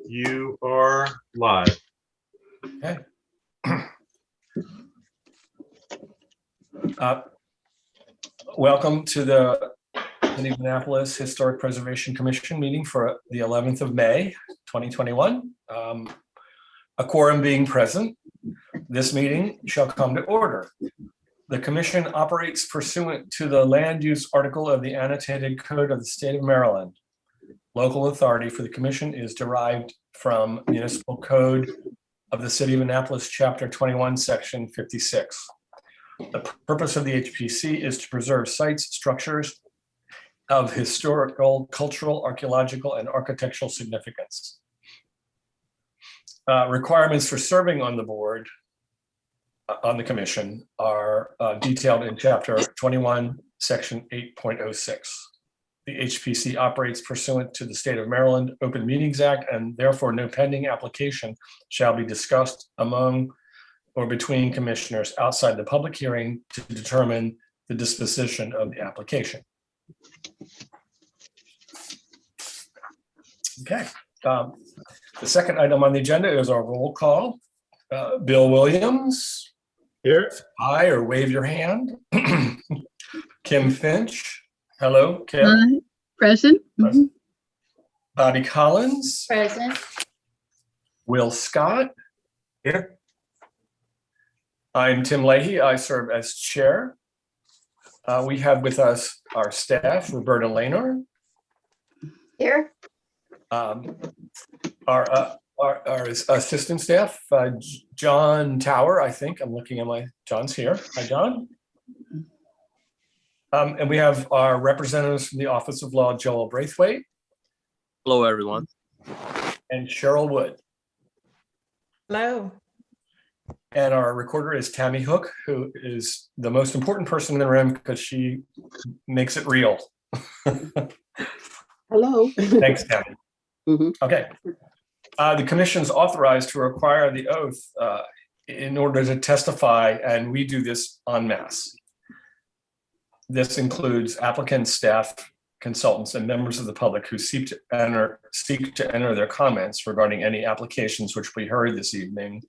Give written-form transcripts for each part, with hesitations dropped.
You are live. Okay. Welcome to the City of Annapolis Historic Preservation Commission meeting for the 11th of May, 2021. A quorum being present, this meeting shall come to order. The commission operates pursuant to the land use article of the Annotated Code of the State of Maryland. Local authority for the commission is derived from Municipal Code of the City of Annapolis, Chapter 21, Section 56. The purpose of the HPC is to preserve sites, structures of historical, cultural, archaeological, and architectural significance. Requirements for serving on the board, on the commission, are detailed in Chapter 21, Section 8.06. The HPC operates pursuant to the State of Maryland Open Meetings Act, and therefore no pending application shall be discussed among or between commissioners outside the public hearing to determine the disposition of the application. Okay. The second item on the agenda is our roll call. Bill Williams. Here. Hi, or wave your hand. Kim Finch. Hello, Kim. Present. Present. Mm-hmm. Bobby Collins. Present. Will Scott. Here. I'm Tim Leahy. I serve as chair. We have with us our staff, Roberta Laynor. Here. Our assistant staff, John Tower, I think. I'm looking at John's here. Hi, John. And we have our representatives from the Office of Law, Joel Braithwaite. Hello, everyone. And Cheryl Wood. Hello. And our recorder is Tammy Hook, who is the most important person in the room because she makes it real. Hello. Thanks, Tammy. Mhm. Okay. The commission's authorized to require the oath in order to testify, and we do this en masse. This includes applicants, staff, consultants, and members of the public who seek to enter their comments regarding any applications which we heard this evening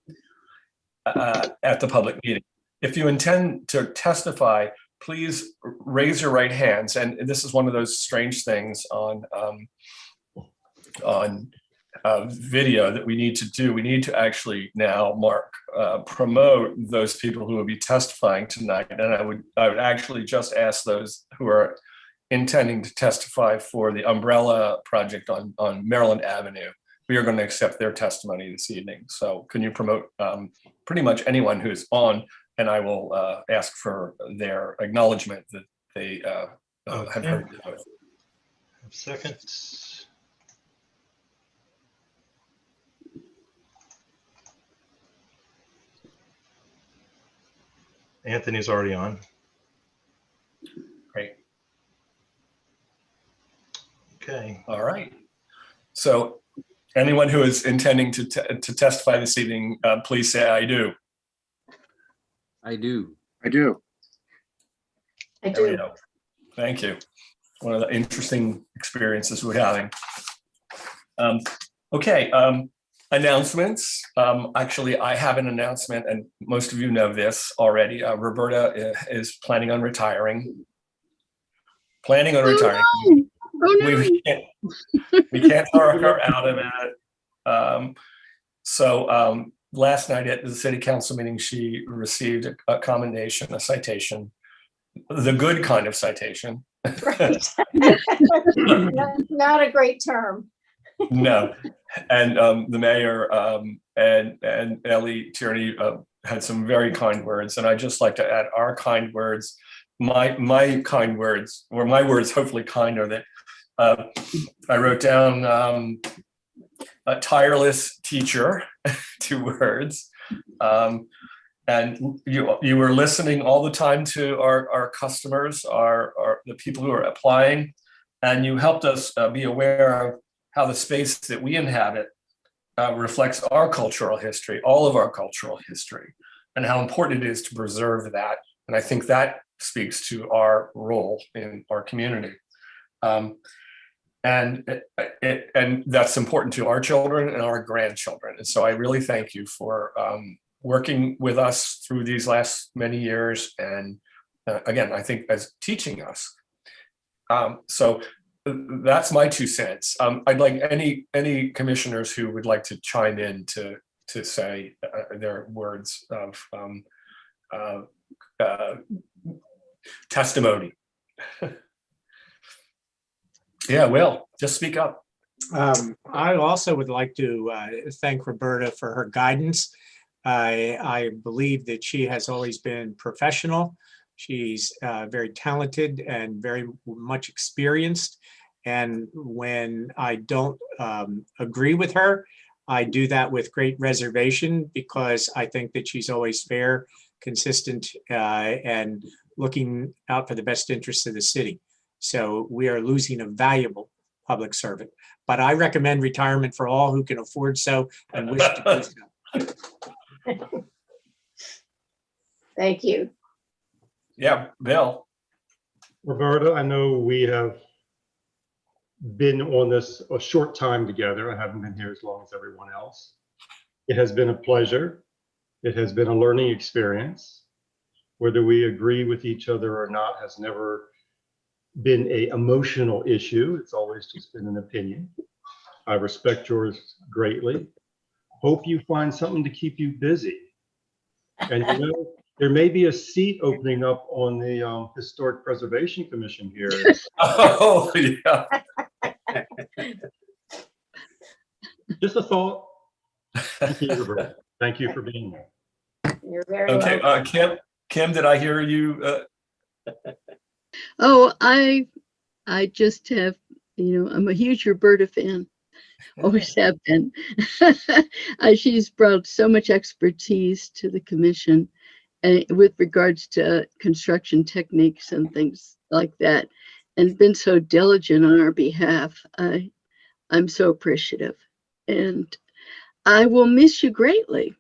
at the public meeting. If you intend to testify, please raise your right hands. And this is one of those strange things on video that we need to do. We need to actually now promote those people who will be testifying tonight. And I would actually just ask those who are intending to testify for the umbrella project on Maryland Avenue. We are going to accept their testimony this evening. So can you promote pretty much anyone who's on, and I will ask for their acknowledgement that they have heard the oath. Second. Anthony's already on. Great. Okay. All right. So anyone who is intending to testify this evening, please say I do. I do. I do. I There we do. go. Thank you. One of the interesting experiences we're having. Okay, announcements. Actually, I have an announcement, and most of you know this already. Roberta is planning on retiring. Planning on retiring. Oh, no. We can't throw her out of it. So last night at the city council meeting, she received a commendation, a citation, the good kind of citation. Right. Not a great term. No, and the mayor and Ellie Tierney had some very kind words, and I'd just like to add our kind words, my kind words, or my words hopefully kinder, that I wrote down a tireless teacher, 2 words, and you were listening all the time to our customers, the people who are applying, and you helped us be aware of how the space that we inhabit reflects our cultural history, all of our cultural history, and how important it is to preserve that. And I think that speaks to our role in our community. and that's important to our children and our grandchildren. And so I really thank you for working with us through these last many years. And again, I think as teaching us. So that's my 2 cents. I'd like any commissioners who would like to chime in to say their words of testimony. Yeah, Will, just speak up. I also would like to thank Roberta for her guidance. I believe that she has always been professional. She's very talented and very much experienced. And when I don't agree with her, I do that with great reservation because I think that she's always fair, consistent, and looking out for the best interests of the city. So we are losing a valuable public servant. But I recommend retirement for all who can afford so and wish to do so. Thank you. Yeah, Bill. Roberta, I know we have been on this a short time together. I haven't been here as long as everyone else. It has been a pleasure. It has been a learning experience. Whether we agree with each other or not has never been an emotional issue. It's always just been an opinion. I respect yours greatly. Hope you find something to keep you busy. And you know, there may be a seat opening up on the Historic Preservation Commission here. Oh, yeah. Just a thought. Thank you, Roberta. Thank you for being there. You're very Okay, welcome. Kim, did I hear you? Oh, I just have, I'm a huge Roberta fan. Always have been. She's brought so much expertise to the commission with regards to construction techniques and things like that, and been so diligent on our behalf. I'm so appreciative, and I will miss you greatly,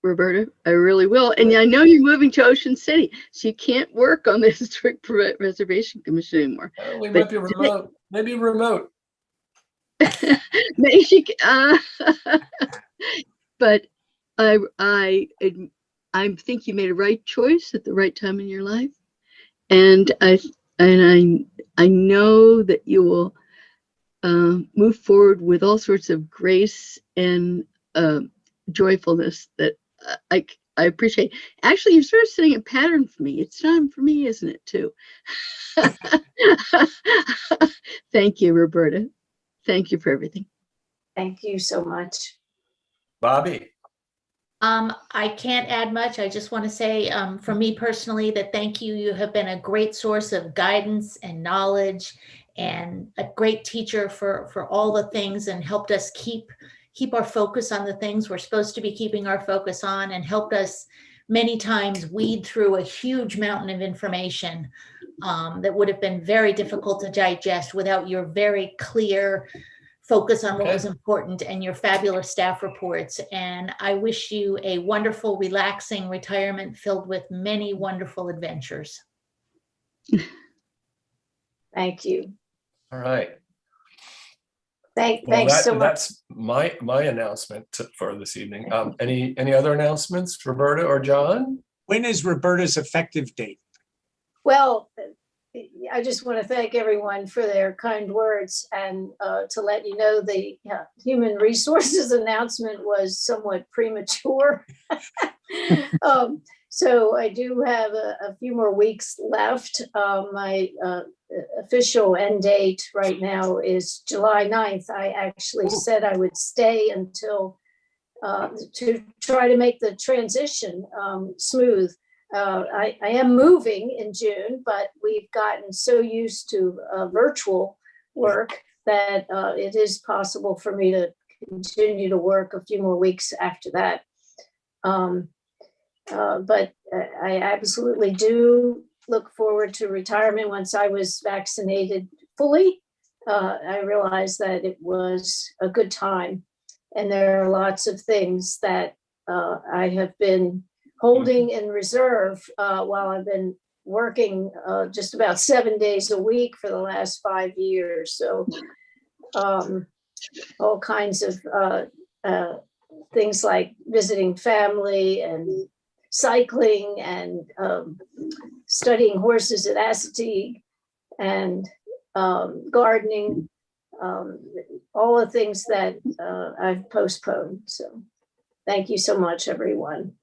Roberta. I really will. And I know you're moving to Ocean City, so you can't work on the Historic Reservation Commission anymore. We might be remote. Maybe remote. Maybe, but I think you made a right choice at the right time in your life, and I know that you will move forward with all sorts of grace and joyfulness that I appreciate. Actually, you're sort of setting a pattern for me. It's time for me, isn't it, too? Thank you, Roberta. Thank you for everything. Thank you so much. Bobby. I can't add much. I just want to say, for me personally, that thank you. You have been a great source of guidance and knowledge, and a great teacher for all the things, and helped us keep our focus on the things we're supposed to be keeping our focus on, and helped us many times weed through a huge mountain of information that would have been very difficult to digest without your very clear focus on what was important and your fabulous staff reports. And I wish you a wonderful, relaxing retirement filled with many wonderful adventures. Thank you. All right. Thanks so much. That's my announcement for this evening. Any other announcements, Roberta or John? When is Roberta's effective date? Well, I just want to thank everyone for their kind words, and to let you know the human resources announcement was somewhat premature. So I do have a few more weeks left. My official end date right now is July 9th. I actually said I would stay until to try to make the transition smooth. I am moving in June, but we've gotten so used to virtual work that it is possible for me to continue to work a few more weeks after that. But I absolutely do look forward to retirement. Once I was vaccinated fully, I realized that it was a good time. And there are lots of things that I have been holding in reserve while I've been working just about 7 days a week for the last 5 years. So all kinds of things like visiting family and cycling and studying horses at Assateague and gardening, all the things that I've postponed. So thank you so much, everyone.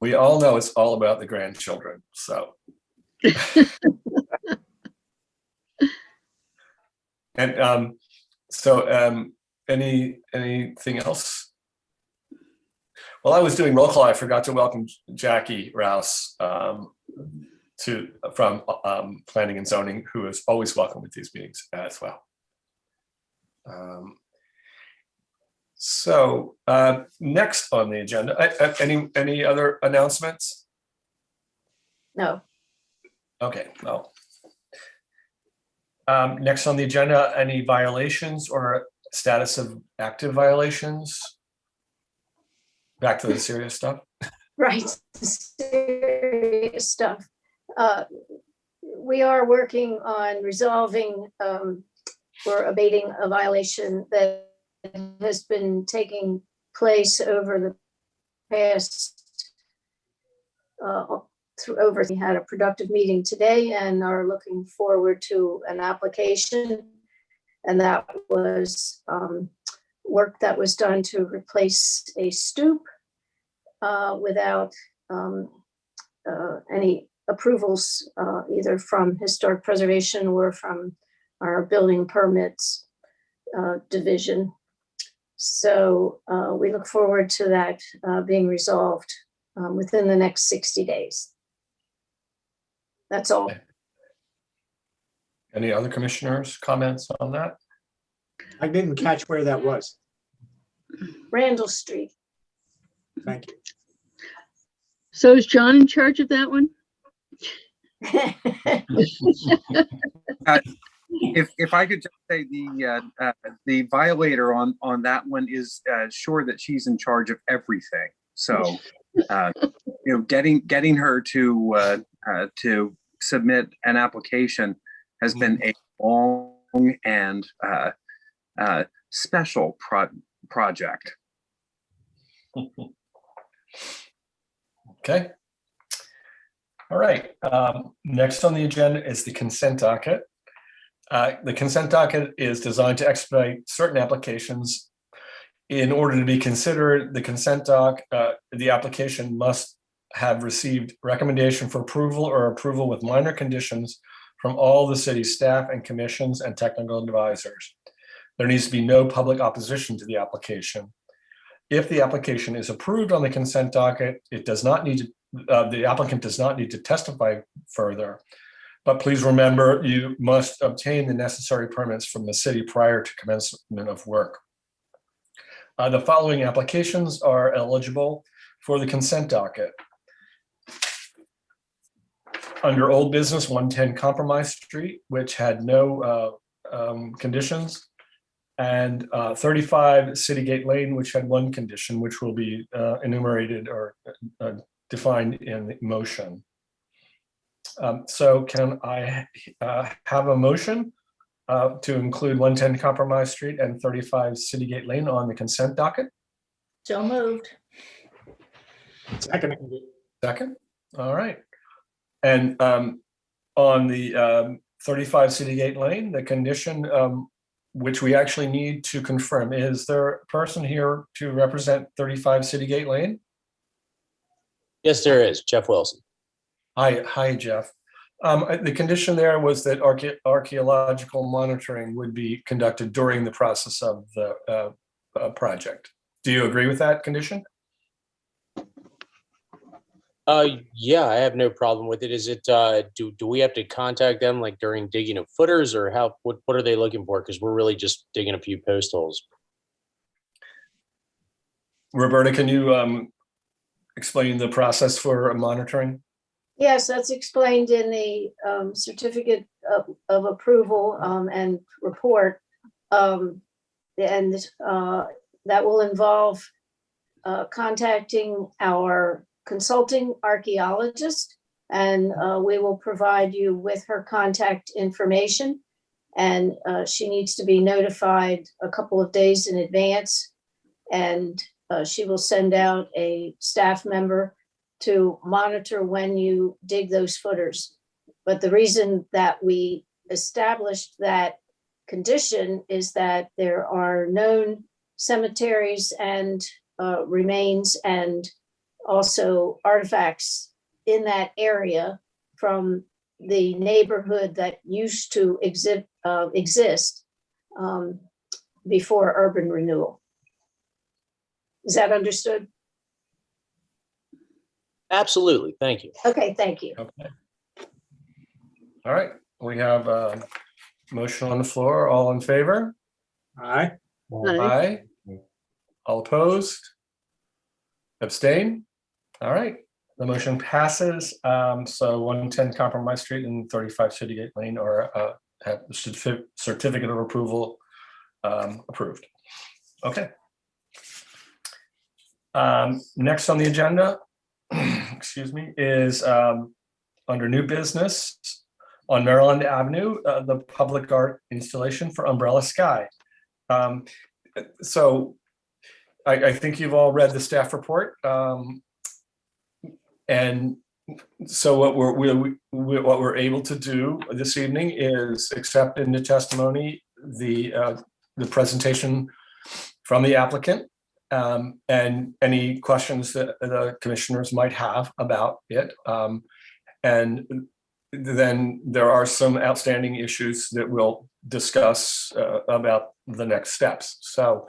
We all know it's all about the grandchildren, so. And anything else? While I was doing roll call, I forgot to welcome Jackie Rouse from Planning and Zoning, who is always welcome at these meetings as well. So next on the agenda, any other announcements? No. Okay, no. Next on the agenda, any violations or status of active violations? Back to the serious stuff. Right, serious stuff. We are working on resolving or abating a violation that has been taking place over the past we had a productive meeting today and are looking forward to an application. And that was work that was done to replace a stoop without any approvals either from historic preservation or from our building permits division. So we look forward to that being resolved within the next 60 days. That's all. Any other commissioners' comments on that? I didn't catch where that was. Randall Street. Thank you. So is John in charge of that one? If I could just say the violator on that one is sure that she's in charge of everything. So getting her to submit an application has been a long and special project. Okay. All right. Next on the agenda is the consent docket. The consent docket is designed to expedite certain applications. In order to be considered the consent doc, the application must have received recommendation for approval or approval with minor conditions from all the city staff and commissions and technical advisors. There needs to be no public opposition to the application. If the application is approved on the consent docket, it does not need to, the applicant does not need to testify further. But please remember, you must obtain the necessary permits from the city prior to commencement of work. The following applications are eligible for the consent docket. Under old business, 110 Compromise Street, which had no conditions, and 35 Citygate Lane, which had one condition, which will be enumerated or defined in the motion. So can I have a motion to include 110 Compromise Street and 35 Citygate Lane on the consent docket? So moved. Second. Second, all right. And on the 35 Citygate Lane, the condition which we actually need to confirm, is there a person here to represent 35 Citygate Lane? Yes, there is. Jeff Wilson. Hi, Jeff. The condition there was that archaeological monitoring would be conducted during the process of the project. Do you agree with that condition? Yeah, I have no problem with it. Is it, do we have to contact them like during digging of footers, or what are they looking for? Because we're really just digging a few post holes. Roberta, can you explain the process for monitoring? Yes, that's explained in the certificate of approval and report. And that will involve contacting our consulting archaeologist, and we will provide you with her contact information. And she needs to be notified a couple of days in advance, and she will send out a staff member to monitor when you dig those footers. But the reason that we established that condition is that there are known cemeteries and remains and also artifacts in that area from the neighborhood that used to exist before urban renewal. Is that understood? Absolutely. Thank you. Okay, thank you. Okay. All right, we have a motion on the floor. All in favor? Aye. Aye. All opposed? Abstain? All right, the motion passes. So 110 Compromise Street and 35 Citygate Lane are have the certificate of approval approved. Okay. Next on the agenda, excuse me, is under new business on Maryland Avenue, the public art installation for Umbrella Sky. So I think you've all read the staff report. And so what we're able to do this evening is accept into testimony the presentation from the applicant, and any questions that the commissioners might have about it. And then there are some outstanding issues that we'll discuss about the next steps. So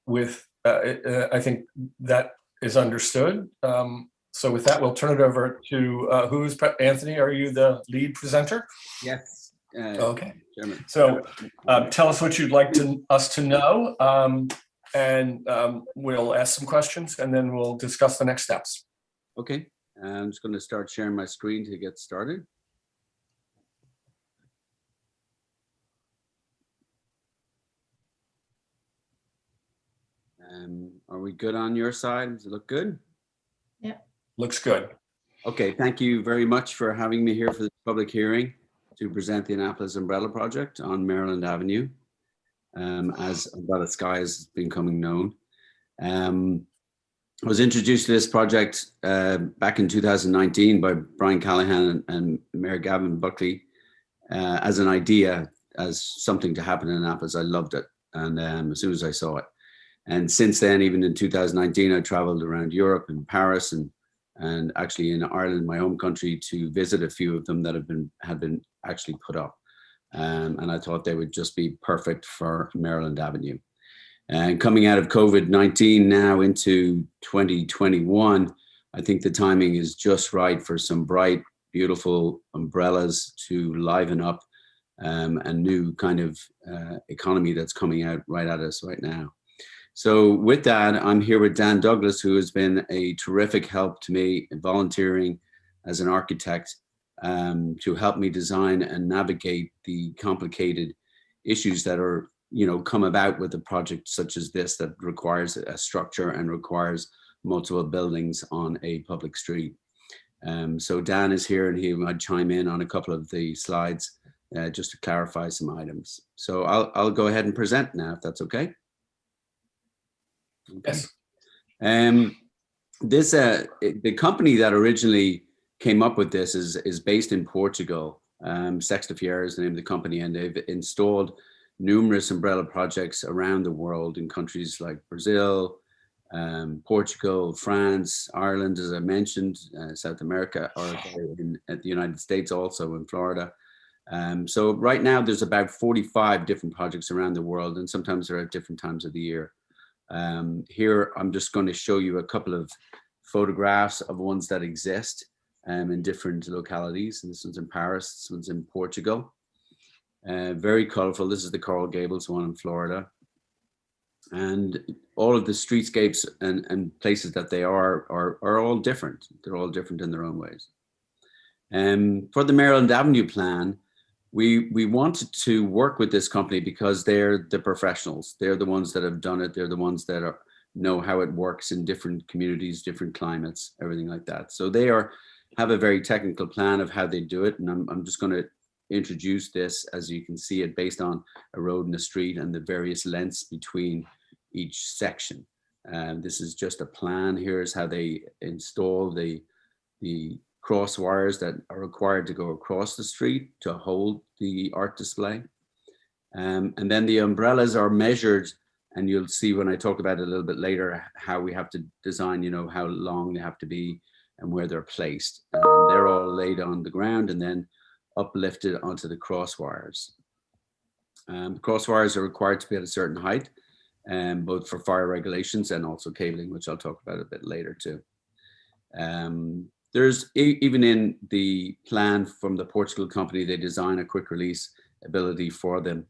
with, I think that is understood. So with that, we'll turn it over to Anthony, are you the lead presenter? Yes. Okay. Chairman. So tell us what you'd like us to know, and we'll ask some questions and then we'll discuss the next steps. Okay, I'm just going to start sharing my screen to get started. Are we good on your side? Does it look good? Looks good. Okay, thank you very much for having me here for this public hearing to present the Annapolis Umbrella Project on Maryland Avenue, as Umbrella Sky has been becoming known. I was introduced to this project back in 2019 by Brian Callahan and Mayor Gavin Buckley as an idea, as something to happen in Annapolis. I loved it, and as soon as I saw it. And since then, even in 2019, I traveled around Europe and Paris and actually in Ireland, my home country, to visit a few of them that had been actually put up. And I thought they would just be perfect for Maryland Avenue. And coming out of COVID-19 now into 2021, I think the timing is just right for some bright, beautiful umbrellas to liven up a new kind of economy that's coming out right at us right now. So with that, I'm here with Dan Douglas, who has been a terrific help to me in volunteering as an architect to help me design and navigate the complicated issues that are, come about with a project such as this that requires a structure and requires multiple buildings on a public street. So Dan is here and he might chime in on a couple of the slides just to clarify some items. So I'll go ahead and present now, if that's okay. Okay. Yes. The company that originally came up with this is based in Portugal. Sexta Fiera is the name of the company, and they've installed numerous umbrella projects around the world in countries like Brazil, Portugal, France, Ireland, as I mentioned, South America, or in the United States, also in Florida. So right now there's about 45 different projects around the world, and sometimes they're at different times of the year. Here, I'm just going to show you a couple of photographs of ones that exist in different localities. And this one's in Paris, this one's in Portugal. Very colorful. This is the Coral Gables one in Florida. And all of the streetscapes and places that they are all different. They're all different in their own ways. For the Maryland Avenue plan, we wanted to work with this company because they're the professionals. They're the ones that have done it. They're the ones that know how it works in different communities, different climates, everything like that. So they have a very technical plan of how they do it. And I'm just going to introduce this, as you can see it, based on a road and a street and the various lengths between each section. This is just a plan. Here's how they install the cross wires that are required to go across the street to hold the art display. And then the umbrellas are measured, and you'll see when I talk about it a little bit later how we have to design, how long they have to be and where they're placed. They're all laid on the ground and then uplifted onto the cross wires. Cross wires are required to be at a certain height, both for fire regulations and also cabling, which I'll talk about a bit later too. There's even in the plan from the Portugal company, they design a quick release ability for them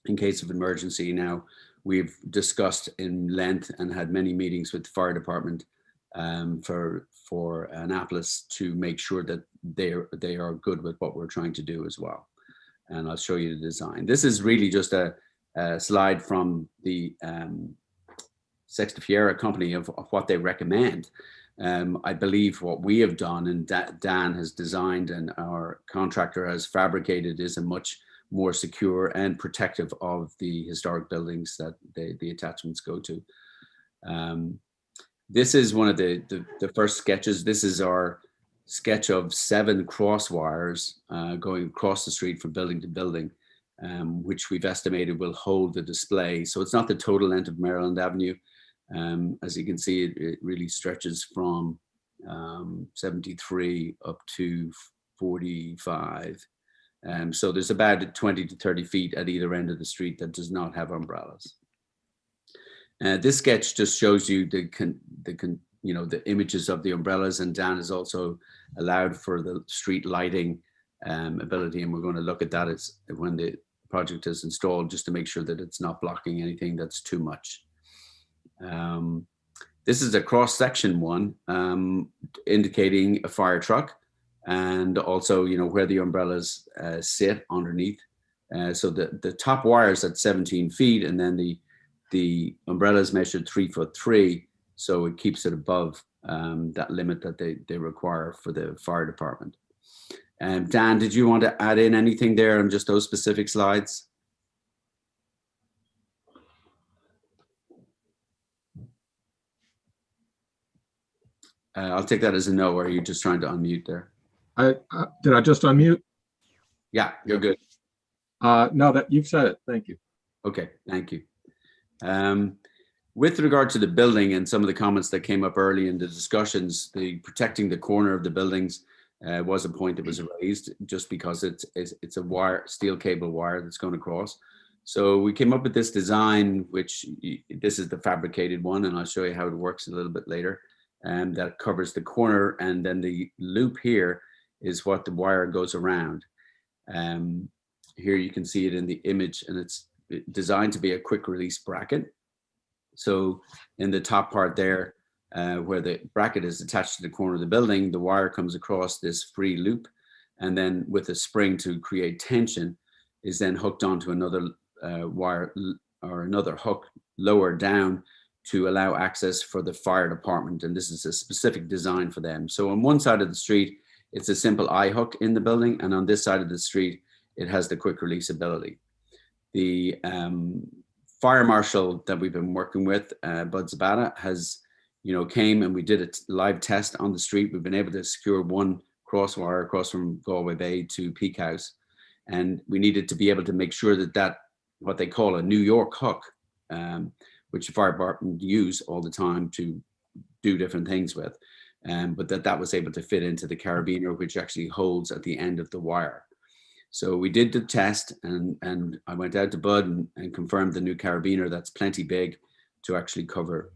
in case of emergency. Now, we've discussed in length and had many meetings with the fire department for Annapolis to make sure that they are good with what we're trying to do as well. And I'll show you the design. This is really just a slide from the Sexta Fiera company of what they recommend. I believe what we have done and Dan has designed and our contractor has fabricated is a much more secure and protective of the historic buildings that the attachments go to. This is one of the first sketches. This is our sketch of 7 cross wires going across the street from building to building, which we've estimated will hold the display. So it's not the total length of Maryland Avenue. As you can see, it really stretches from 73 up to 45. So there's about 20 to 30 feet at either end of the street that does not have umbrellas. This sketch just shows you the images of the umbrellas, and Dan has also allowed for the street lighting ability, and we're going to look at that when the project is installed, just to make sure that it's not blocking anything that's too much. This is a cross-section one indicating a fire truck, and also where the umbrellas sit underneath. So the top wire is at 17 feet, and then the umbrella is measured 3'3", so it keeps it above that limit that they require for the fire department. Dan, did you want to add in anything there on just those specific slides? I'll take that as a no. Or are you just trying to unmute there? Did I just unmute? Yeah, you're good. No, that you've said it. Thank you. Okay, thank you. With regard to the building and some of the comments that came up early in the discussions, the protecting the corner of the buildings was a point that was raised, just because it's a wire, steel cable wire that's going across. So we came up with this design, which this is the fabricated one, and I'll show you how it works a little bit later. That covers the corner, and then the loop here is what the wire goes around. Here you can see it in the image, and it's designed to be a quick release bracket. So in the top part there, where the bracket is attached to the corner of the building, the wire comes across this free loop, and then with a spring to create tension is then hooked onto another wire or another hook lower down to allow access for the fire department. And this is a specific design for them. So on one side of the street, it's a simple eye hook in the building. And on this side of the street, it has the quick release ability. The fire marshal that we've been working with, Bud Zabata, has, came and we did a live test on the street. We've been able to secure one cross wire across from Galway Bay to Peak House. And we needed to be able to make sure that what they call a New York hook, which the fire department use all the time to do different things with, but that was able to fit into the carabiner, which actually holds at the end of the wire. So we did the test, and I went out to Bud and confirmed the new carabiner that's plenty big to actually cover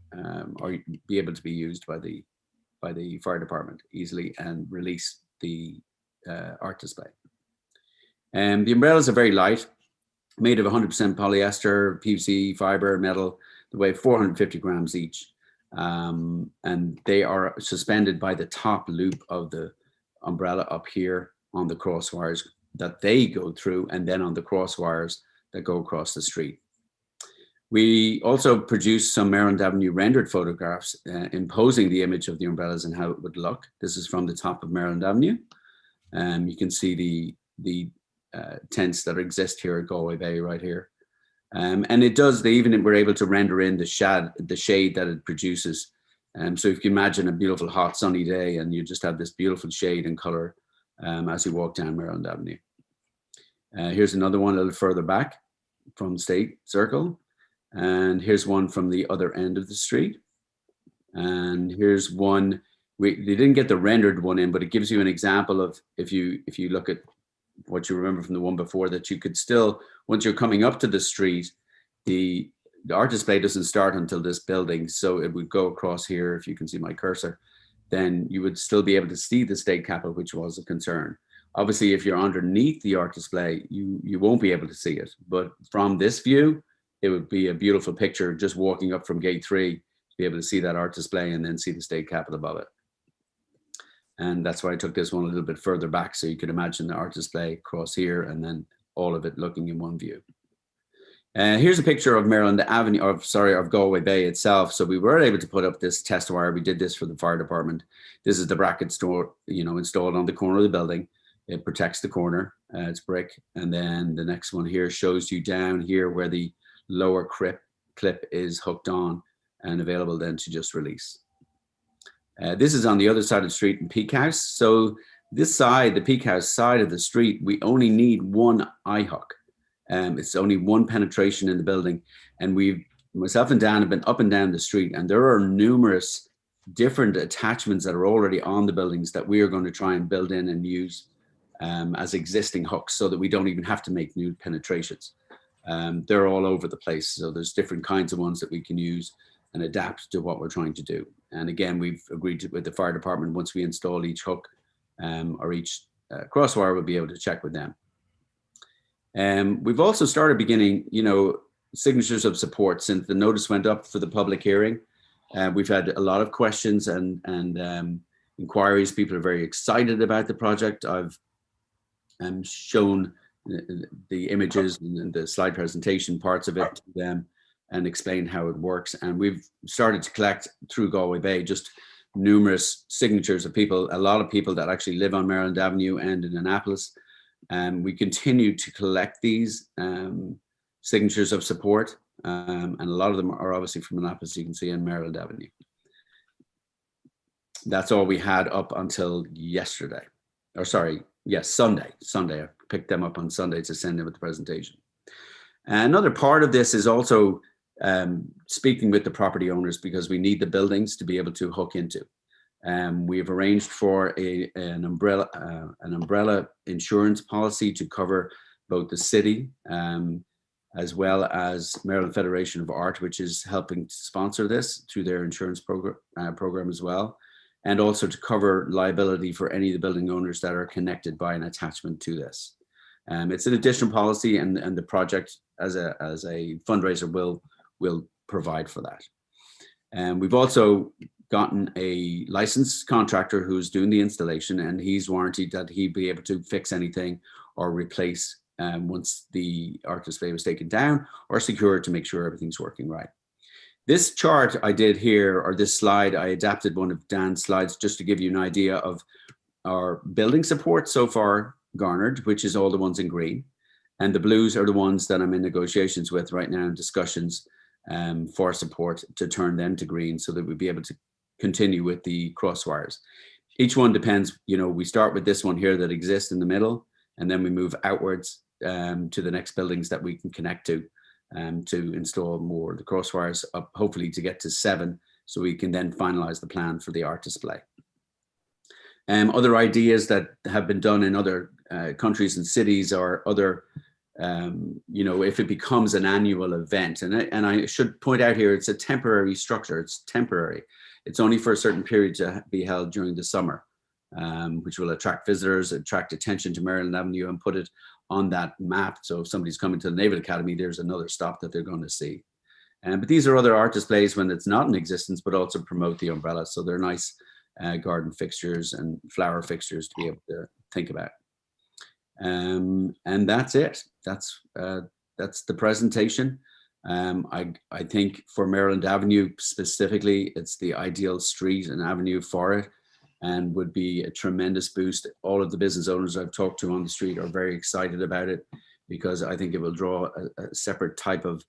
or be able to be used by the fire department easily and release the art display. The umbrellas are very light, made of 100% polyester, PVC, fiber, metal. They weigh 450 grams each. And they are suspended by the top loop of the umbrella up here on the cross wires that they go through, and then on the cross wires that go across the street. We also produced some Maryland Avenue rendered photographs imposing the image of the umbrellas and how it would look. This is from the top of Maryland Avenue. You can see the tents that exist here at Galway Bay right here. And it does, they even were able to render in the shade that it produces. So if you can imagine a beautiful hot sunny day and you just have this beautiful shade and color as you walk down Maryland Avenue. Here's another one a little further back from State Circle. And here's one from the other end of the street. And here's one, they didn't get the rendered one in, but it gives you an example of, if you look at what you remember from the one before, that you could still, once you're coming up to the street, the art display doesn't start until this building. So it would go across here, if you can see my cursor, then you would still be able to see the state capitol, which was a concern. Obviously, if you're underneath the art display, you won't be able to see it. But from this view, it would be a beautiful picture just walking up from gate 3 to be able to see that art display and then see the state capitol above it. And that's why I took this one a little bit further back, so you could imagine the art display across here and then all of it looking in one view. Here's a picture of Maryland Avenue, of Galway Bay itself. So we were able to put up this test wire. We did this for the fire department. This is the bracket store, installed on the corner of the building. It protects the corner. It's brick. And then the next one here shows you down here where the lower clip is hooked on and available then to just release. This is on the other side of the street in Peak House. So this side, the Peak House side of the street, we only need one eye hook. It's only one penetration in the building. And myself and Dan have been up and down the street, and there are numerous different attachments that are already on the buildings that we are going to try and build in and use as existing hooks, so that we don't even have to make new penetrations. They're all over the place. So there's different kinds of ones that we can use and adapt to what we're trying to do. And again, we've agreed with the fire department, once we install each hook or each crosswire, we'll be able to check with them. We've also started beginning, signatures of support since the notice went up for the public hearing. We've had a lot of questions and inquiries. People are very excited about the project. I've shown the images and the slide presentation parts of it to them and explained how it works. And we've started to collect through Galway Bay just numerous signatures of people, a lot of people that actually live on Maryland Avenue and in Annapolis. We continue to collect these signatures of support, and a lot of them are obviously from Annapolis, you can see in Maryland Avenue. That's all we had up until yesterday, or sorry, yes, Sunday. I picked them up on Sunday to send them with the presentation. Another part of this is also speaking with the property owners, because we need the buildings to be able to hook into. We have arranged for an umbrella insurance policy to cover both the city as well as Maryland Federation of Art, which is helping to sponsor this through their insurance program as well, and also to cover liability for any of the building owners that are connected by an attachment to this. It's an additional policy, and the project as a fundraiser will provide for that. And we've also gotten a licensed contractor who's doing the installation, and he's warranted that he'd be able to fix anything or replace once the art display was taken down or secured, to make sure everything's working right. This chart I did here, or this slide, I adapted one of Dan's slides just to give you an idea of our building support so far garnered, which is all the ones in green. And the blues are the ones that I'm in negotiations with right now, in discussions for support to turn them to green, so that we'll be able to continue with the crosswires. Each one depends, we start with this one here that exists in the middle, and then we move outwards to the next buildings that we can connect to install more of the crosswires up, hopefully to get to 7, so we can then finalize the plan for the art display. Other ideas that have been done in other countries and cities are other, if it becomes an annual event, and I should point out here, it's a temporary structure, it's temporary. It's only for a certain period to be held during the summer, which will attract visitors, attract attention to Maryland Avenue, and put it on that map. So if somebody's coming to the Naval Academy, there's another stop that they're going to see. But these are other art displays when it's not in existence, but also promote the umbrella. So they're nice garden fixtures and flower fixtures to be able to think about. And that's it. That's the presentation. I think for Maryland Avenue specifically, it's the ideal street and avenue for it, and would be a tremendous boost. All of the business owners I've talked to on the street are very excited about it, because I think it will draw a separate type of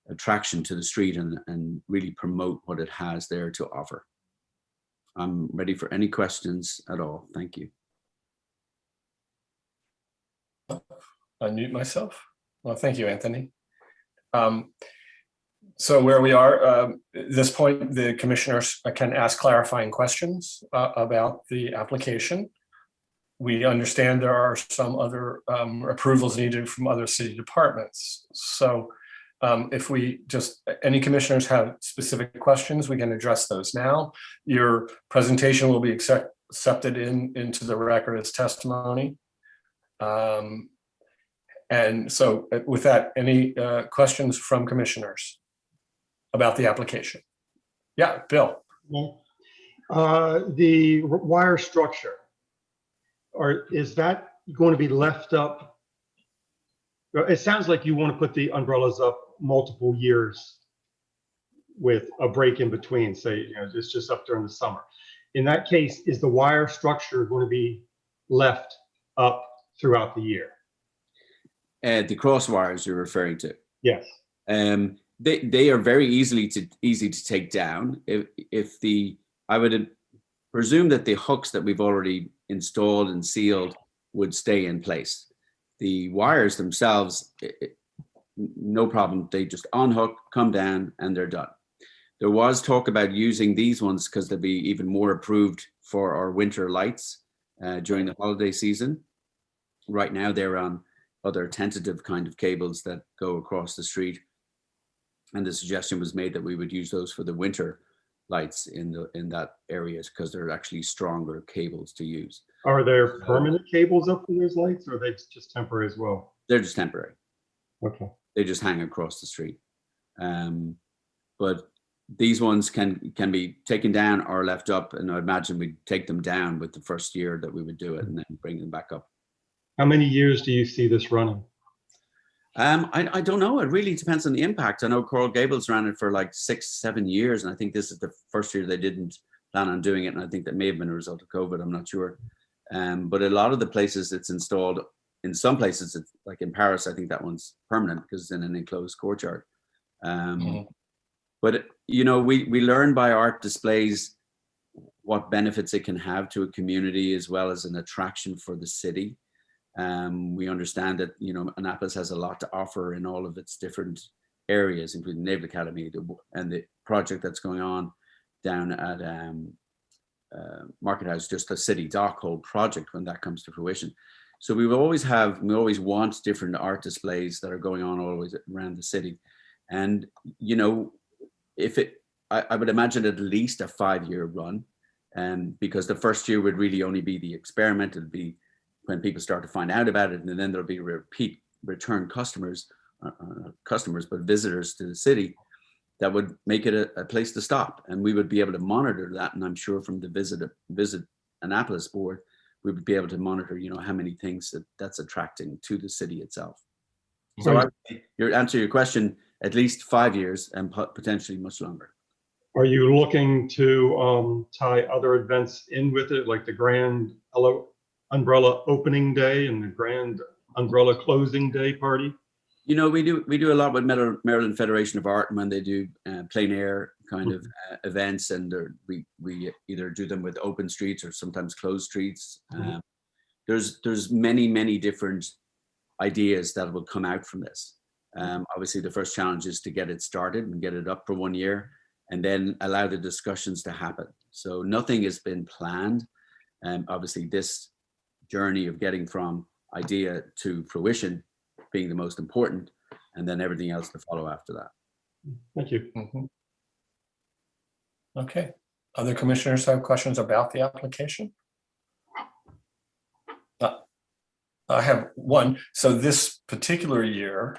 attraction to the street and really promote what it has there to offer. I'm ready for any questions at all. Thank you. Unmute myself. Well, thank you, Anthony. So where we are, at this point, the commissioners can ask clarifying questions about the application. We understand there are some other approvals needed from other city departments. So if we just, any commissioners have specific questions, we can address those now. Your presentation will be accepted into the record as testimony. And so with that, any questions from commissioners about the application? Yeah, Bill. The wire structure, is that going to be left up? It sounds like you want to put the umbrellas up multiple years with a break in between, say, it's just up during the summer. In that case, is the wire structure going to be left up throughout the year? The cross wires you're referring to? Yes. They are very easy to take down. I would presume that the hooks that we've already installed and sealed would stay in place. The wires themselves, no problem. They just unhook, come down, and they're done. There was talk about using these ones because they'll be even more approved for our winter lights during the holiday season. Right now, they're on other tentative kind of cables that go across the street. And the suggestion was made that we would use those for the winter lights in that area, because they're actually stronger cables to use. Are there permanent cables up for those lights, or are they just temporary as well? They're just temporary. Okay. They just hang across the street. But these ones can be taken down or left up, and I imagine we'd take them down with the first year that we would do it, and then bring them back up. How many years do you see this running? I don't know. It really depends on the impact. I know Coral Gables ran it for like 6-7 years, and I think this is the first year they didn't plan on doing it, and I think that may have been a result of COVID. I'm not sure. But a lot of the places it's installed, in some places, it's like in Paris, I think that one's permanent because it's in an enclosed courtyard. But we learn by art displays what benefits it can have to a community, as well as an attraction for the city. We understand that Annapolis has a lot to offer in all of its different areas, including Naval Academy and the project that's going on down at Market House, just the city dock whole project when that comes to fruition. So we always want different art displays that are going on always around the city. And I would imagine at least a 5-year run, because the first year would really only be the experiment. It'd be when people start to find out about it, and then there'll be return customers, but visitors to the city that would make it a place to stop. And we would be able to monitor that. And I'm sure from the Visit Annapolis board, we would be able to monitor, how many things that's attracting to the city itself. So your answer your question, at least 5 years and potentially much longer. Are you looking to tie other events in with it, like the Grand Umbrella Opening Day and the Grand Umbrella Closing Day party? We do a lot with Maryland Federation of Art, and when they do plein air kind of events, and we either do them with open streets or sometimes closed streets. There's many different ideas that will come out from this. Obviously, the first challenge is to get it started and get it up for 1 year, and then allow the discussions to happen. So nothing has been planned. Obviously, this journey of getting from idea to fruition being the most important, and then everything else to follow after that. Thank you. Okay. Other commissioners have questions about the application? I have one. So this particular year,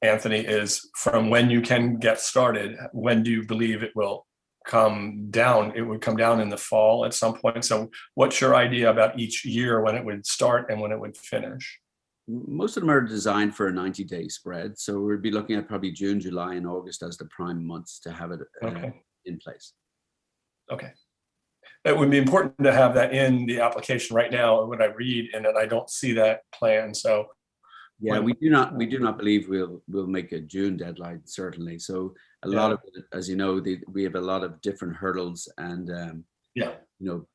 Anthony, is from when you can get started. When do you believe it will come down? It would come down in the fall at some point. So what's your idea about each year, when it would start and when it would finish? most of them are designed for a 90-day spread. So we'll be looking at probably June, July, and August as the prime months to have it in place. Okay. It would be important to have that in the application right now. When I read in it, I don't see that plan. So yeah, we do not believe we'll make a June deadline, certainly. So a lot of it, as you know, we have a lot of different hurdles and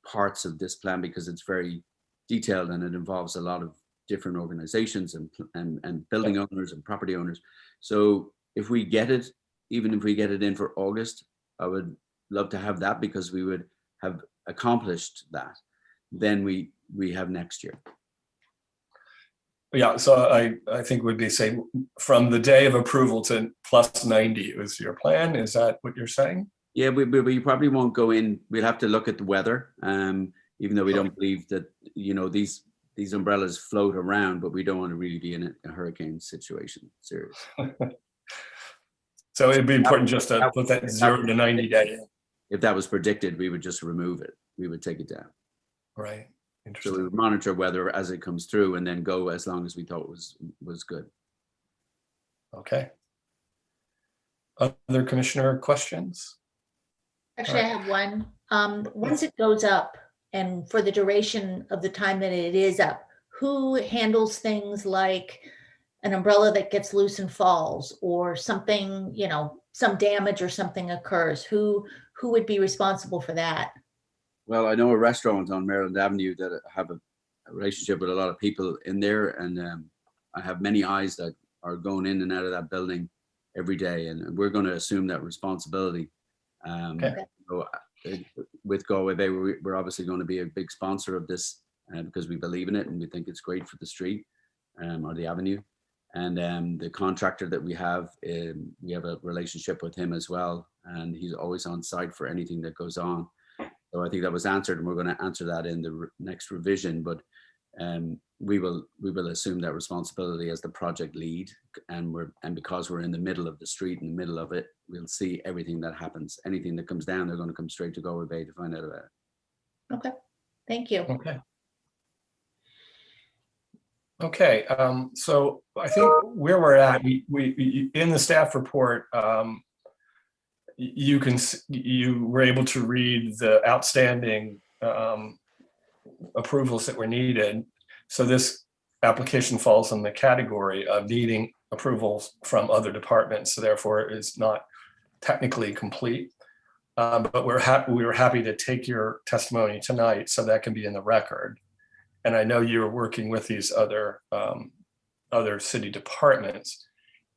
parts of this plan because it's very detailed and it involves a lot of different organizations and building owners and property owners. So if we get it, even if we get it in for August, I would love to have that because we would have accomplished that. Then we have next year. Yeah, so I think would be saying from the day of approval to plus 90 is your plan. Is that what you're saying? Yeah, we probably won't go in. We'll have to look at the weather, even though we don't believe that, these umbrellas float around, but we don't want to really be in a hurricane situation. Serious. So it'd be important just to put that 0 to 90 day. If that was predicted, we would just remove it. We would take it down. Right. So we would monitor weather as it comes through and then go as long as we thought was good. Okay. Other commissioner questions? Actually, I have one. Once it goes up and for the duration of the time that it is up, who handles things like an umbrella that gets loose and falls or something, some damage or something occurs? Who would be responsible for that? Well, I know a restaurant on Maryland Avenue that have a relationship with a lot of people in there, and I have many eyes that are going in and out of that building every day, and we're going to assume that responsibility. So with Galway Bay, we're obviously going to be a big sponsor of this because we believe in it and we think it's great for the street or the avenue. And the contractor that we have a relationship with him as well, and he's always on site for anything that goes on. So I think that was answered, and we're going to answer that in the next revision. But we will assume that responsibility as the project lead, and because we're in the middle of the street, in the middle of it, we'll see everything that happens. Anything that comes down, they're going to come straight to Galway Bay to find out about it. Okay, thank you. Okay. So I think where we're at, we in the staff report. You were able to read the outstanding approvals that were needed. So this application falls in the category of needing approvals from other departments. So therefore it is not technically complete. But we were happy to take your testimony tonight so that can be in the record. And I know you're working with these other city departments.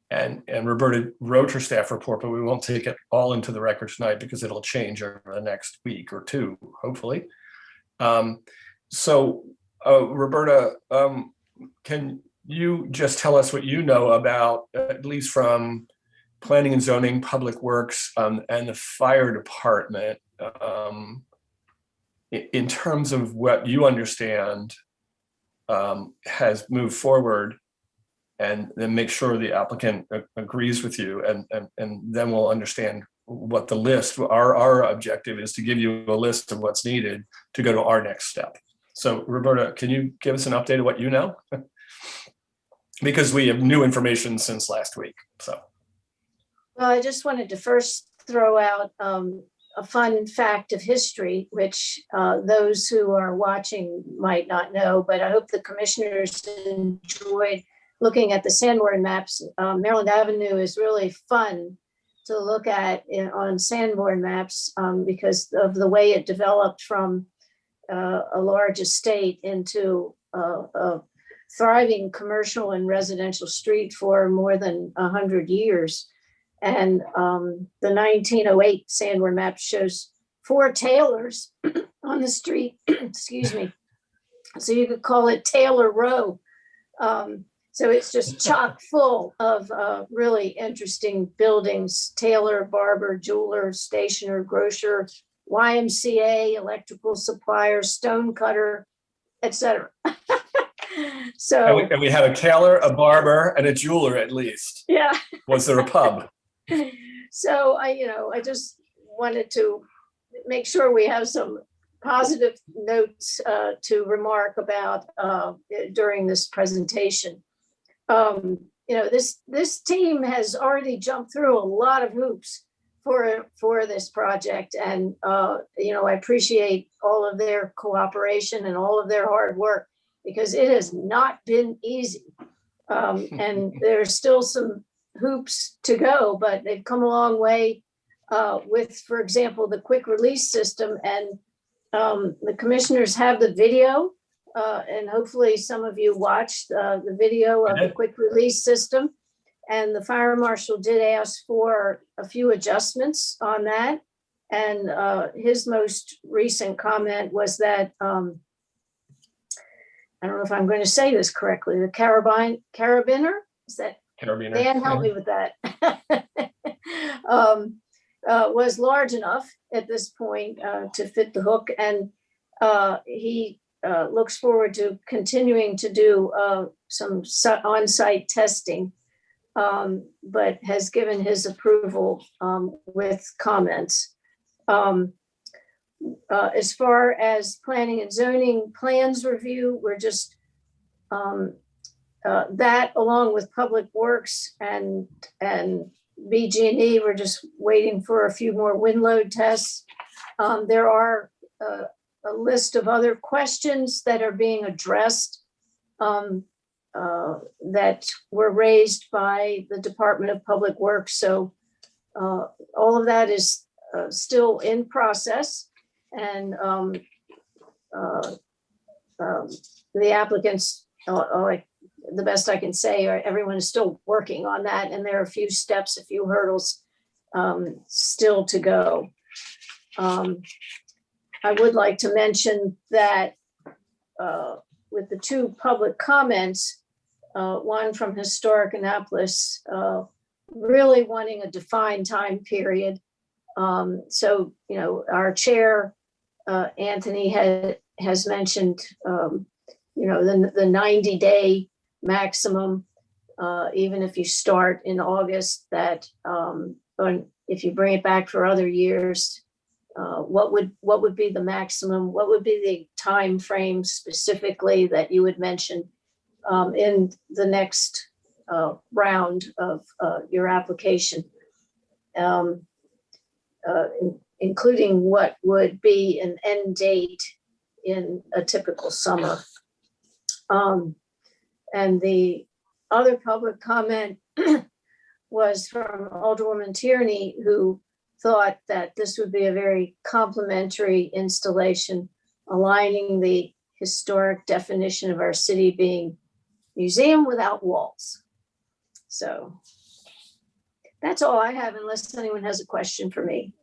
And Roberta wrote her staff report, but we won't take it all into the record tonight because it'll change over the next week or two, hopefully. So Roberta, can you just tell us what you know about, at least from planning and zoning, public works, and the fire department, in terms of what you understand has moved forward, and then make sure the applicant agrees with you, and then we'll understand what the list, our objective is to give you a list of what's needed to go to our next step. So Roberta, can you give us an update of what you know? Because we have new information since last week, so. Well, I just wanted to first throw out a fun fact of history, which those who are watching might not know, but I hope the commissioners enjoyed looking at the Sanborn maps. Maryland Avenue is really fun to look at on Sanborn maps because of the way it developed from a large estate into a thriving commercial and residential street for more than 100 years. And the 1908 Sanborn map shows 4 tailors on the street, excuse me. So you could call it Taylor Row. So it's just chock full of really interesting buildings: tailor, barber, jeweler, stationer, grocer, YMCA, electrical supplier, stone cutter, etc. So and we have a tailor, a barber, and a jeweler at least. Yeah. Was there a pub? So I just wanted to make sure we have some positive notes to remark about during this presentation. This team has already jumped through a lot of hoops for this project, and I appreciate all of their cooperation and all of their hard work, because it has not been easy, and there's still some hoops to go, but they've come a long way with, for example, the quick release system, and the commissioners have the video, and hopefully some of you watched the video of the quick release system. And the fire marshal did ask for a few adjustments on that. And his most recent comment was that, I don't know if I'm going to say this correctly, the carabiner, is that? Carabiner. Dan, help me with that. Was large enough at this point to fit the hook. And he looks forward to continuing to do some on-site testing, but has given his approval with comments. As far as planning and zoning plans review, we're just that, along with Public Works and BG&E, we're just waiting for a few more wind load tests. There are a list of other questions that are being addressed that were raised by the Department of Public Works. So all of that is still in process, and the applicants, the best I can say, everyone is still working on that, and there are a few steps, a few hurdles still to go. I would like to mention that with the two public comments, one from Historic Annapolis, really wanting a defined time period. So, our chair, Anthony, has mentioned, the 90-day maximum, even if you start in August, that if you bring it back for other years, what would be the maximum? What would be the time frame specifically that you would mention in the next round of your application, including what would be an end date in a typical summer? And the other public comment was from Alderwoman Tierney, who thought that this would be a very complimentary installation, aligning the historic definition of our city being museum without walls. So that's all I have, unless anyone has a question for me.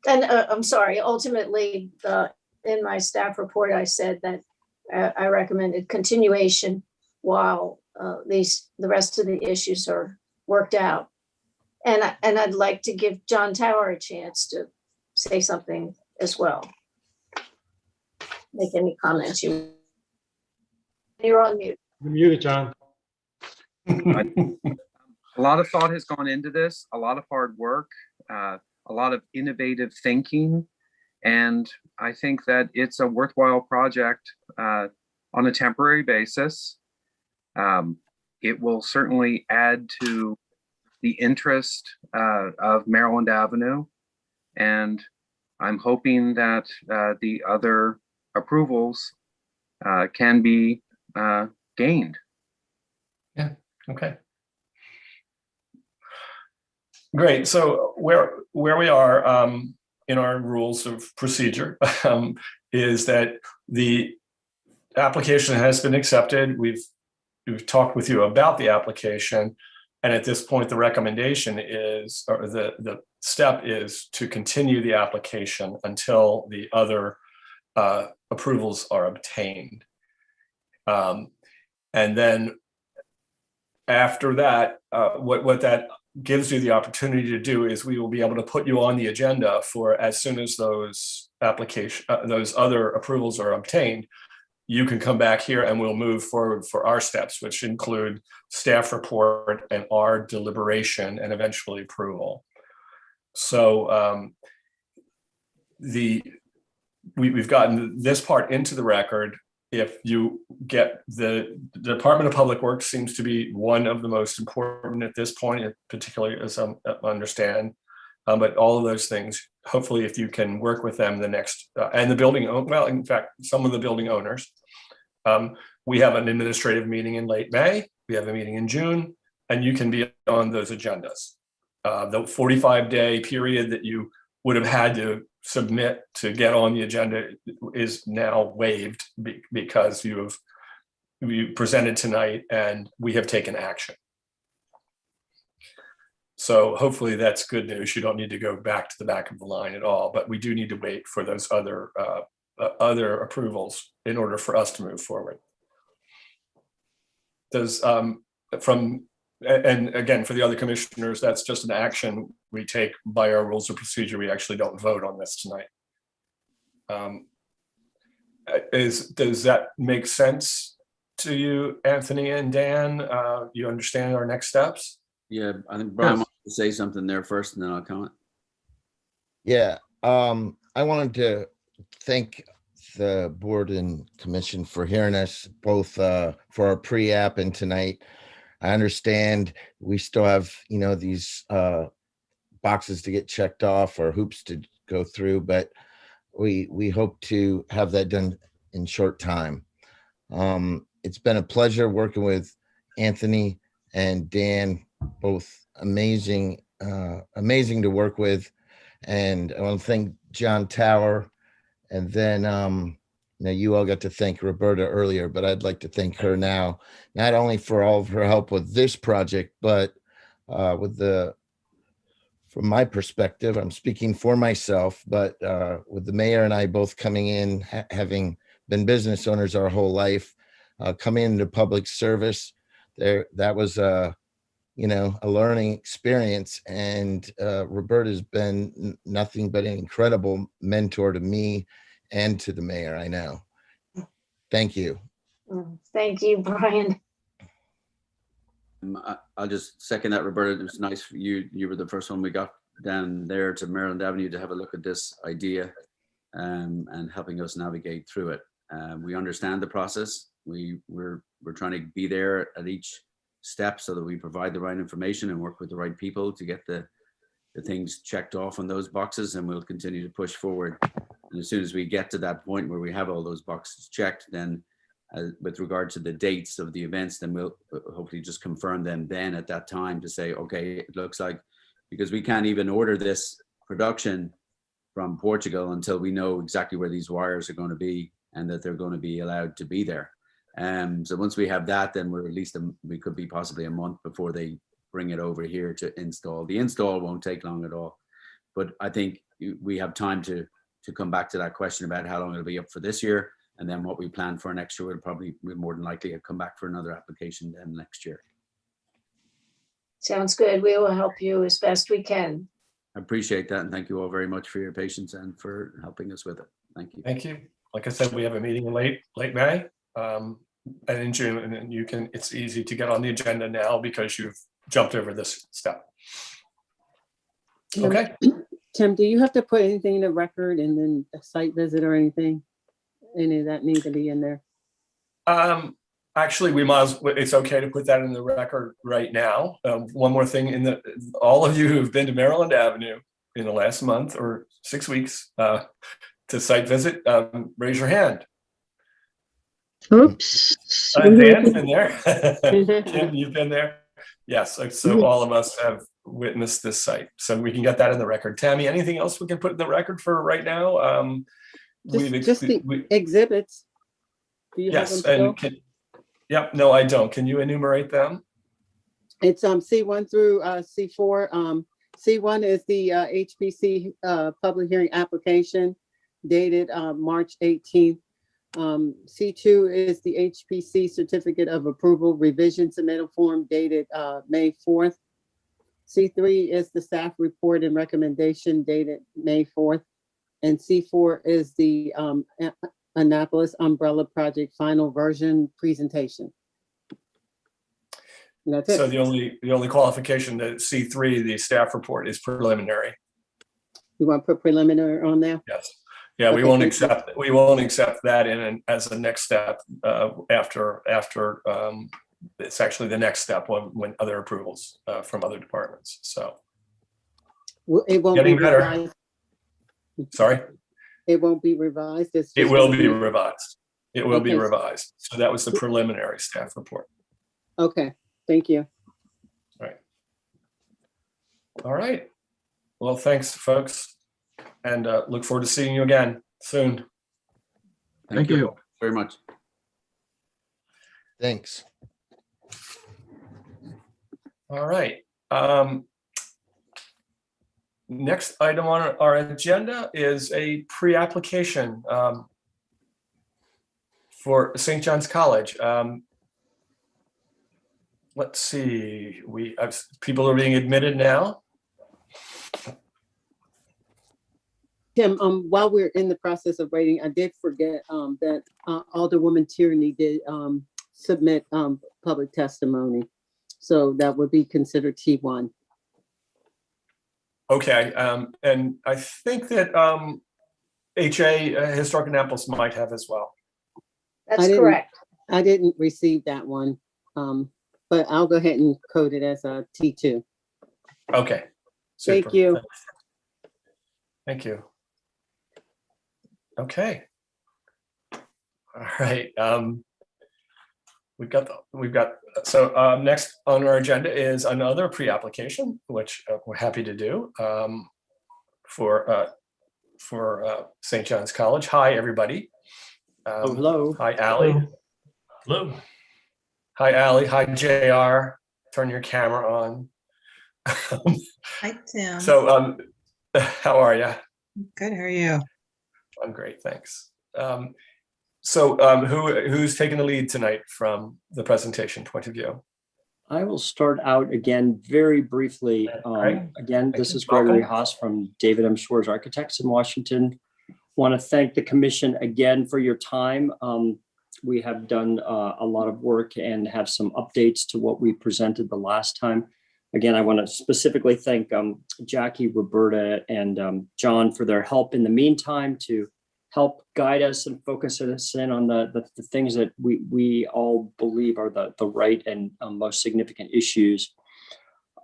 And I'm sorry, ultimately, in my staff report, I said that I recommended continuation while the rest of the issues are worked out. And I'd like to give John Tower a chance to say something as well. Make any comments you're on mute. You're muted, John. A lot of thought has gone into this, a lot of hard work, a lot of innovative thinking. And I think that it's a worthwhile project on a temporary basis. It will certainly add to the interest of Maryland Avenue. And I'm hoping that the other approvals can be gained. Yeah, okay. Great, so where we are in our rules of procedure is that the application has been accepted. We've talked with you about the application, and at this point, the recommendation is, or the step is to continue the application until the other approvals are obtained. And then after that, what that gives you the opportunity to do is we will be able to put you on the agenda for, as soon as those those other approvals are obtained, you can come back here and we'll move forward for our steps, which include staff report and our deliberation and eventually approval. So we've gotten this part into the record. If you get the Department of Public Works seems to be one of the most important at this point, particularly as I understand. But all of those things, hopefully, if you can work with them, the next and the building, well, in fact, some of the building owners. We have an administrative meeting in late May. We have a meeting in June, and you can be on those agendas. The 45-day period that you would have had to submit to get on the agenda is now waived because you presented tonight and we have taken action. So hopefully that's good news. You don't need to go back to the back of the line at all, but we do need to wait for those other approvals in order for us to move forward. And again, for the other commissioners, that's just an action we take by our rules of procedure. We actually don't vote on this tonight. Does that make sense to you, Anthony and Dan? You understand our next steps? Yeah, I think Brian Yes. wants to say something there first, and then I'll comment. Yeah, I wanted to thank the board and commission for hearing us both for our pre-app and tonight. I understand we still have, these boxes to get checked off or hoops to go through, but we hope to have that done in short time. It's been a pleasure working with Anthony and Dan, both amazing to work with. And I want to thank John Tower. And then, you all got to thank Roberta earlier, but I'd like to thank her now, not only for all of her help with this project, but from my perspective, I'm speaking for myself, but with the mayor and I both coming in, having been business owners our whole life, coming into public service, that was a learning experience. And Roberta's been nothing but an incredible mentor to me and to the mayor, I know. Thank you. Thank you, Brian. I'll just second that, Roberta. It was nice for you. You were the first one we got down there to Maryland Avenue to have a look at this idea and helping us navigate through it. We understand the process. We're trying to be there at each step so that we provide the right information and work with the right people to get the things checked off on those boxes, and we'll continue to push forward. And as soon as we get to that point where we have all those boxes checked, then with regard to the dates of the events, then we'll hopefully just confirm them then at that time to say, okay, it looks like, because we can't even order this production from Portugal until we know exactly where these wires are going to be and that they're going to be allowed to be there. So once we have that, then we're at least, we could be possibly a month before they bring it over here to install. The install won't take long at all, but I think we have time to come back to that question about how long it'll be up for this year, and then what we plan for next year. We'll more than likely come back for another application then next year. Sounds good. We will help you as best we can. I appreciate that, and thank you all very much for your patience and for helping us with it. Thank you. Thank you. Like I said, we have a meeting in late May and in June, and then it's easy to get on the agenda now because you've jumped over this step. Okay. Tim, do you have to put anything in the record and then a site visit or anything? Any of that need to be in there? Actually, it's okay to put that in the record right now. One more thing, all of you who've been to Maryland Avenue in the last month or 6 weeks to site visit, raise your hand. Oops. Dan's been there. Kim, you've been there. Yes, so all of us have witnessed this site, so we can get that in the record. Tammy, anything else we can put in the record for right now? Just the exhibits. Do you have them still? Yep, no, I don't. Can you enumerate them? It's C1 through C4. C1 is the HPC public hearing application dated March 18th. C2 is the HPC certificate of approval revision submittal form dated May 4th. C3 is the staff report and recommendation dated May 4th. And C4 is the Annapolis umbrella project final version presentation. And that's it. So the only qualification to C3, the staff report, is preliminary. You want to put preliminary on there? Yes. Yeah, we Okay, won't thank you. accept that as a next step after it's actually the next step when other approvals from other departments. So It won't be getting better. revised. Sorry, It won't be revised. It's it just will gonna be revised. It will be Okay. revised. So that was the preliminary staff report. Okay, thank you. All right. Well, thanks, folks, and look forward to seeing you again soon. Thank you. very much. Thanks. All right. Next item on our agenda is a pre-application for St. John's College. Let's see, people are being admitted now. Tim, while we're in the process of waiting, I did forget that Alderwoman Tierney did submit public testimony. So that would be considered T1. Okay, and I think that HA, Historic Annapolis, might have as well. That's didn't- correct. I didn't receive that one, but I'll go ahead and code it as a T2. Okay. Thank super. you. Thank you. Okay. All right. So next on our agenda is another pre-application, which we're happy to do for St. John's College. Hi, everybody. Hello. Hi, Allie. Hello. Hi, Allie. Hi, JR. Turn your camera on. Hi, Tim. So, how are you? Good. How are you? I'm great, thanks. Who's taking the lead tonight from the presentation point of view? I will start out again very briefly. Again, this is Gregory Haas from David M. Schwartz Architects in Washington. Want to thank the commission again for your time. We have done a lot of work and have some updates to what we presented the last time. Again, I want to specifically thank Jackie, Roberta, and John for their help in the meantime to help guide us and focus us in on the things that we all believe are the right and most significant issues.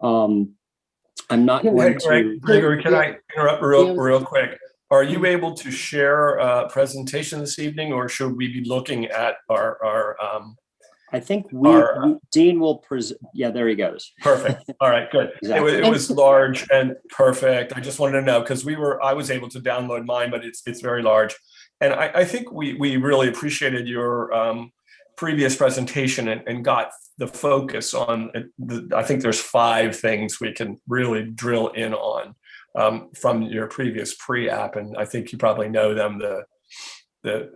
I'm not going to... Gregory, can I interrupt real quick? Are you able to share a presentation this evening, or should we be looking at our I think Dean will present. Yeah, there he goes. Perfect. All right, good. Exactly. It was large and perfect. I just wanted to know because I was able to download mine, but it's very large. And I think we really appreciated your previous presentation and got the focus on I think there's 5 things we can really drill in on from your previous pre-app, and I think you probably know them: the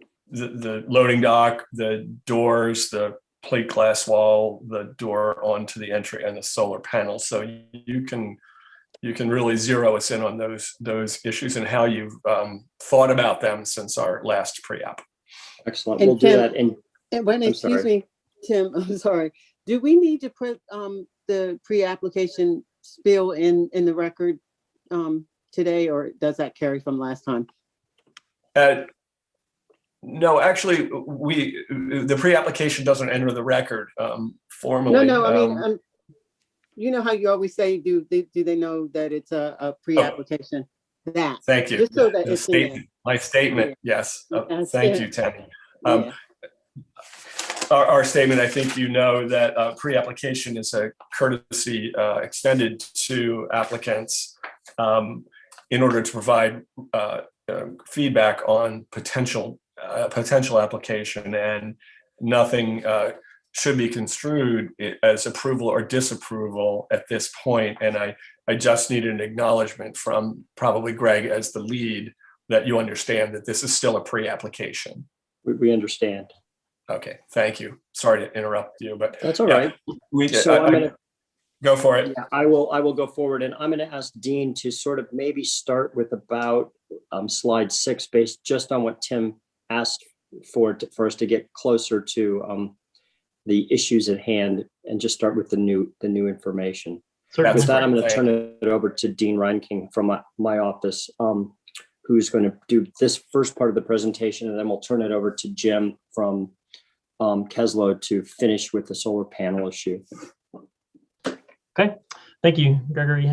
loading dock, the doors, the plate glass wall, the door onto the entry, and the solar panels. So you can really zero us in on those issues and how you've thought about them since our last pre-app. Excellent. And We'll do Tim, that. And excuse me, Tim, I'm sorry. Do we need to put the pre-application spiel in the record today, or does that carry from last time? No, actually, the pre-application doesn't enter the record formally. No, I mean, you know how you always say, do they know that it's a pre-application? That. Thank you. Just so that it's in there. My statement, yes. Thank you, Tammy. Yeah. Our statement, I think you know that pre-application is a courtesy extended to applicants in order to provide feedback on potential application, and nothing should be construed as approval or disapproval at this point. And I just need an acknowledgement from probably Greg as the lead that you understand that this is still a pre-application. we understand. Okay, thank you. Sorry to interrupt you, but that's all right. So I'm gonna go for it. Yeah, I will go forward, and I'm going to ask Dean to sort of maybe start with about slide 6, based just on what Tim asked for us to get closer to the issues at hand, and just start with the new information. That's With that, great. I'm going to Thank turn you. it over to Dean Reinking from my office, who's going to do this first part of the presentation, and then we'll turn it over to Jim from Keslo to finish with the solar panel issue. Okay, thank you, Gregory.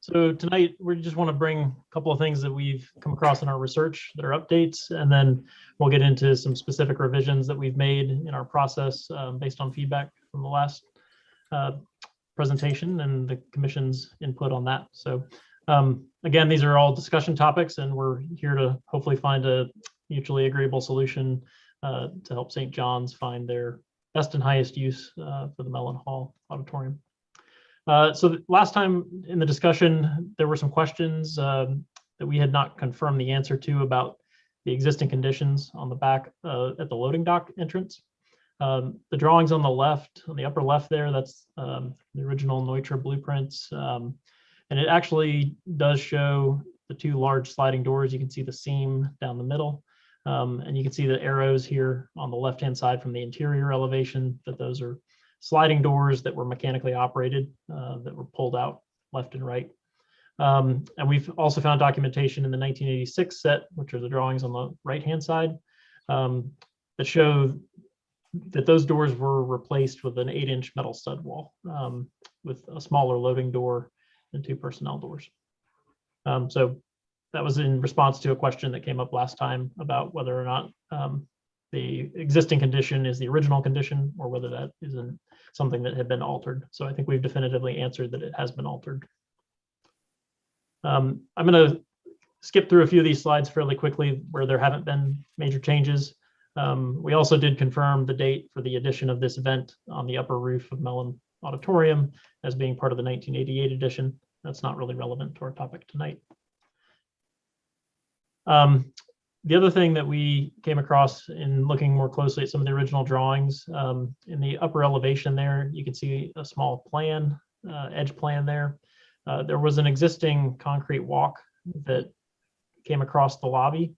So tonight we just want to bring a couple of things that we've come across in our research that are updates, and then we'll get into some specific revisions that we've made in our process based on feedback from the last presentation and the commission's input on that. So again, these are all discussion topics, and we're here to hopefully find a mutually agreeable solution to help St. John's find their best and highest use for the Mellon Hall Auditorium. So last time in the discussion, there were some questions that we had not confirmed the answer to about the existing conditions on the back at the loading dock entrance. The drawings on the left, on the upper left there, that's the original Neutra blueprints. And it actually does show the two large sliding doors. You can see the seam down the middle. And you can see the arrows here on the left-hand side from the interior elevation, that those are sliding doors that were mechanically operated, that were pulled out left and right. And we've also found documentation in the 1986 set, which are the drawings on the right-hand side, that show that those doors were replaced with an 8-inch metal stud wall with a smaller loading door and 2 personnel doors. So that was in response to a question that came up last time about whether or not the existing condition is the original condition or whether that isn't something that had been altered. So I think we've definitively answered that it has been altered. I'm going to skip through a few of these slides fairly quickly where there haven't been major changes. We also did confirm the date for the addition of this event on the upper roof of Mellon Auditorium as being part of the 1988 edition. That's not really relevant to our topic tonight. The other thing that we came across in looking more closely at some of the original drawings, in the upper elevation there, you can see a small plan, edge plan there. There was an existing concrete walk that came across the lobby.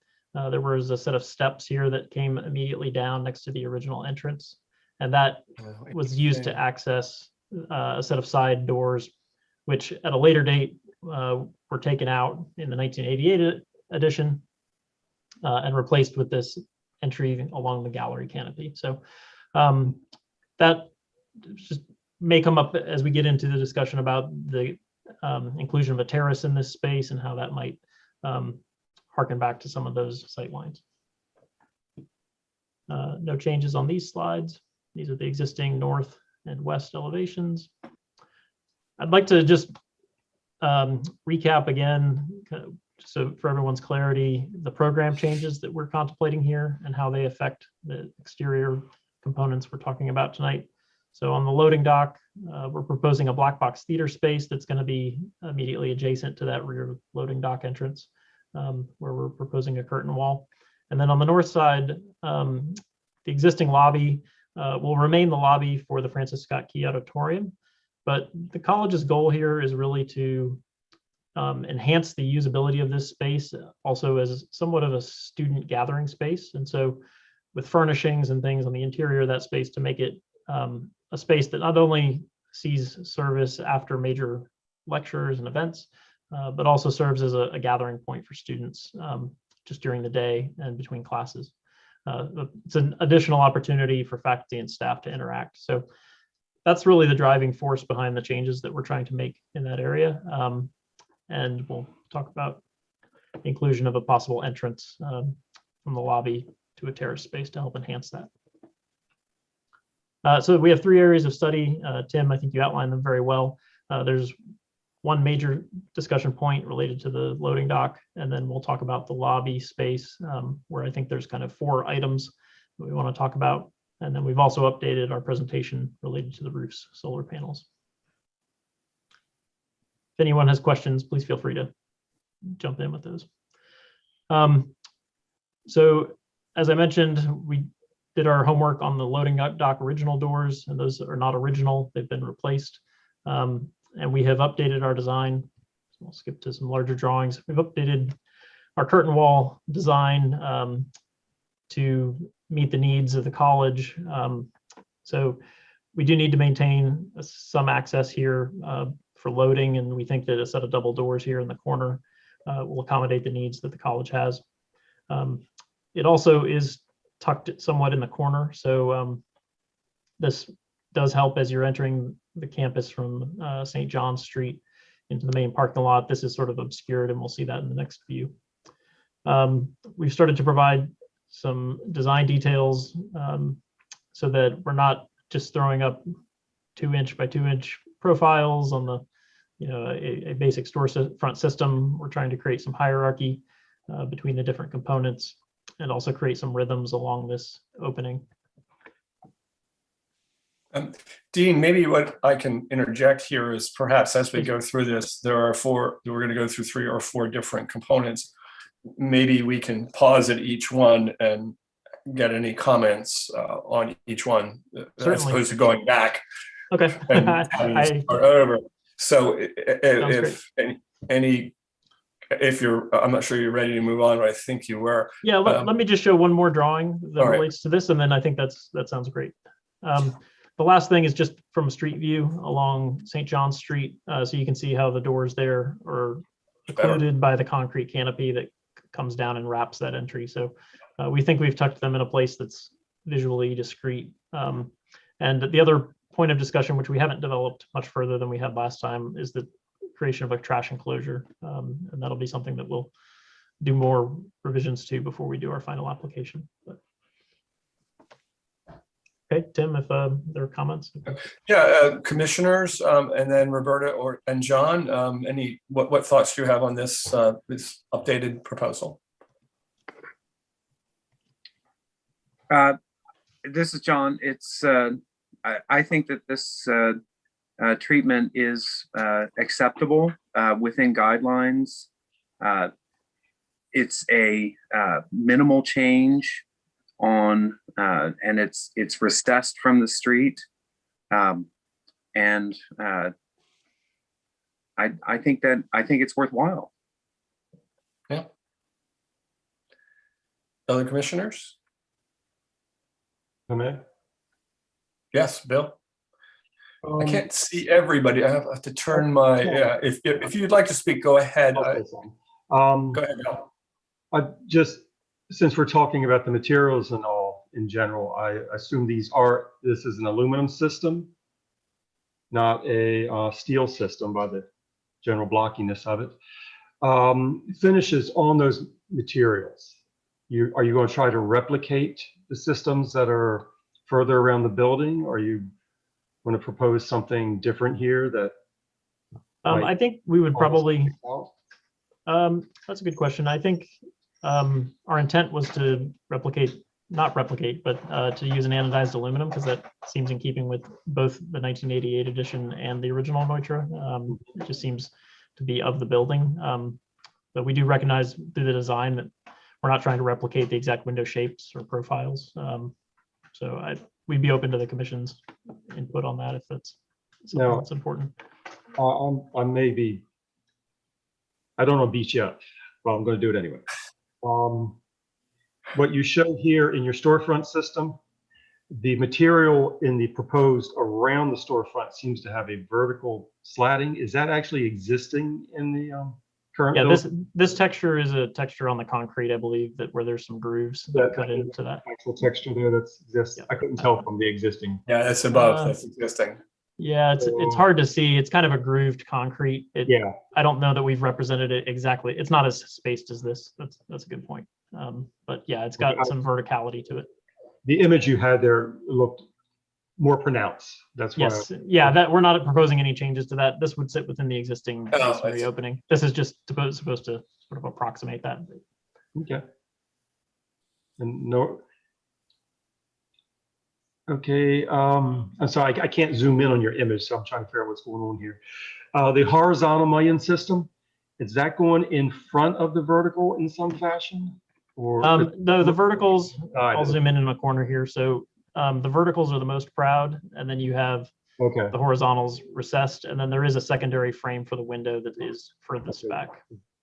There was a set of steps here that came immediately down next to the original entrance, and that was used to access a set of side doors, which at a later date were taken out in the 1988 edition and replaced with this entry along the gallery canopy. So that just may come up as we get into the discussion about the inclusion of a terrace in this space and how that might harken back to some of those sight lines. No changes on these slides. These are the existing north and west elevations. I'd like to just recap again, so for everyone's clarity, the program changes that we're contemplating here and how they affect the exterior components we're talking about tonight. So on the loading dock, we're proposing a black box theater space that's going to be immediately adjacent to that rear loading dock entrance, where we're proposing a curtain wall. And then on the north side, the existing lobby will remain the lobby for the Francis Scott Key Auditorium, but the college's goal here is really to enhance the usability of this space also as somewhat of a student gathering space. And so with furnishings and things on the interior of that space to make it a space that not only sees service after major lectures and events, but also serves as a gathering point for students just during the day and between classes. It's an additional opportunity for faculty and staff to interact. So that's really the driving force behind the changes that we're trying to make in that area. And we'll talk about the inclusion of a possible entrance from the lobby to a terrace space to help enhance that. So we have 3 areas of study. Tim, I think you outlined them very well. There's one major discussion point related to the loading dock, and then we'll talk about the lobby space, where I think there's kind of 4 items that we want to talk about. And then we've also updated our presentation related to the roof's solar panels. If anyone has questions, please feel free to jump in with those. So as I mentioned, we did our homework on the loading dock original doors, and those are not original, they've been replaced. And we have updated our design. So we'll skip to some larger drawings. We've updated our curtain wall design to meet the needs of the college. So We do need to maintain some access here for loading, and we think that a set of double doors here in the corner will accommodate the needs that the college has. It also is tucked somewhat in the corner, so this does help as you're entering the campus from St. John's Street into the main parking lot. This is sort of obscured, and we'll see that in the next view. We've started to provide some design details so that we're not just throwing up 2-inch by 2-inch profiles on the, a basic storefront system. We're trying to create some hierarchy between the different components and also create some rhythms along this opening. Dean, maybe what I can interject here is perhaps as we go through this, we're going to go through 3 or 4 different components. Maybe we can pause at each one and get any comments on each one, as opposed to going back. Okay. And having to start over. So if you're, I'm not sure you're ready to move on, but I think you were. Yeah, let me just show one more drawing that relates to this, and then I think that sounds great. The last thing is just from a street view along St. John's Street, so you can see how the doors there are occluded by the concrete canopy that comes down and wraps that entry. So we think we've tucked them in a place that's visually discreet. And the other point of discussion, which we haven't developed much further than we had last time, is the creation of a trash enclosure. And that'll be something that we'll do more revisions to before we do our final application. But, okay, Tim, if there are comments. Yeah, commissioners, and then Roberta and John, what thoughts do you have on this this updated proposal? This is John. It's I think that this treatment is acceptable within guidelines. It's a minimal change on and it's recessed from the street, and I think it's worthwhile. Yeah. Other commissioners? Come in. Yes, Bill. I can't see everybody. I have to turn my. Yeah, if you'd like to speak, go ahead. Go ahead, Bill. Since we're talking about the materials and all in general, I assume this is an aluminum system, not a steel system by the general blockiness of it. Finishes on those materials. Are you going to try to replicate the systems that are further around the building? Or are you going to propose something different here that? I think we would probably. That's a good question. I think our intent was to not replicate, but to use an anodized aluminum, because that seems in keeping with both the 1988 edition and the original Neutra. It just seems to be of the building. But we do recognize through the design that we're not trying to replicate the exact window shapes or profiles. So we'd be open to the commission's input on that if that's something that's important. I don't want to beat you up, but I'm going to do it anyway. What you show here in your storefront system, the material in the proposed around the storefront seems to have a vertical slatting. Is that actually existing in the current? Yeah, this texture is a texture on the concrete, I believe, where there's some grooves that cut into that. Actual texture there that exists. Yeah. I couldn't tell from the existing. Yeah, that's above. That's existing. Yeah, it's hard to see. It's kind of a grooved concrete. Yeah. I don't know that we've represented it exactly. It's not as spaced as this. That's a good point. But yeah, it's got some verticality to it. The image you had there looked more pronounced. That's why. Yes. Yeah, that we're not proposing any changes to that. This would sit within the existing reopening. This is just supposed to sort of approximate that. Okay. And no. Okay, I'm sorry, I can't zoom in on your image, so I'm trying to figure out what's going on here. The horizontal mullion system, is that going in front of the vertical in some fashion? Or the verticals, I'll zoom in the corner here. So the verticals are the most proud, and then you have the horizontals recessed, and then there is a secondary frame for the window that is furthest back.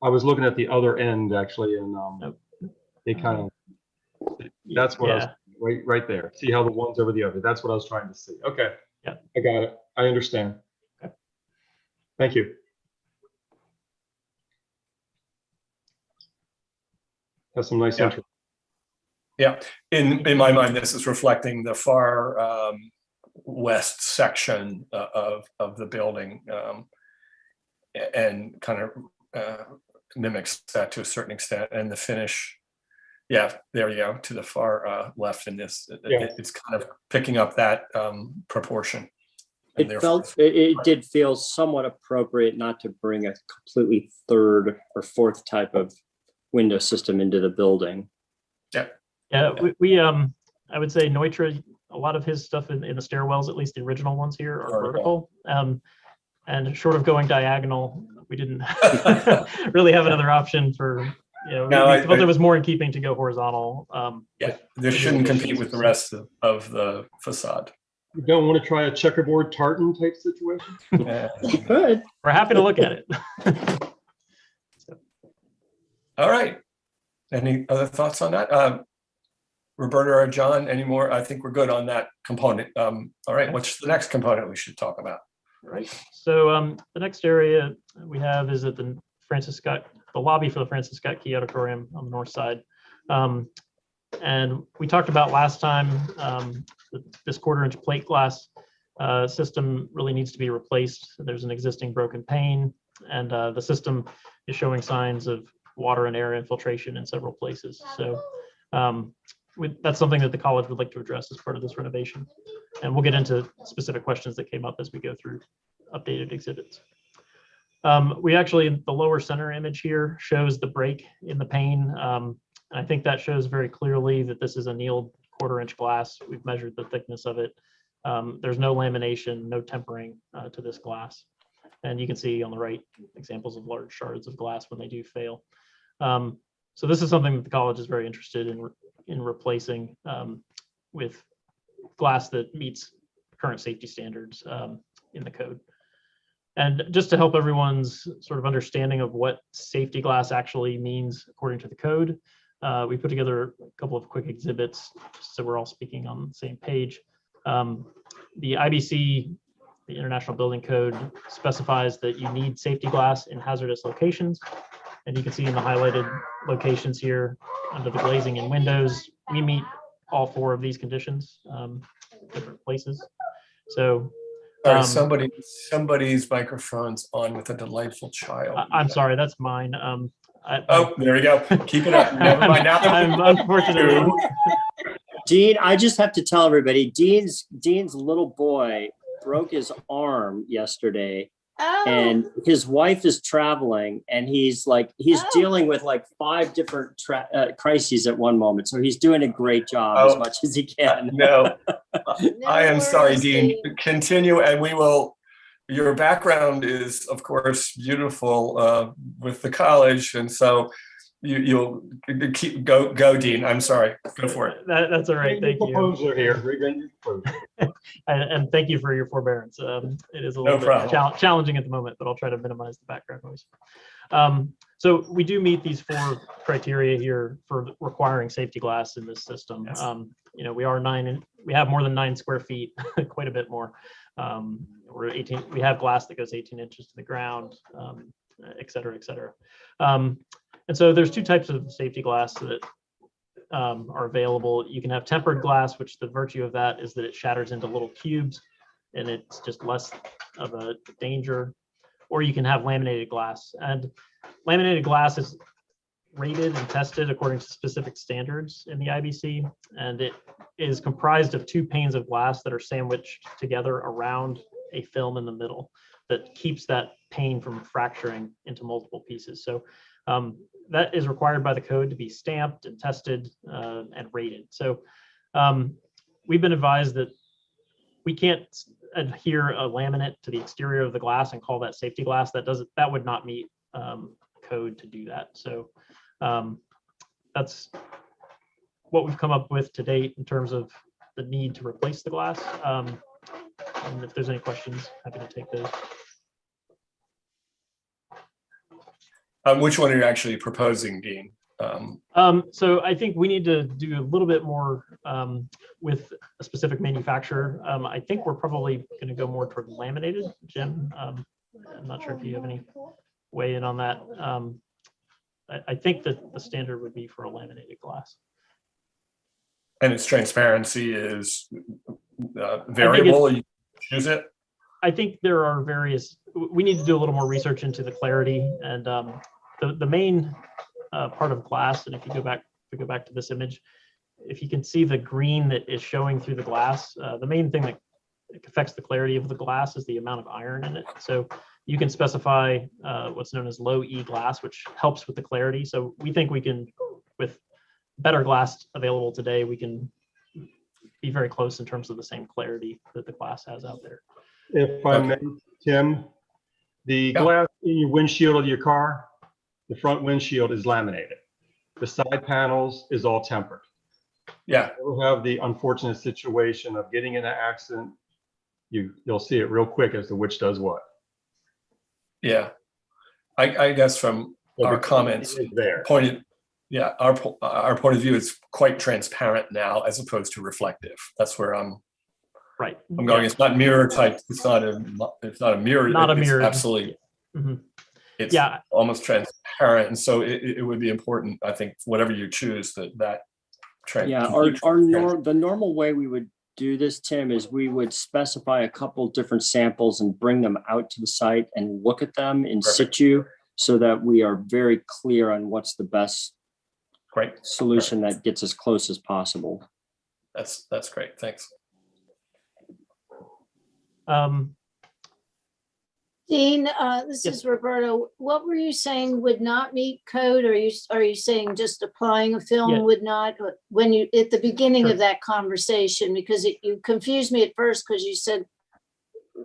I was looking at the other end actually, and they kind of, that's what I was, right there. See how the one's over the other. That's what I was trying to see. Okay. I got it. I understand. Okay. Thank you. Has some nice Yeah. intro. Yeah, in my mind, this is reflecting the far west section of the building, and kind of mimics that to a certain extent. And the finish, yeah, there you go, to the far left in this. Yeah. It's kind of picking up that proportion. And It did feel somewhat appropriate not to bring a completely third or fourth type of window system into the building. Yeah. Yeah, we I would say Neutra, a lot of his stuff in the stairwells, at least the original ones here, are vertical. And short of going diagonal, we didn't really have another option for, we felt it was more in keeping to go horizontal. Yeah, this shouldn't compete with the rest of the facade. You don't want to try a checkerboard tartan type situation? You could. We're happy to look at it. All right. Any other thoughts on that? Roberta or John, any more? I think we're good on that component. All right, what's the next component we should talk about? Right. So the next area we have is at the lobby for the Francis Scott Key Auditorium on the north side. And we talked about last time, this 1/4-inch plate glass system really needs to be replaced. There's an existing broken pane, and the system is showing signs of water and air infiltration in several places. So that's something that the college would like to address as part of this renovation. And we'll get into specific questions that came up as we go through updated exhibits. We actually, the lower center image here shows the break in the pane. And I think that shows very clearly that this is annealed 1/4-inch glass. We've measured the thickness of it. There's no lamination, no tempering to this glass. And you can see on the right examples of large shards of glass when they do fail. So this is something that the college is very interested in replacing with glass that meets current safety standards in the code. And just to help everyone's sort of understanding of what safety glass actually means according to the code, we put together a couple of quick exhibits so we're all speaking on the same page. The IBC, the International Building Code, specifies that you need safety glass in hazardous locations. And you can see in the highlighted locations here under the glazing and windows, we meet all 4 of these conditions, different places. So somebody's microphone's on with a delightful child. I'm sorry, that's mine. There we go. Keep it up. Never mind. Now I'm unfortunately. Dean, I just have to tell everybody, Dean's little boy broke his arm yesterday. Oh. And his wife is traveling, and he's dealing with like 5 different crises at one moment. So he's doing a great job as much as he can. No, I am sorry, Dean. Continue, and we will. Your background is, of course, beautiful with the college, and so you'll keep go, Dean. I'm sorry. Go for it. That's all right. Thank you. Proposal here. And thank you for your forbearance. It is a little bit challenging at the moment, but I'll try to minimize the background noise. So we do meet these 4 criteria here for requiring safety glass in this system. Yes. We have more than 9 square feet, quite a bit more. We're 18. We have glass that goes 18 inches to the ground, et cetera, et cetera. And so there's 2 types of safety glass that are available. You can have tempered glass, which the virtue of that is that it shatters into little cubes and it's just less of a danger. Or you can have laminated glass. And laminated glass is rated and tested according to specific standards in the IBC. And it is comprised of 2 panes of glass that are sandwiched together around a film in the middle that keeps that pane from fracturing into multiple pieces. So that is required by the code to be stamped and tested and rated. So we've been advised that we can't adhere a laminate to the exterior of the glass and call that safety glass. That would not meet code to do that. So that's what we've come up with to date in terms of the need to replace the glass. And if there's any questions, happy to take those. Which one are you actually proposing, Dean? So I think we need to do a little bit more with a specific manufacturer. I think we're probably going to go more toward laminated. Jim, I'm not sure if you have any weigh in on that. I think that the standard would be for a laminated glass. And its transparency is variable. You choose it. I think there are various. We need to do a little more research into the clarity and the main part of glass. And if you go back to this image, if you can see the green that is showing through the glass, the main thing that affects the clarity of the glass is the amount of iron in it. So you can specify what's known as low E glass, which helps with the clarity. So we think we can, with better glass available today, we can be very close in terms of the same clarity that the glass has out there. If I may, Tim, the glass in your windshield of your car, the front windshield is laminated. The side panels is all tempered. Yeah. You'll have the unfortunate situation of getting in an accident. You'll see it real quick as to which does what. Yeah. I guess from our comments our point of view is quite transparent now as opposed to reflective. That's where I'm going. Yeah. It's not mirror type. It's not a mirror. Not a it's mirror. Absolutely. Mm-hmm. It's almost transparent. And so it would be important, I think, whatever you choose, that the normal way we would do this, Tim, is we would specify a couple different samples and bring them out to the site and look at them in situ so that we are very clear on what's the best solution that gets as close as possible. That's great. Thanks. Dean, this is Roberta. What were you saying would not meet code? Or are you saying just applying a film would not? When you at the beginning of that conversation, because you confused me at first because you said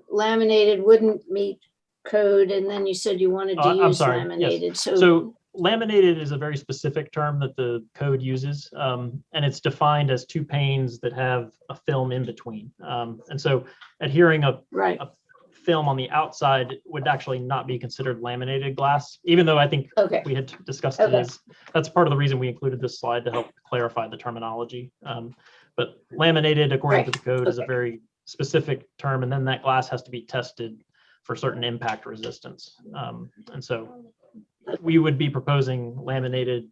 laminated wouldn't meet code, and then you said you wanted to use laminated. Yes. So laminated is a very specific term that the code uses, and it's defined as two panes that have a film in between. And so adhering a film on the outside would actually not be considered laminated glass, even though I think we had discussed it as that's part of the reason we included this slide to help clarify the terminology. But laminated, according to the code, is a very specific term, and then that glass has to be tested for certain impact resistance. And so we would be proposing laminated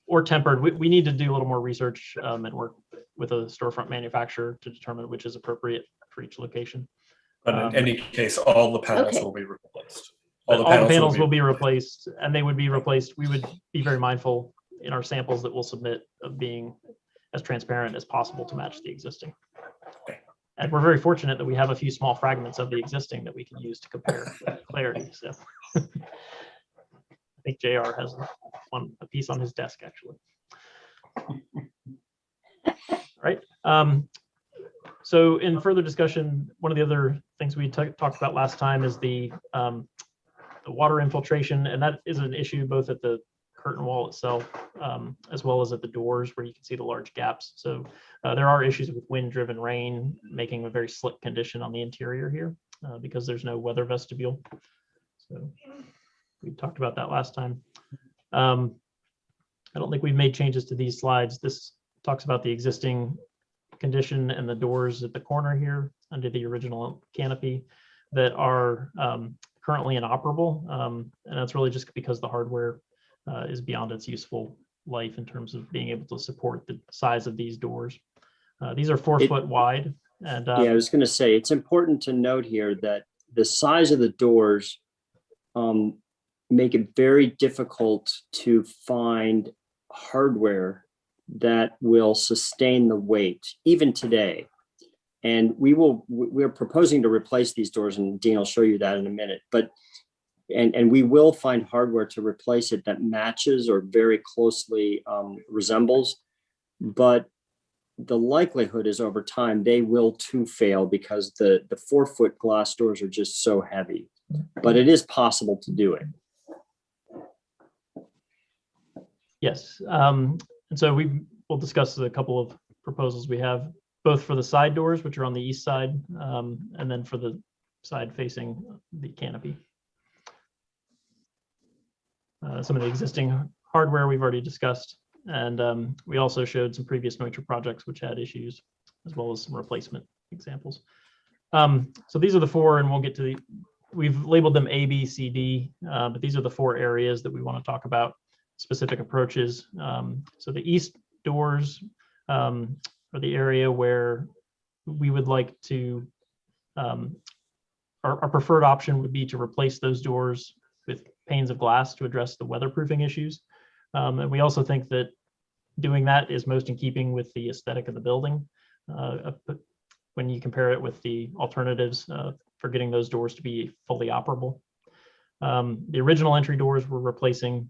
or tempered. We need to do a little more research and work with a storefront manufacturer to determine which is appropriate for each location. But in any case, all the panels will be replaced. All the panels will be replaced, and they would be replaced. We would be very mindful in our samples that we'll submit of being as transparent as possible to match the existing. And we're very fortunate that we have a few small fragments of the existing that we can use to compare clarity. So I think JR has a piece on his desk, actually. All right. So in further discussion, one of the other things we talked about last time is the water infiltration, and that is an issue both at the curtain wall itself, as well as at the doors where you can see the large gaps. So there are issues with wind-driven rain, making a very slick condition on the interior here because there's no weather vestibule. So we talked about that last time. I don't think we've made changes to these slides. This talks about the existing condition and the doors at the corner here under the original canopy that are currently inoperable. And that's really just because the hardware is beyond its useful life in terms of being able to support the size of these doors. These are 4 foot wide. And I was going to say, it's important to note here that the size of the doors make it very difficult to find hardware that will sustain the weight even today. And we're proposing to replace these doors, and Dean will show you that in a minute, but and we will find hardware to replace it that matches or very closely resembles, but the likelihood is over time they will too fail because the 4 foot glass doors are just so heavy, but it is possible to do it. Yes. And so we'll discuss a couple of proposals we have, both for the side doors, which are on the east side, and then for the side facing the canopy. some of the existing hardware we've already discussed. And we also showed some previous Neutra projects which had issues, as well as some replacement examples. So these are the four, and we'll get to we've labeled them A, B, C, D, but these are the four areas that we want to talk about, specific approaches. So the east doors are the area where we would like to, our preferred option would be to replace those doors with panes of glass to address the weatherproofing issues. And we also think that doing that is most in keeping with the aesthetic of the building when you compare it with the alternatives for getting those doors to be fully operable. The original entry doors we're replacing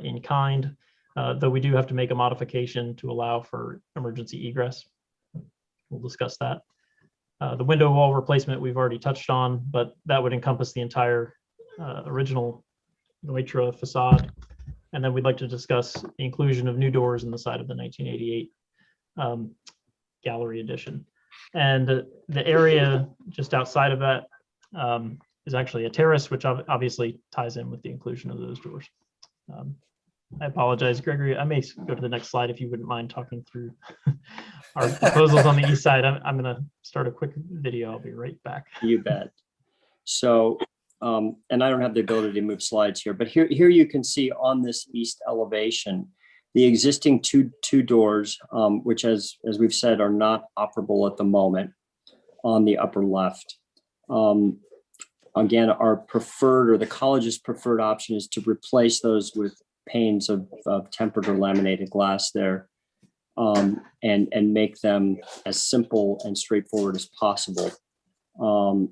in kind, though we do have to make a modification to allow for emergency egress. We'll discuss that. The window wall replacement we've already touched on, but that would encompass the entire original Neutra facade. And then we'd like to discuss the inclusion of new doors in the side of the 1988 gallery addition. And the area just outside of that is actually a terrace, which obviously ties in with the inclusion of those doors. I apologize, Gregory. I may go to the next slide if you wouldn't mind talking through our proposals on the east side. I'm going to start a quick video. I'll be right back. You bet. So, and I don't have the ability to move slides here, but here you can see on this east elevation, the existing two doors, which as we've said, are not operable at the moment on the upper left. Again, our preferred, or the college's preferred option, is to replace those with panes of tempered or laminated glass there, and make them as simple and straightforward as possible.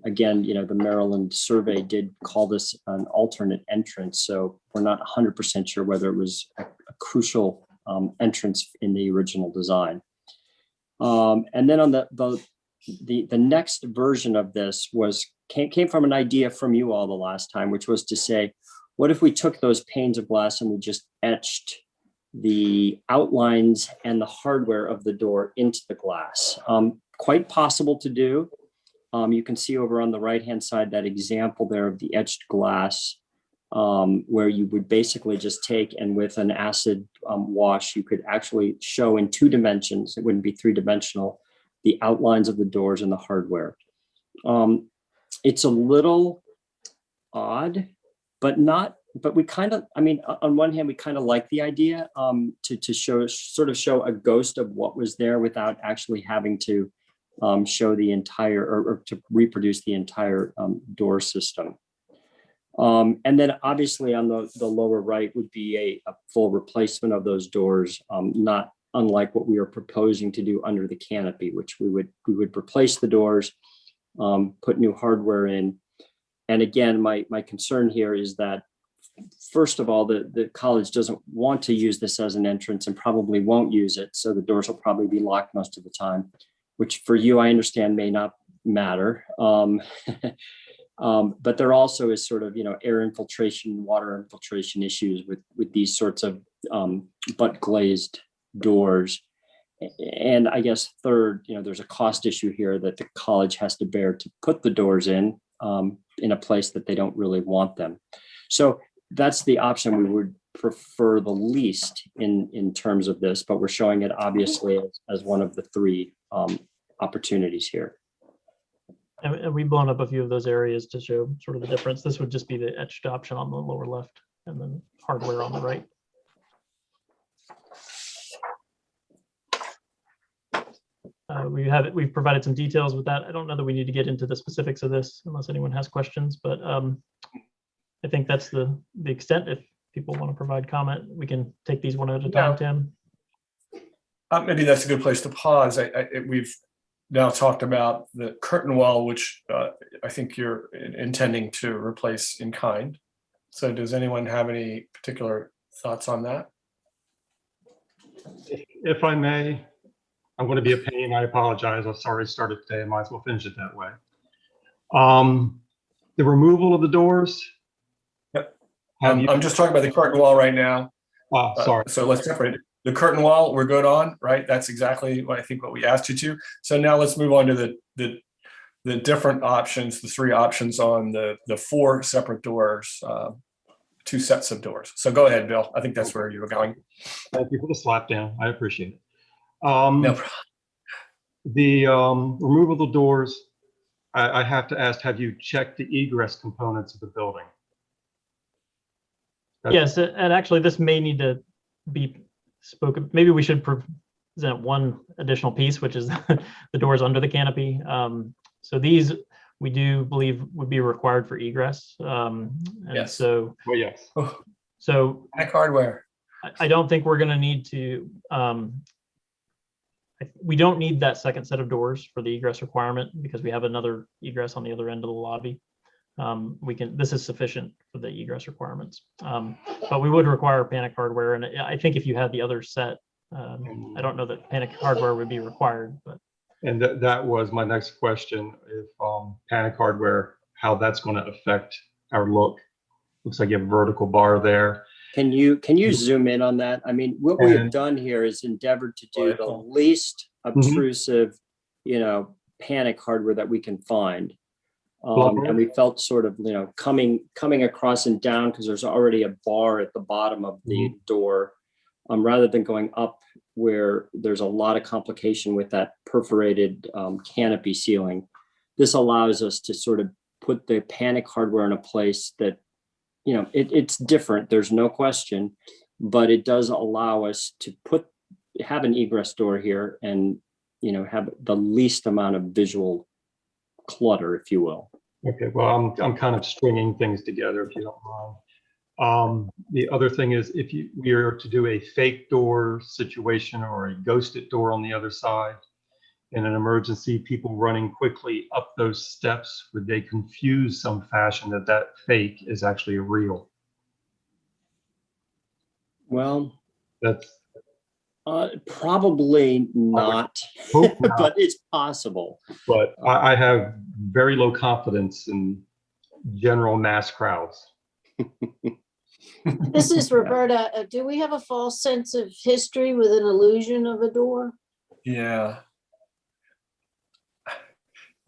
Again, the Maryland survey did call this an alternate entrance, so we're not 100% sure whether it was a crucial entrance in the original design. And then on the next version of this came from an idea from you all the last time, which was to say, what if we took those panes of glass and we just etched the outlines and the hardware of the door into the glass? Quite possible to do. You can see over on the right-hand side that example there of the etched glass, where you would basically just take, and with an acid wash, you could actually show in 2 dimensions, it wouldn't be 3-dimensional, the outlines of the doors and the hardware. It's a little odd, but we kind of, on one hand, we kind of like the idea to show a ghost of what was there without actually having to show the entire, or to reproduce the entire door system. And then obviously on the lower right would be a full replacement of those doors, not unlike what we are proposing to do under the canopy, which we would replace the doors, put new hardware in. And again, my concern here is that, first of all, the college doesn't want to use this as an entrance and probably won't use it. So the doors will probably be locked most of the time, which for you, I understand, may not matter. But there also is sort of, air infiltration, water infiltration issues with these sorts of butt glazed doors. And I guess third, there's a cost issue here that the college has to bear to put the doors in a place that they don't really want them. So that's the option we would prefer the least in terms of this, but we're showing it obviously as one of the 3 opportunities here. And we've blown up a few of those areas to show sort of the difference. This would just be the etched option on the lower left, and then hardware on the right. We've provided some details with that. I don't know that we need to get into the specifics of this unless anyone has questions, but I think that's the extent. If people want to provide comment, we can take these one at a time, Tim. Maybe that's a good place to pause. We've now talked about the curtain wall, which I think you're intending to replace in kind. So does anyone have any particular thoughts on that? If I may, I'm going to be a pain. I apologize. I'm sorry I started today. I might as well finish it that way. The removal of the doors. Yep. I'm just talking about the curtain wall right now. Oh, sorry. So let's separate it. The curtain wall, we're good on, right? That's exactly what I think what we asked you to. So now let's move on to the different options, the 3 options on the 4 separate doors. two sets of doors. So go ahead, Bill. I think that's where you were going. Thank you for the slap down. I appreciate it. No problem. The removable doors, I have to ask, have you checked the egress components of the building? Yes, and actually this may need to be spoken. Maybe we should present one additional piece, which is the doors under the canopy. So these we do believe would be required for egress. And Yes. so, Well, yes. so Panic hardware. I don't think we're going to need to, we don't need that second set of doors for the egress requirement because we have another egress on the other end of the lobby. This is sufficient for the egress requirements. But we would require panic hardware. And I think if you had the other set, I don't know that panic hardware would be required, but. And that was my next question. If panic hardware, how that's going to affect our look. Looks like you have a vertical bar there. Can you zoom in on that? I mean, what we have done here is endeavored to do the least obtrusive, panic hardware that we can find. And we felt sort of, coming across and down because there's already a bar at the bottom of the door, rather than going up where there's a lot of complication with that perforated canopy ceiling. This allows us to sort of put the panic hardware in a place that, it's different, there's no question, but it does allow us to have an egress door here and, have the least amount of visual clutter, if you will. Okay, well, I'm kind of stringing things together, if you don't mind. The other thing is, if we are to do a fake door situation or a ghosted door on the other side, in an emergency, people running quickly up those steps, would they confuse some fashion that fake is actually a real? Well, that's probably not, but it's possible. But I have very low confidence in general mass crowds. This is Roberta. Do we have a false sense of history with an illusion of a door? Yeah.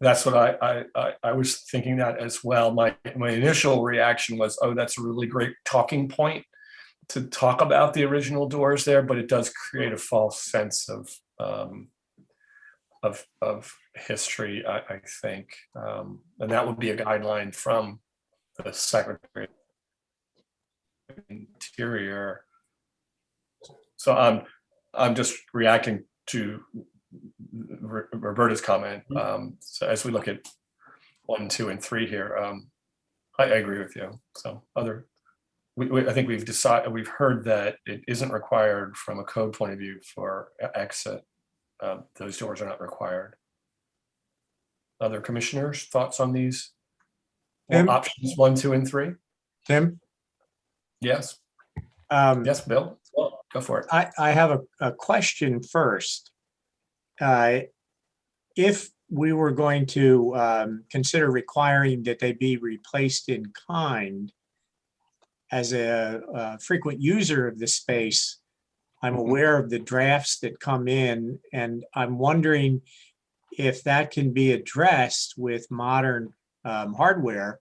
That's what I was thinking that as well. My initial reaction was, oh, that's a really great talking point to talk about the original doors there, but it does create a false sense of history, I think, and that would be a guideline from the Secretary of Interior. So I'm just reacting to Roberta's comment. So as we look at 1, 2, and 3 here, I agree with you. So I think we've heard that it isn't required from a code point of view for exit. Those doors are not required. Other commissioners, thoughts on these options 1, 2, and 3? Tim? Yes. Yes, Bill. Well, go for it. I have a question first. If we were going to consider requiring that they be replaced in kind, as a frequent user of the space, I'm aware of the drafts that come in, and I'm wondering if that can be addressed with modern hardware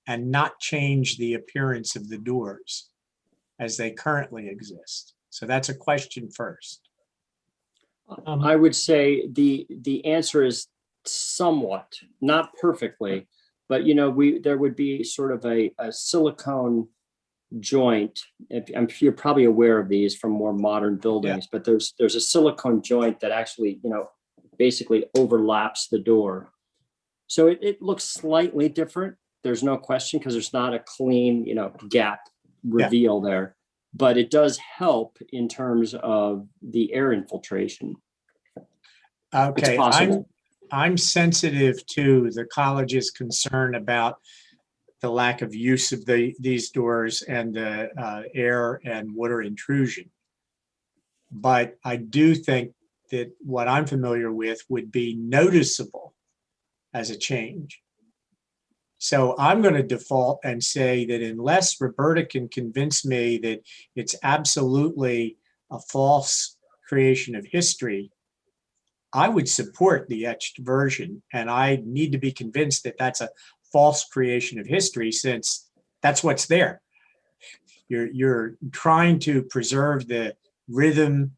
and not change the appearance of the doors as they currently exist. So that's a question first. I would say the answer is somewhat, not perfectly, but there would be sort of a silicone joint. You're probably aware of these from more modern buildings, but there's a silicone joint that actually basically overlaps the door, so it looks slightly different. There's no question, because there's not a clean gap reveal there, but it does help in terms of the air infiltration. Okay, I'm sensitive to the college's concern about the lack of use of these doors and the air and water intrusion. But I do think that what I'm familiar with would be noticeable as a change. So I'm going to default and say that unless Roberta can convince me that it's absolutely a false creation of history, I would support the etched version. And I need to be convinced that that's a false creation of history, since that's what's there. You're trying to preserve the rhythm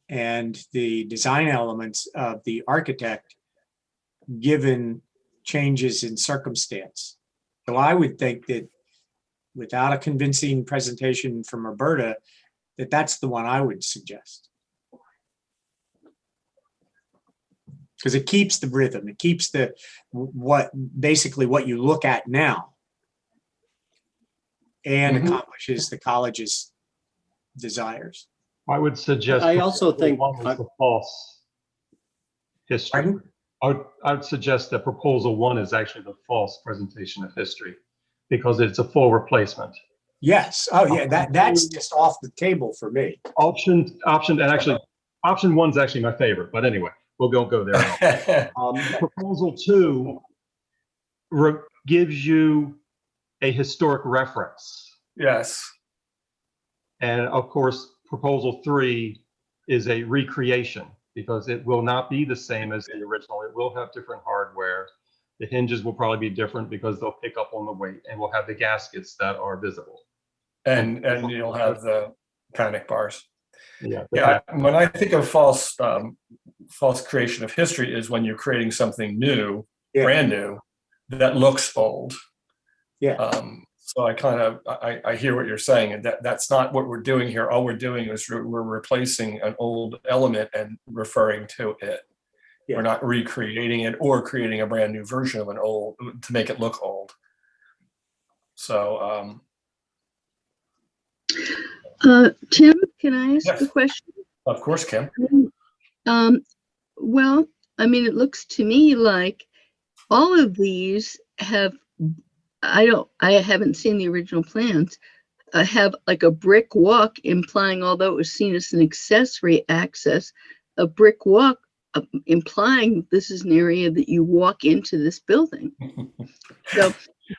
and the design elements of the architect given changes in circumstance. So I would think that without a convincing presentation from Roberta, that's the one I would suggest. Because it keeps the rhythm, it keeps basically what you look at now, and accomplishes the college's desires. I would suggest. I also think one is the false history. I would suggest that proposal one is actually the false presentation of history because it's a full replacement. Yes. Oh, yeah. That's just off the table for me. Option, and actually, option one's actually my favorite. But anyway, we'll go there. Proposal two gives you a historic reference. Yes. And of course, proposal three is a recreation because it will not be the same as the original. It will have different hardware. The hinges will probably be different because they'll pick up on the weight, and we'll have the gaskets that are visible. And you'll have the panic bars. Yeah. When I think of false creation of history is when you're creating something new, brand new, that looks old. Yeah. So I hear what you're saying, and that's not what we're doing here. All we're doing is we're replacing an old element and referring to it. Yeah. We're not recreating it or creating a brand new version of an old to make it look old. So, Tim, can I ask a question? Of course, Kim. Well, I mean, it looks to me like all of these have, I haven't seen the original plans, have like a brick walk implying, although it was seen as an accessory access, a brick walk implying this is an area that you walk into this building. So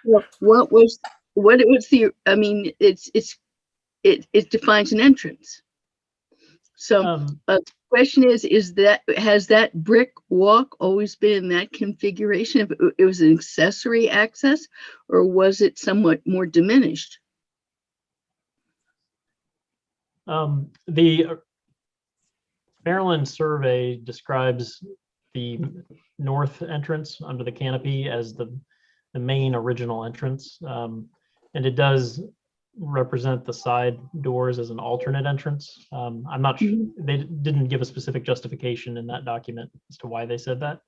what was the, I mean, it defines an entrance. So the question is has that brick walk always been in that configuration? If it was an accessory access, or was it somewhat more diminished? The Maryland survey describes the north entrance under the canopy as the main original entrance. And it does represent the side doors as an alternate entrance. I'm not sure, they didn't give a specific justification in that document as to why they said that.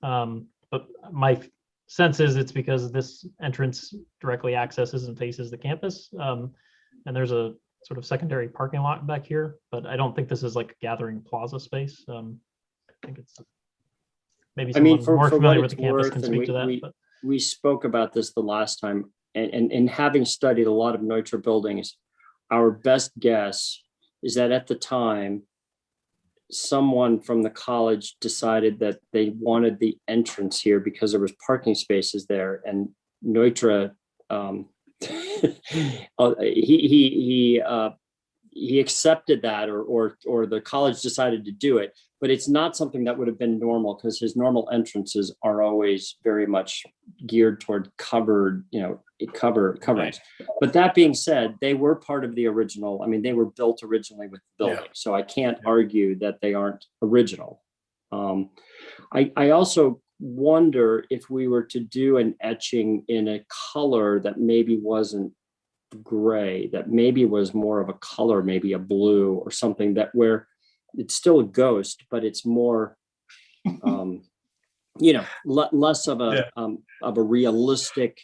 But my sense is it's because this entrance directly accesses and faces the campus. And there's a sort of secondary parking lot back here, but I don't think this is like a gathering plaza space. I think it's maybe someone more familiar with the campus can speak to that. But we spoke about this the last time, and having studied a lot of Neutra buildings, our best guess is that at the time, someone from the college decided that they wanted the entrance here because there was parking spaces there, and Neutra, he accepted that, or the college decided to do it, but it's not something that would have been normal because his normal entrances are always very much geared toward coverings. Right. But that being said, they were part of the original. I mean, they were built originally with the building, so I can't argue that they aren't original. I also wonder if we were to do an etching in a color that maybe wasn't gray, that maybe was more of a color, maybe a blue or something, that where it's still a ghost, but it's more, less of a realistic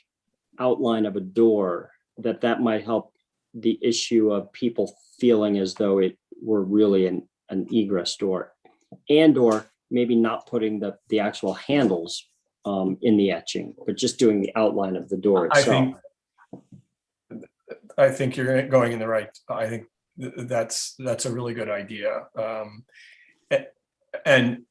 outline of a door, that might help the issue of people feeling as though it were really an egress door, and or maybe not putting the actual handles in the etching, but just doing the outline of the door itself. I think you're going in the right. I think that's a really good idea. And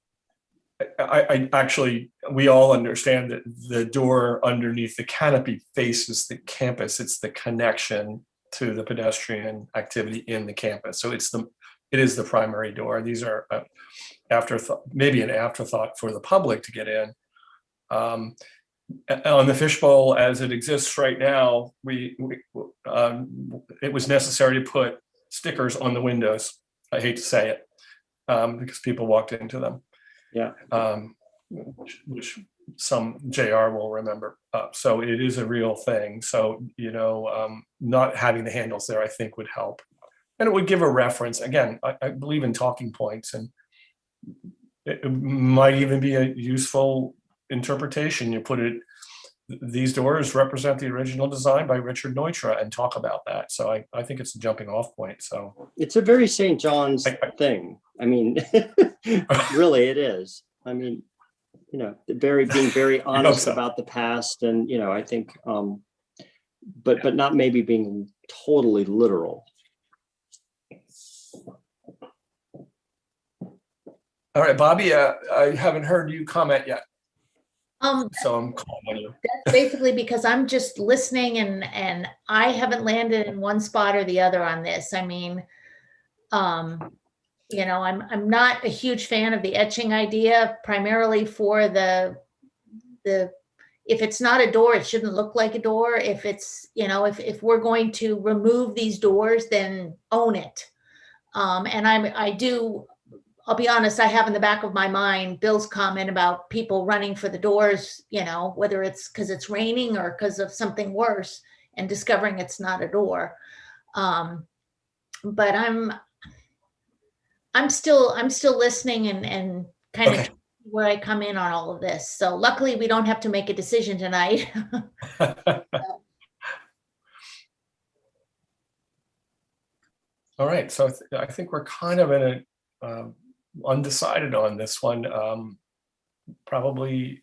I actually, we all understand that the door underneath the canopy faces the campus. It's the connection to the pedestrian activity in the campus. So it is the primary door. These are afterthought, maybe an afterthought for the public to get in. On the fishbowl as it exists right now, it was necessary to put stickers on the windows. I hate to say it, because people walked into them. Yeah. Which some JR will remember. So it is a real thing. So, not having the handles there, I think, would help. And it would give a reference. Again, I believe in talking points, and it might even be a useful interpretation. You put it, these doors represent the original design by Richard Neutra, and talk about that. So I think it's a jumping off point. So It's a very St. John's thing. I mean, really it is. I mean, being very honest about the past, and I think, but not maybe being totally literal. All right, Bobby, I haven't heard you comment yet. So I'm calling on you. That's basically because I'm just listening, and I haven't landed in one spot or the other on this. I mean, I'm not a huge fan of the etching idea, primarily for the if it's not a door, it shouldn't look like a door. If it's, if we're going to remove these doors, then own it. And I'll be honest, I have in the back of my mind Bill's comment about people running for the doors, whether it's because it's raining or because of something worse, and discovering it's not a door. But I'm still listening and kind of where I come in on all of this. So luckily we don't have to make a decision tonight. All right, so I think we're kind of in a undecided on this one. Probably,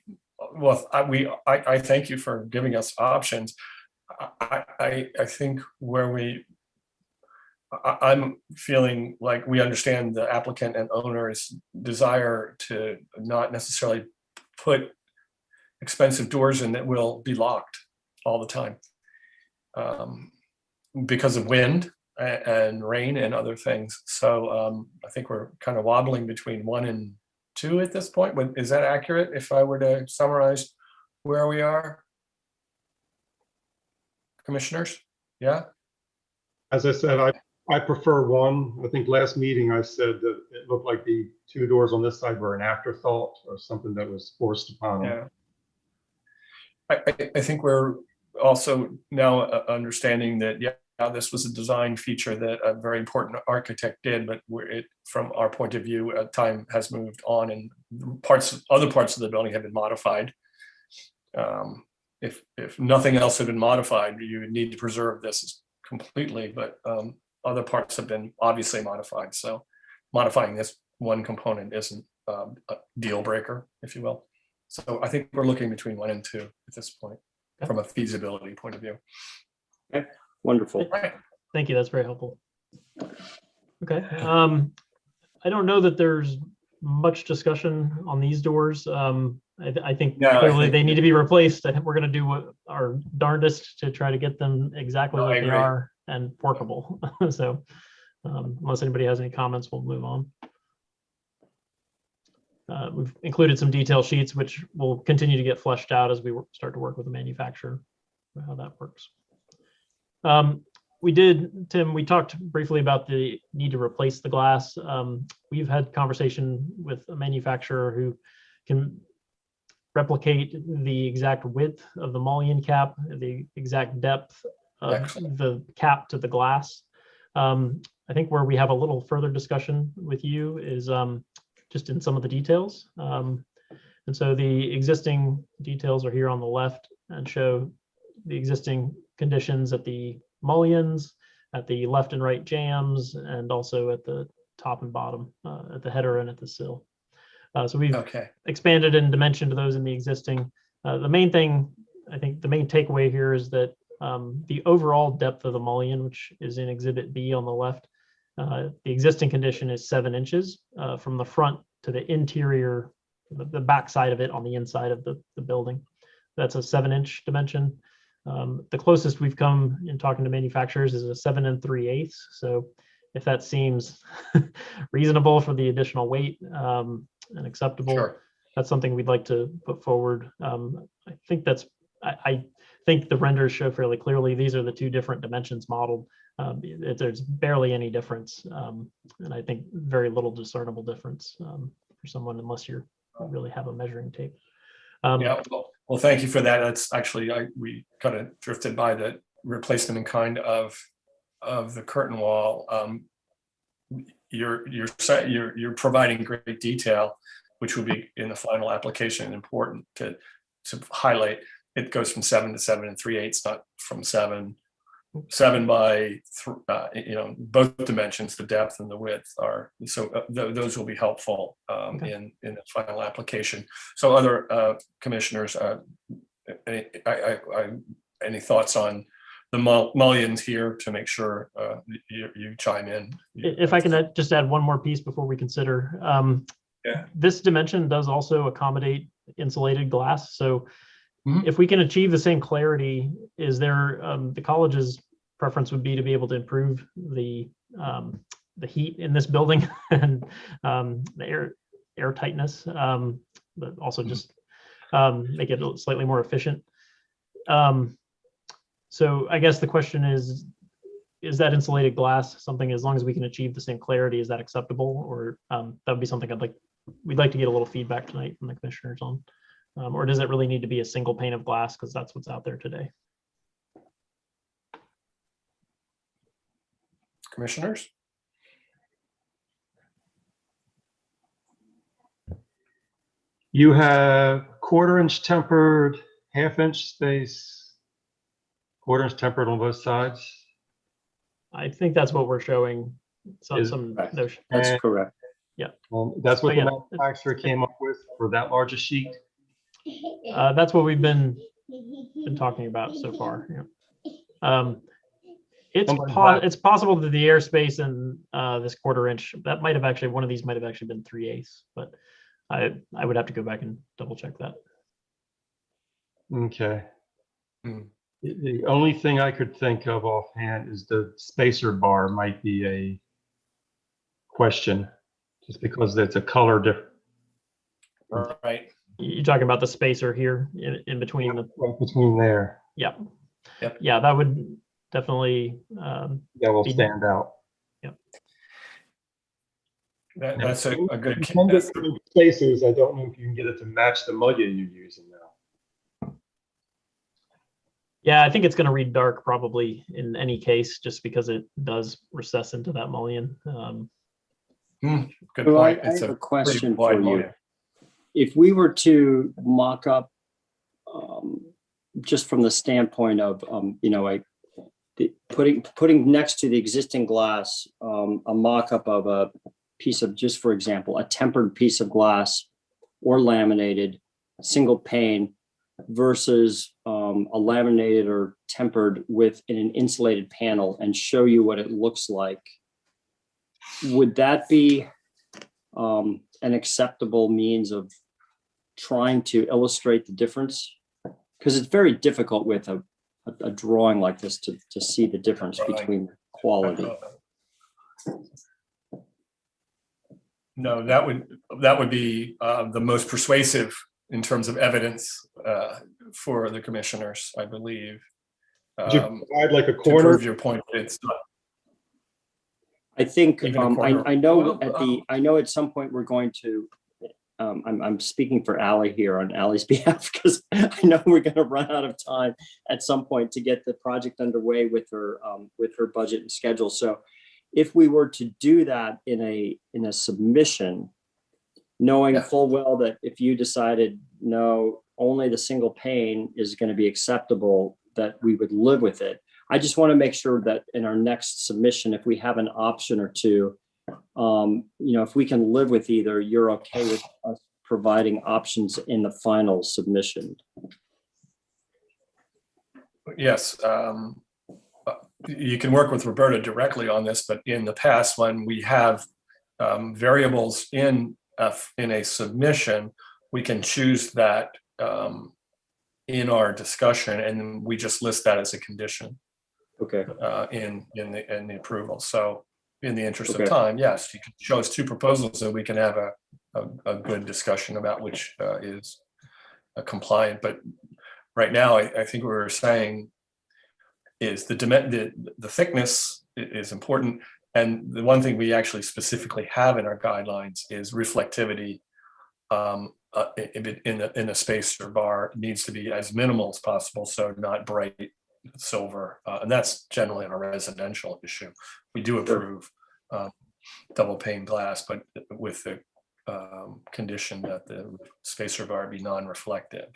well, I thank you for giving us options. I think I'm feeling like we understand the applicant and owner's desire to not necessarily put expensive doors in that will be locked all the time because of wind and rain and other things. So I think we're kind of wobbling between 1 and 2 at this point. Is that accurate if I were to summarize where we are? Commissioners? Yeah? As I said, I prefer 1. I think last meeting I said that it looked like the 2 doors on this side were an afterthought or something that was forced upon them. Yeah. I think we're also now understanding that, this was a design feature that a very important architect did, but from our point of view, time has moved on, and other parts of the building have been modified. If nothing else had been modified, you would need to preserve this completely, but other parts have been obviously modified. So modifying this one component isn't a deal breaker, if you will. So I think we're looking between 1 and 2 at this point, from a feasibility point of view. Okay, wonderful. Right. Thank you. That's very helpful. Okay. I don't know that there's much discussion on these doors. I think clearly they need to be replaced. I think we're going to do our darndest to try to get them exactly what they are and workable. So unless anybody has any comments, we'll move on. We've included some detail sheets, which will continue to get fleshed out as we start to work with the manufacturer, how that works. Tim, we talked briefly about the need to replace the glass. We've had conversation with a manufacturer who can replicate the exact width of the mullion cap, the exact depth of the cap to the glass. I think where we have a little further discussion with you is just in some of the details. And so the existing details are here on the left and show the existing conditions at the mullions, at the left and right jams, and also at the top and bottom, at the header and at the sill. So we've expanded and dimensioned those in the existing. The main thing, I think the main takeaway here is that the overall depth of the mullion, which is in Exhibit B on the left, the existing condition is 7 inches from the front to the interior, the back side of it on the inside of the building. That's a 7-inch dimension. The closest we've come in talking to manufacturers is a 7 3/8. So if that seems reasonable for the additional weight and acceptable, that's something we'd like to put forward. I think think the renders show fairly clearly these are the two different dimensions modeled. There's barely any difference, and I think very little discernible difference for someone unless you really have a measuring tape. Yeah, well, thank you for that. That's actually, we kind of drifted by the replacement in kind of the curtain wall. You're providing great detail, which would be in the final application important to highlight. It goes from 7 to 7 3/8, not from 7 by both dimensions, the depth and the width are so those will be helpful in the final application. So other commissioners, any thoughts on the mullions here to make sure you chime in? If I can just add one more piece before we consider, yeah, this dimension does also accommodate insulated glass. So Mhm. if we can achieve the same clarity, is there, the college's preference would be to be able to improve the heat in this building and the air tightness, but also just make it slightly more efficient. So I guess the question is that insulated glass something, as long as we can achieve the same clarity, is that acceptable? Or that would be something we'd like to get a little feedback tonight from the commissioners on. Or does it really need to be a single pane of glass because that's what's out there today? Commissioners? You have 1/4-inch tempered, 1/2-inch space, 1/4-inch tempered on both sides. I think that's what we're showing. Some notion. That's correct. Yeah. That's what So, the yeah. manufacturer came up with for that large a sheet. That's what we've been talking about so far. Yeah. It's possible that the airspace in this 1/4-inch, that might have actually, one of these might have actually been 3/8, but I would have to go back and double check that. Okay. The only thing I could think of offhand is the spacer bar might be a question, just because it's a color difference. Right. You're talking about the spacer here in between the Right between there. Yeah. Yep. Yeah, that would definitely That will stand out. Yep. That's a good. You can get spacers. I don't know if you can get it to match the mullion you're using now. Yeah, I think it's going to read dark probably in any case, just because it does recess into that mullion. Good So point. I It's have a a question pretty for wide you. mullion. If we were to mock up, just from the standpoint of, putting next to the existing glass, a mock-up of a piece of, just for example, a tempered piece of glass or laminated, single pane versus a laminated or tempered with an insulated panel, and show you what it looks like. Would that be an acceptable means of trying to illustrate the difference? Because it's very difficult with a drawing like this to see the difference between quality. No, that would be the most persuasive in terms of evidence for the commissioners, I believe. Would you provide like a To corner? prove your point, it's not. I think Even a corner. I know Well, I know at some point we're going to. I'm speaking for Ally here on Ally's behalf, because I know we're going to run out of time at some point to get the project underway with her budget and schedule. So, if we were to do that in a submission, knowing full well that if you decided no, only the single pane is going to be acceptable, that we would live with it. I just want to make sure that in our next submission, if we have an option or two, if we can live with either, you're okay with us providing options in the final submission. Yes, you can work with Roberta directly on this, but in the past, when we have variables in a submission, we can choose that in our discussion, and then we just list that as a condition. Okay. In the approval. So in the interest Okay. of time, yes, you can show us two proposals and we can have a good discussion about which is compliant. But right now, I think what we're saying is the thickness is important. And the one thing we actually specifically have in our guidelines is reflectivity in a spacer bar needs to be as minimal as possible, so not bright silver. And that's generally a residential issue. We do approve double pane glass, but with the condition that the spacer bar be non-reflective.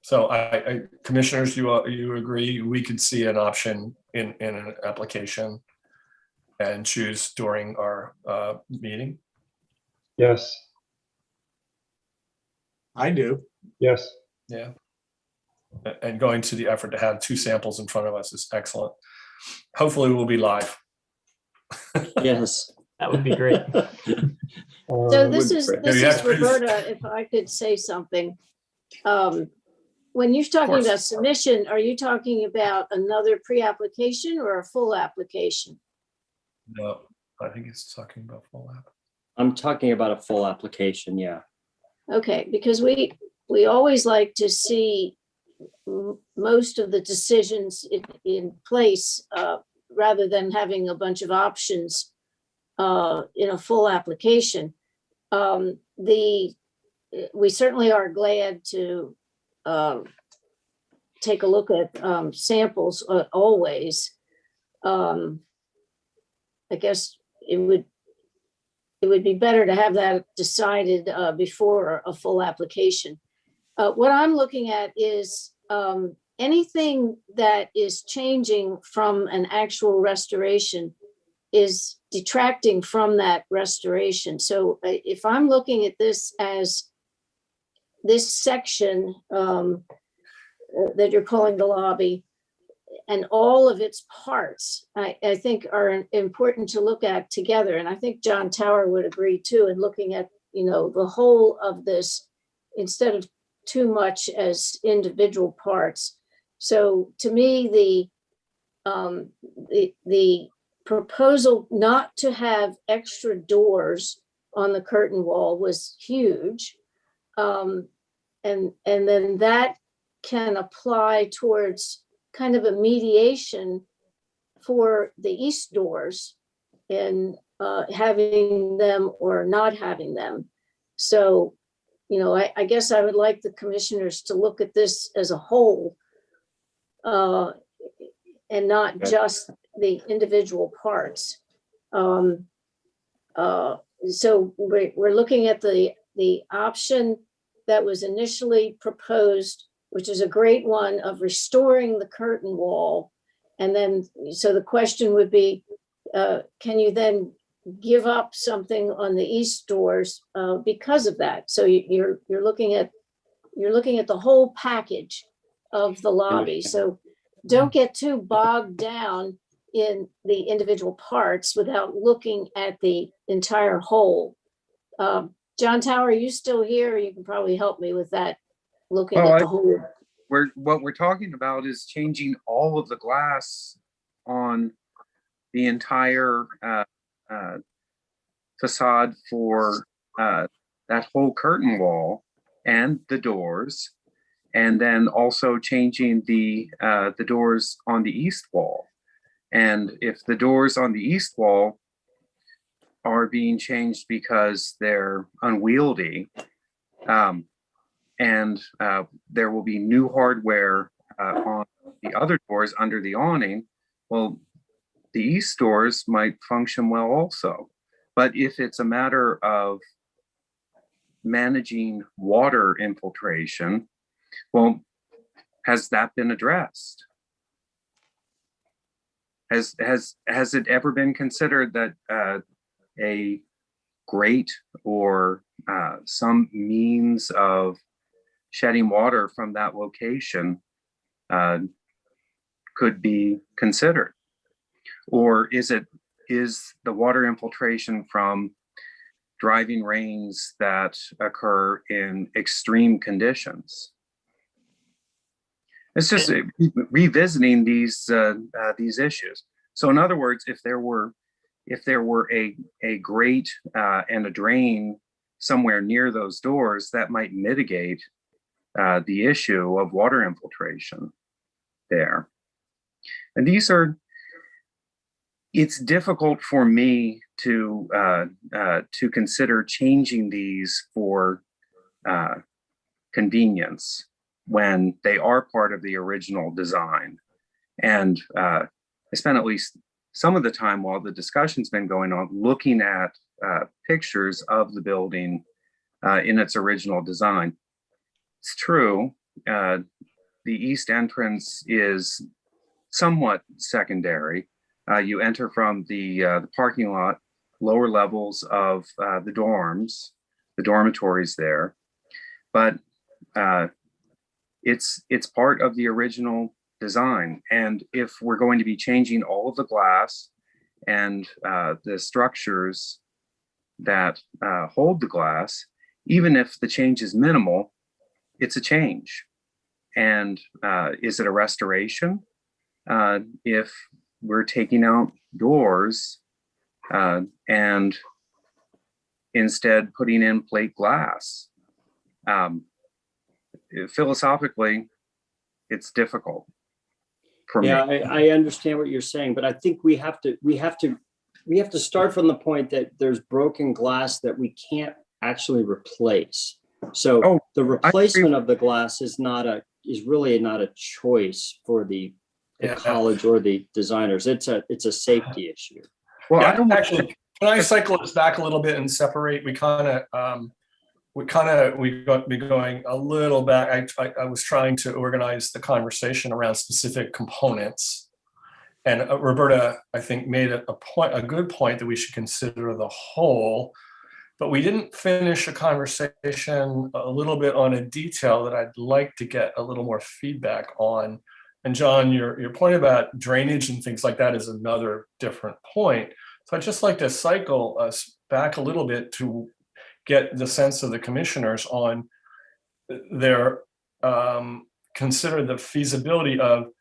So commissioners, you agree we could see an option in an application and choose during our meeting? Yes, I do. yes. Yeah. And going to the effort to have 2 samples in front of us is excellent. Hopefully we'll be live. Yes. That would be great. So this is Yeah. Roberta, if I could say something. When you're talking about submission, are you talking about another pre-application or a full application? No, I think it's talking about full app. I'm talking about a full application, yeah. Okay, because we always like to see most of the decisions in place rather than having a bunch of options in a full application. We certainly are glad to take a look at samples always. I guess it would be better to have that decided before a full application. What I'm looking at is anything that is changing from an actual restoration is detracting from that restoration. So if I'm looking at this as this section that you're calling the lobby and all of its parts, I think are important to look at together. And I think John Tower would agree too, in looking at, the whole of this instead of too much as individual parts. So to me, the proposal not to have extra doors on the curtain wall was huge. And then that can apply towards kind of a mediation for the east doors in having them or not having them. So, I guess I would like the commissioners to look at this as a whole and not just the individual parts. So we're looking at the option that was initially proposed, which is a great one, of restoring the curtain wall. And then, so the question would be, can you then give up something on the east doors because of that? So you're looking at the whole package of the lobby. So don't get too bogged down in the individual parts without looking at the entire whole. John Tower, are you still here? You can probably help me with that, looking at the whole. What we're talking about is changing all of the glass on the entire facade for that whole curtain wall and the doors, and then also changing the doors on the east wall. And if the doors on the east wall are being changed because they're unwieldy, and there will be new hardware on the other doors under the awning, well, the east doors might function well also. But if it's a matter of managing water infiltration, well, has that been addressed? Has it ever been considered that a grate or some means of shedding water from that location could be considered? Or is the water infiltration from driving rains that occur in extreme conditions? It's just revisiting these issues. So in other words, if there were a grate and a drain somewhere near those doors, that might mitigate the issue of water infiltration there. And it's difficult for me to consider changing these for convenience when they are part of the original design. And I spent at least some of the time while the discussion's been going on looking at pictures of the building in its original design. It's true, the east entrance is somewhat secondary. You enter from the parking lot, lower levels of the dorms, the dormitories there, but it's part of the original design. And if we're going to be changing all of the glass and the structures that hold the glass, even if the change is minimal, it's a change. And is it a restoration? If we're taking out doors and instead putting in plate glass. Philosophically, it's difficult for Yeah, me. I understand what you're saying, but I think we have to start from the point that there's broken glass that we can't actually replace. So the replacement of the glass is really not a choice for the college or the designers. It's a safety issue. Well, yeah, actually, can I cycle this back a little bit and separate? We got me going a little back. I was trying to organize the conversation around specific components, and Roberta, I think, made a good point that we should consider the whole. But we didn't finish a conversation a little bit on a detail that I'd like to get a little more feedback on. And John, your point about drainage and things like that is another different point. So I'd just like to cycle us back a little bit to get the sense of the commissioners on their consider the feasibility of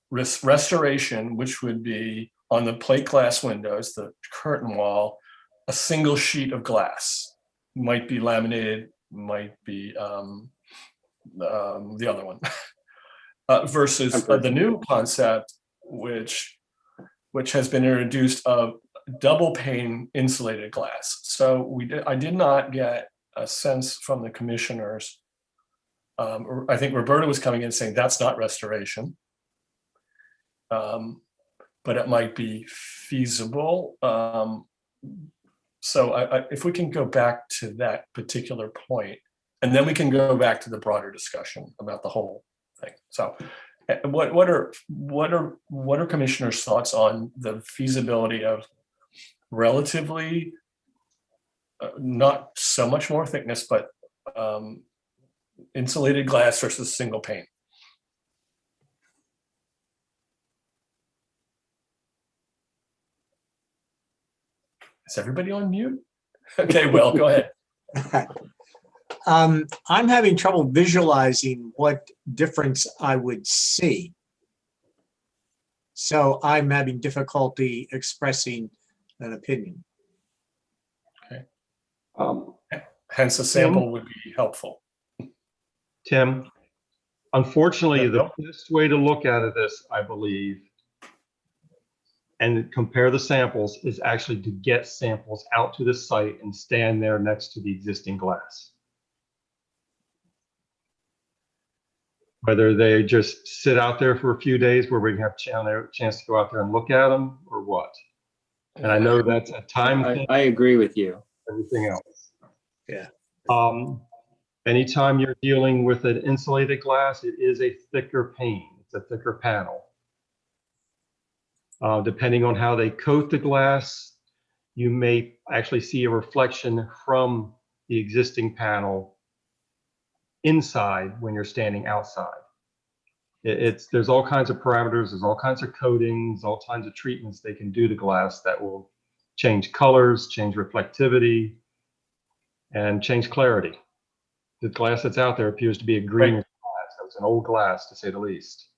restoration, which would be on the plate glass windows, the curtain wall, a single sheet of glass, might be laminated, might be the other one, versus the new concept, which has been introduced of double pane insulated glass. So I did not get a sense from the commissioners. I think Roberta was coming in saying that's not restoration, but it might be feasible. So if we can go back to that particular point, and then we can go back to the broader discussion about the whole thing. So what are commissioners' thoughts on the feasibility of relatively not so much more thickness, but insulated glass versus single pane? Is everybody on mute? Okay, Will, go ahead. I'm having trouble visualizing what difference I would see. So I'm having difficulty expressing an opinion. Okay. Hence a sample would be helpful. Tim, unfortunately, the best way to look at this, I believe, and compare the samples is actually to get samples out to the site and stand there next to the existing glass. Whether they just sit out there for a few days where we can have a chance to go out there and look at them or what. And I know that's a time thing. I agree with you. Everything else. Yeah. Anytime you're dealing with an insulated glass, it is a thicker pane. It's a thicker panel. Depending on how they coat the glass, you may actually see a reflection from the existing panel inside when you're standing outside. There's all kinds of parameters, there's all kinds of coatings, all kinds of treatments they can do to glass that will change colors, change reflectivity, and change clarity. The glass that's out there appears to be a green glass. That was an old glass, to say the least.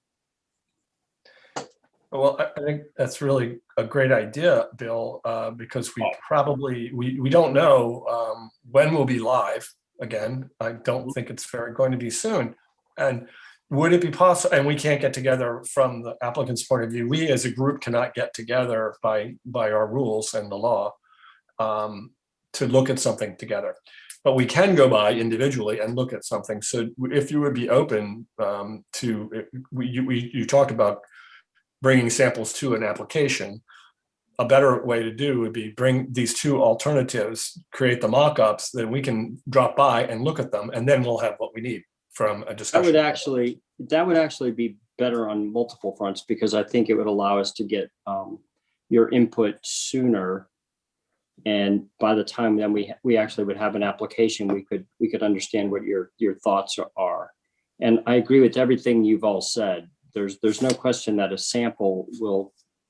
Well, I think that's really a great idea, Bill, because we don't know when we'll be live. again. I don't think it's going to be soon. And would it be possible, and we can't get together from the applicant's point of view, we as a group cannot get together by our rules and the law to look at something together. But we can go by individually and look at something. So if you would be open you talked about bringing samples to an application, a better way to do would be bring these two alternatives, create the mock-ups, then we can drop by and look at them, and then we'll have what we need from a discussion. That would actually be better on multiple fronts, because I think it would allow us to get your input sooner. And by the time then we actually would have an application, we could understand what your thoughts are. And I agree with everything you've all said. There's no question that a sample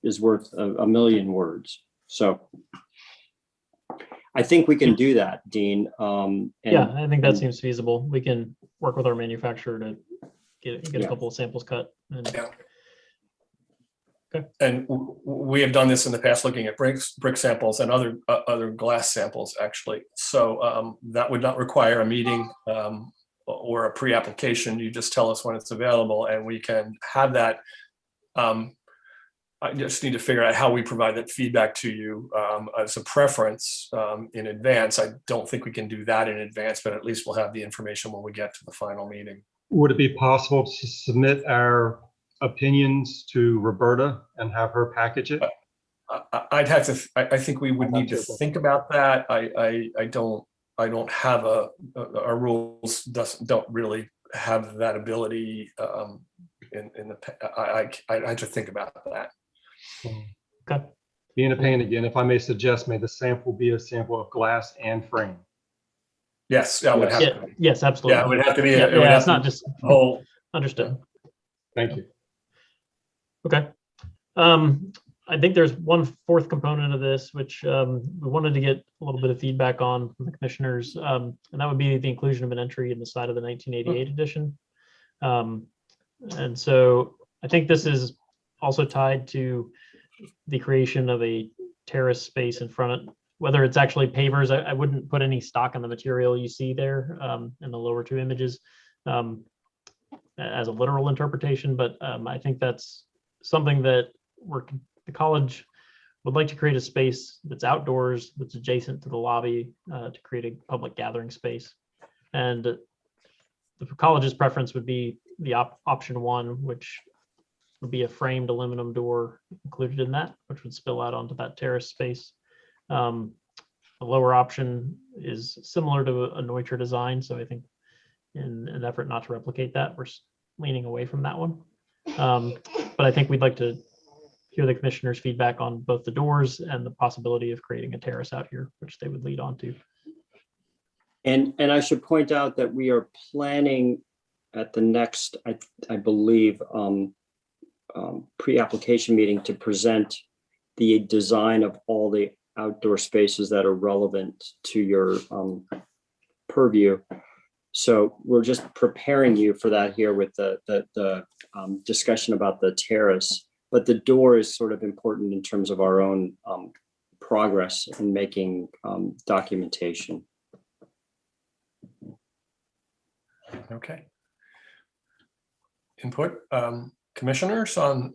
is worth a million words. So I think we can do that, Dean. Yeah, I think that seems feasible. We can work with our manufacturer to get a couple of samples cut. Okay. And we have done this in the past, looking at brick samples and other glass samples, actually. So that would not require a meeting or a pre-application. You just tell us when it's available, and we can have that. I just need to figure out how we provide that feedback to you as a preference in advance. I don't think we can do that in advance, but at least we'll have the information when we get to the final meeting. Would it be possible to submit our opinions to Roberta and have her package it? I'd have to. I think we would need to think about that. I don't have our rules don't really have that ability. I have to think about that. Okay. Being a pain again, if I may suggest, may the sample be a sample of glass and frame? Yes, that would have to be. Yes, absolutely. Yeah, it would have to be. It's not just whole. Understood. Thank you. Okay. I think there's one fourth component of this, which we wanted to get a little bit of feedback on from the commissioners, and that would be the inclusion of an entry in the side of the 1988 edition. And so I think this is also tied to the creation of a terrace space in front of, whether it's actually pavers. I wouldn't put any stock in the material you see there in the lower two images as a literal interpretation, but I think that's something that the college would like to create a space that's outdoors, that's adjacent to the lobby to create a public gathering space. And the college's preference would be the option one, which would be a framed aluminum door included in that, which would spill out onto that terrace space. The lower option is similar to a Neutra design, so I think in an effort not to replicate that, we're leaning away from that one. But I think we'd like to hear the commissioner's feedback on both the doors and the possibility of creating a terrace out here, which they would lead on to. And I should point out that we are planning at the next, I believe, pre-application meeting to present the design of all the outdoor spaces that are relevant to your purview. So we're just preparing you for that here with the discussion about the terrace, but the door is sort of important in terms of our own progress in making documentation. Okay. Input, commissioners on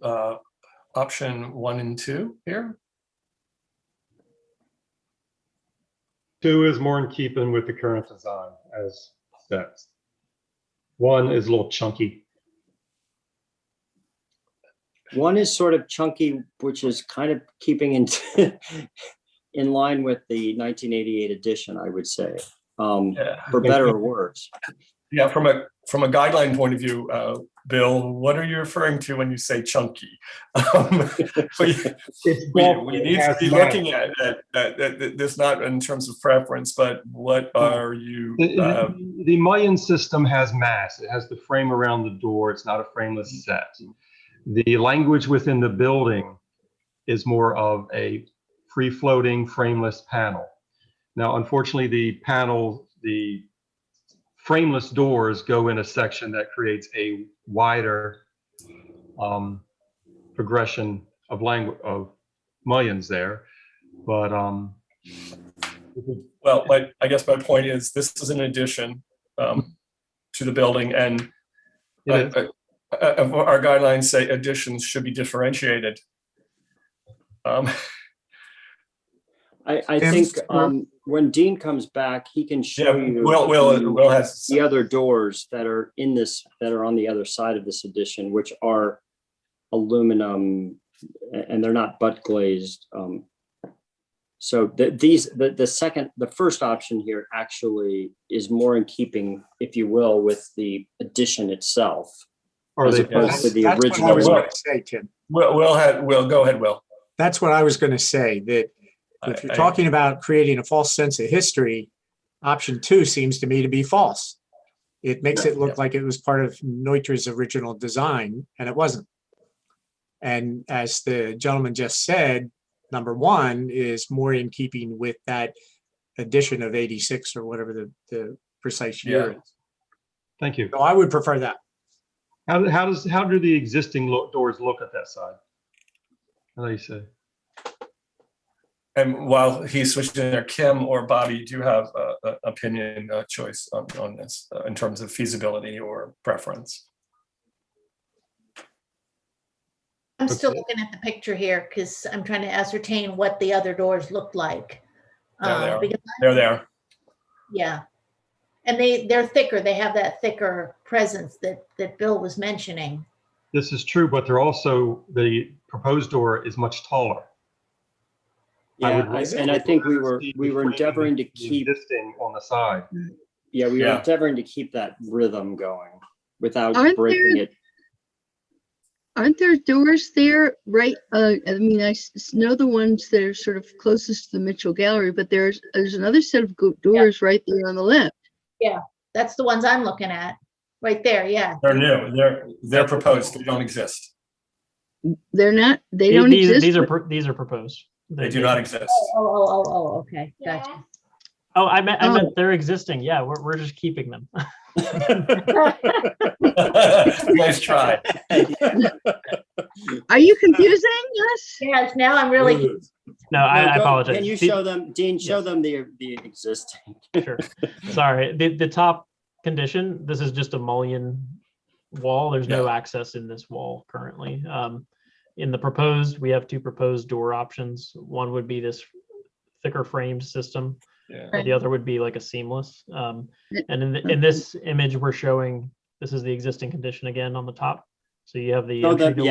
option 1 and 2 here? 2 is more in keeping with the current design as specs. 1 is a little chunky. 1 is sort of chunky, which is kind of keeping in line with the 1988 edition, I would say, for better or worse. Yeah, from a guideline point of view, Bill, what are you referring to when you say chunky? We need to be looking at this not in terms of preference, but what are you? The Mayan system has mass. It has the frame around the door. It's not a frameless set. The language within the building is more of a free-floating frameless panel. Now, unfortunately, the frameless doors go in a section that creates a wider progression of language of Mayans there, but Well, I guess my point is, this is an addition to the building, and our guidelines say additions should be differentiated. I think when Dean comes back, he can show you Will has the other doors that are on the other side of this addition, which are aluminum, and they're not butt glazed. So the first option here actually is more in keeping, if you will, with the addition itself, as opposed to the original. What I was going to say, Tim. Will, go ahead, Will. That's what I was going to say, that if you're talking about creating a false sense of history, option 2 seems to me to be false. It makes it look like it was part of Neutra's original design, and it wasn't. And as the gentleman just said, number 1 is more in keeping with that edition of 86 or whatever the precise year is. Thank you. So I would prefer that. How do the existing doors look at that side? How do you say? And while he's switching there, Kim or Bobby, do you have an opinion choice on this in terms of feasibility or preference? I'm still looking at the picture here because I'm trying to ascertain what the other doors looked like. They're there. Yeah. And they're thicker. They have that thicker presence that Bill was mentioning. This is true, but they're also, the proposed door is much taller. Yeah, and I think we were endeavoring to keep existing on the side. Yeah, we were endeavoring to keep that rhythm going without Aren't breaking it. Aren't there doors there, right? I mean, I know the ones that are sort of closest to the Mitchell Gallery, but there's another set of doors right there on the left. Yeah, that's the ones I'm looking at, right there. Yeah, They're new. They're proposed. They don't exist. They're not. They don't exist. These are proposed. They do not exist. Oh, okay, gotcha. Oh, I meant they're existing. Yeah, we're just keeping them. Nice try. Are you confusing us? Yes, now I'm really. No, I apologize. Can you show them, Dean? Show them the existing. Sure. Sorry. The top condition. This is just a mullion wall. There's no access in this wall currently. In the proposed, we have 2 proposed door options. One would be this thicker framed system. The other would be like a seamless. And in this image, we're showing, this is the existing condition again on the top. So you have the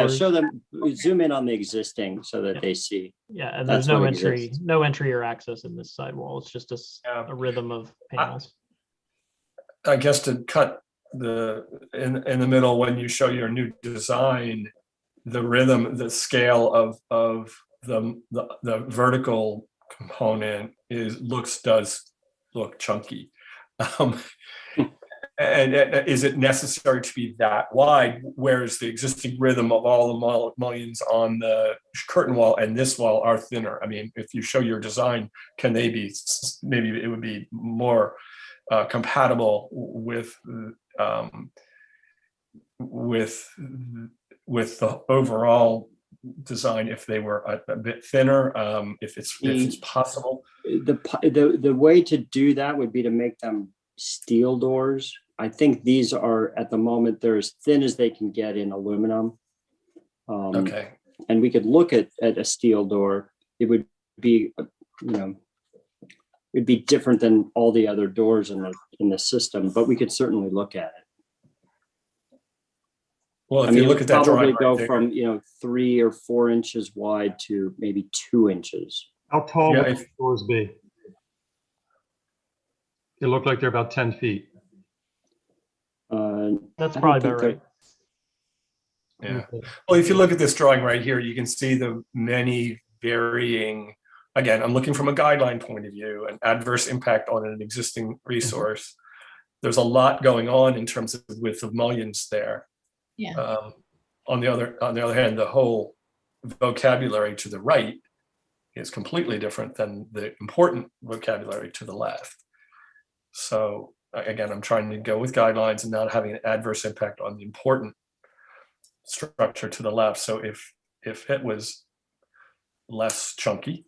show them, zoom in on the existing so that they see. Yeah, and there's no entry or access in this sidewall. It's just a rhythm of panels. I guess to cut in the middle, when you show your new design, the rhythm, the scale of the vertical component does look chunky. And is it necessary to be that wide? Whereas the existing rhythm of all the mullions on the curtain wall and this wall are thinner. I mean, if you show your design, can they be? Maybe it would be more compatible with the overall design if they were a bit thinner, if it's possible. The way to do that would be to make them steel doors. I think these are, at the moment, they're as thin as they can get in aluminum. Okay. And we could look at a steel door. It would be, it'd be different than all the other doors in the system, but we could certainly look at it. Well, if you look at that probably drawing, go from 3 or 4 inches wide to maybe 2 inches. How tall would these doors be? They look like they're about 10 feet. That's probably about right. Yeah. Well, if you look at this drawing right here, you can see the many varying, again, I'm looking from a guideline point of view, an adverse impact on an existing resource. There's a lot going on in terms of width of mullions there. Yeah. On the other hand, the whole vocabulary to the right is completely different than the important vocabulary to the left. So again, I'm trying to go with guidelines and not having an adverse impact on the important structure to the left. So if it was less chunky,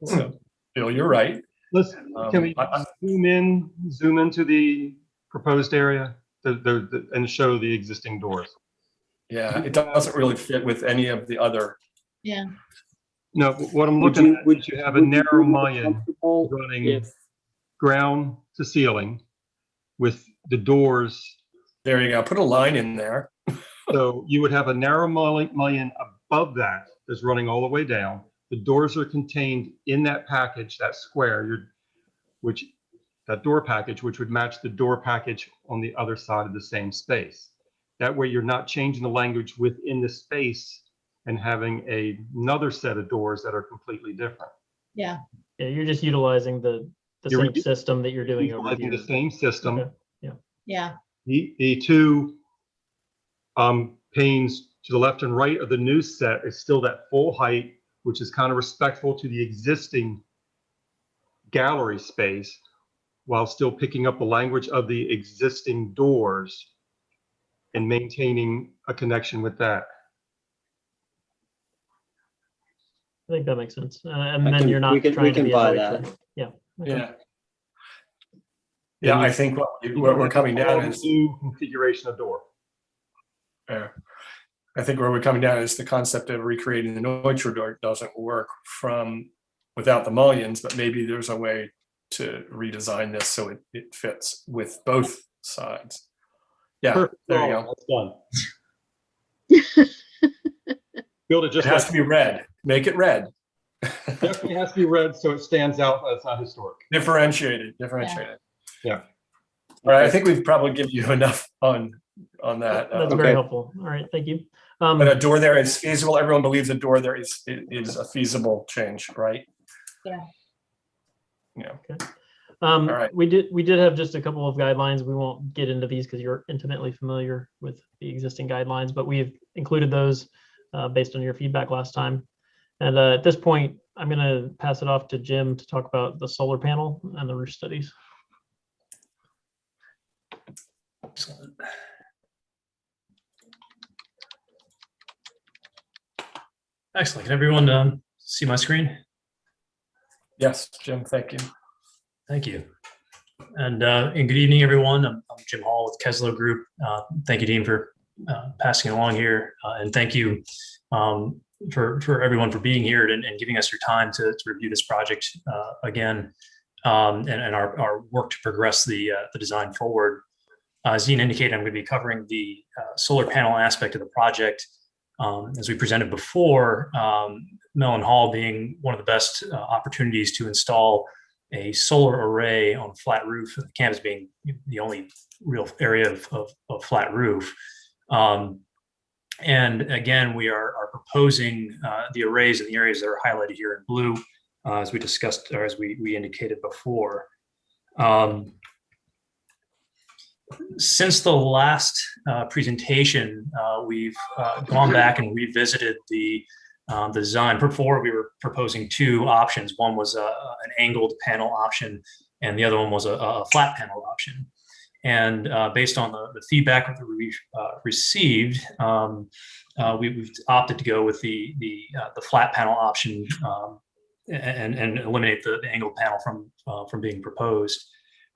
so Bill, you're right. Let's, can we I- zoom into the proposed area and show the existing doors? Yeah, it doesn't really fit with any of the other. Yeah. No, what I'm Would looking you- at would- is you have a would you narrow be more mullion comfortable running if- ground to ceiling with the doors. There you go. Put a line in there. So you would have a narrow mullion above that that's running all the way down. The doors are contained in that package, that square, that door package, which would match the door package on the other side of the same space. That way you're not changing the language within the space and having another set of doors that are completely different. Yeah. Yeah, you're just utilizing the You're same system that you're doing over Utilizing here. the same system. Okay. Yeah. The two panes to the left and right of the new set is still that full height, which is kind of respectful to the existing gallery space, while still picking up the language of the existing doors and maintaining a connection with that. I think that makes sense. And I then can- you're not we can- trying we to can be buy a that. Yeah. Okay. Yeah. Yeah, I think where we're coming down is new configuration of door. Yeah. I think where we're coming down is the concept of recreating the Neutra door doesn't work without the mullions, but maybe there's a way to redesign this so it fits with both sides. Yeah, Perfect. there you go. That's done. Build it It just has like to be red. Make it red. definitely has to be red so it stands out. It's not historic. Differentiated. Yeah. All right, I think we've probably given you enough on that. That's very helpful. All right, thank you. But a door there is feasible. Everyone believes a door there is a feasible change, right? Yeah. Yeah. Okay. right. We did have just a couple of guidelines. We won't get into these because you're intimately familiar with the existing guidelines, but we've included those based on your feedback last time. And at this point, I'm going to pass it off to Jim to talk about the solar panel and the roof studies. Excellent. Excellent. Can everyone see my screen? Yes, Jim, thank you. Thank you. And good evening, everyone. I'm Jim Hall with Keslow Group. Thank you, Dean, for passing it along here. And thank you for everyone for being here and giving us your time to review this project again and our work to progress the design forward. As Dean indicated, I'm going to be covering the solar panel aspect of the project. As we presented before, Mellon Hall being one of the best opportunities to install a solar array on a flat roof, the campus being the only real area of flat roof. And again, we are proposing the arrays in the areas that are highlighted here in blue, as we discussed, or as we indicated before. Since the last presentation, we've gone back and revisited the design. Before, we were proposing two options. One was an angled panel option, and the other one was a flat panel option. And based on the feedback that we've received, we've opted to go with the flat panel option and eliminate the angled panel from being proposed.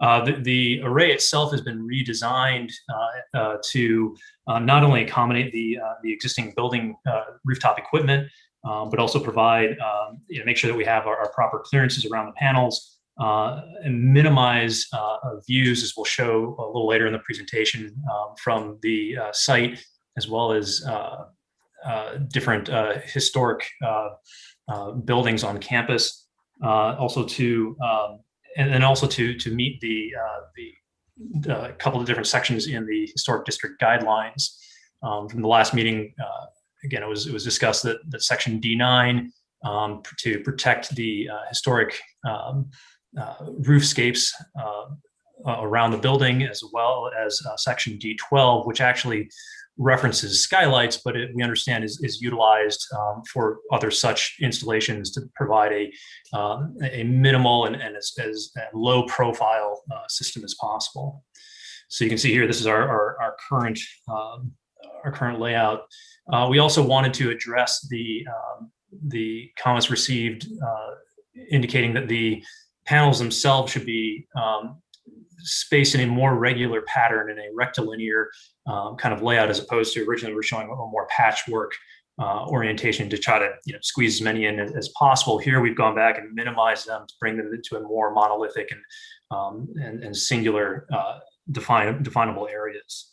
The array itself has been redesigned to not only accommodate the existing building rooftop equipment, but also provide, make sure that we have our proper clearances around the panels and minimize views, as we'll show a little later in the presentation, from the site, as well as different historic buildings on campus. Also to and also to meet the couple of different sections in the historic district guidelines. From the last meeting, again, it was discussed that section D9 to protect the historic roofscapes around the building, as well as section D12, which actually references skylights, but we understand is utilized for other such installations to provide a minimal and as low profile system as possible. So you can see here, this is our current layout. We also wanted to address the comments received indicating that the panels themselves should be spaced in a more regular pattern in a rectilinear kind of layout, as opposed to originally we were showing a more patchwork orientation to try to squeeze as many in as possible. Here we've gone back and minimized them to bring them into a more monolithic and singular definable areas.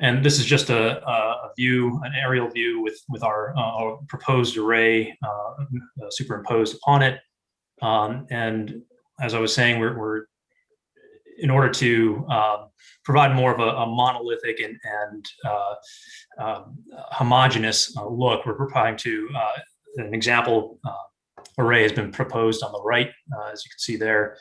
And this is just a view, an aerial view with our proposed array superimposed upon it. And as I was saying, we're in order to provide more of a monolithic and homogeneous look, we're providing to an example array has been proposed on the right, as you can see there.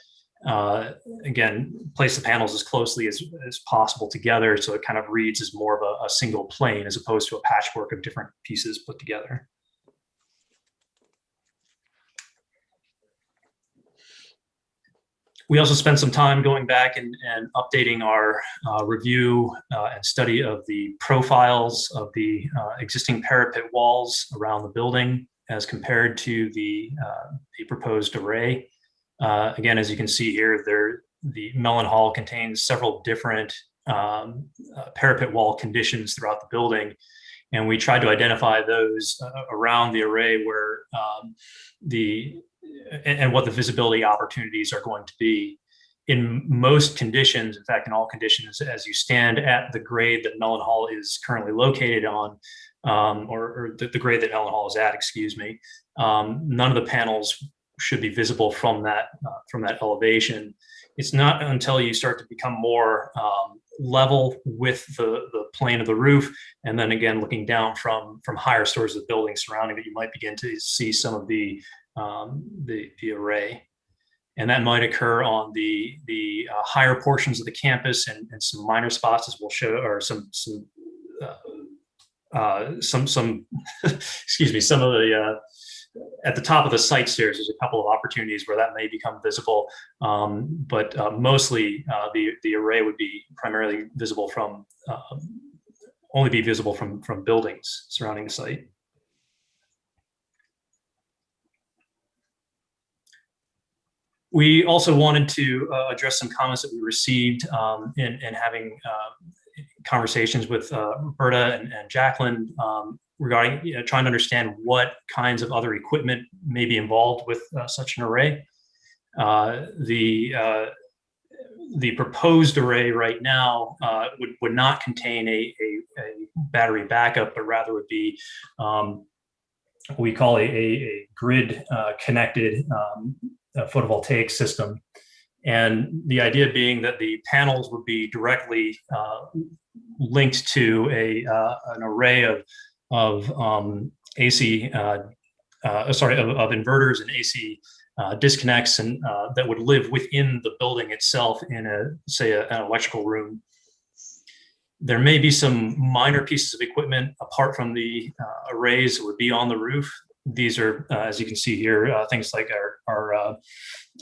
Again, place the panels as closely as possible together, so it kind of reads as more of a single plane as opposed to a patchwork of different pieces put together. We also spent some time going back and updating our review and study of the profiles of the existing parapet walls around the building as compared to the proposed array. Again, as you can see here, the Mellon Hall contains several different parapet wall conditions throughout the building. And we tried to identify those around the array where and what the visibility opportunities are going to be. In most conditions, in fact, in all conditions, as you stand at the grade that Mellon Hall is currently located on, or the grade that Mellon Hall is at, excuse me, none of the panels should be visible from that elevation. It's not until you start to become more level with the plane of the roof, and then again looking down from higher stories of the building surrounding it, you might begin to see some of the array. And that might occur on the higher portions of the campus and some minor spots, as we'll show, or some excuse me, some of the at the top of the site stairs. There's a couple of opportunities where that may become visible, but mostly the array would be primarily visible from only be visible from buildings surrounding the site. We also wanted to address some comments that we received in having conversations with Roberta and Jacqueline regarding trying to understand what kinds of other equipment may be involved with such an array. The proposed array right now would not contain a battery backup, but rather would be what we call a grid connected photovoltaic system. And the idea being that the panels would be directly linked to an array of AC, of inverters and AC disconnects, and that would live within the building itself in an electrical room. There may be some minor pieces of equipment apart from the arrays that would be on the roof. These are, as you can see here, things like our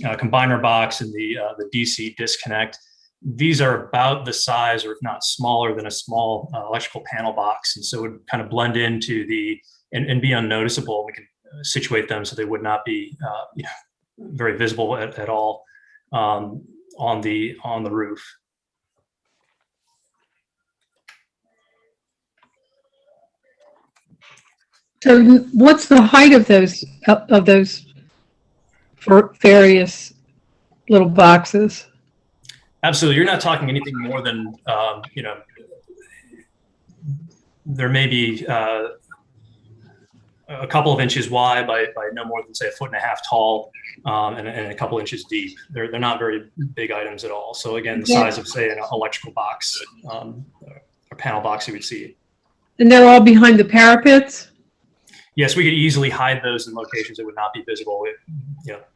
combiner box and the DC disconnect. These are about the size, or if not smaller than a small electrical panel box, and so it would kind of blend into and be unnoticeable. We can situate them so they would not be very visible at all on the roof. So what's the height of those for various little boxes? Absolutely. You're not talking anything more than, there may be a couple of inches wide by no more than, say, 1.5 feet tall, and a couple inches deep. They're not very big items at all. So again, the size of, say, an electrical box, or panel box you would see. And they're all behind the parapets? Yes, we could easily hide those in locations that would not be visible,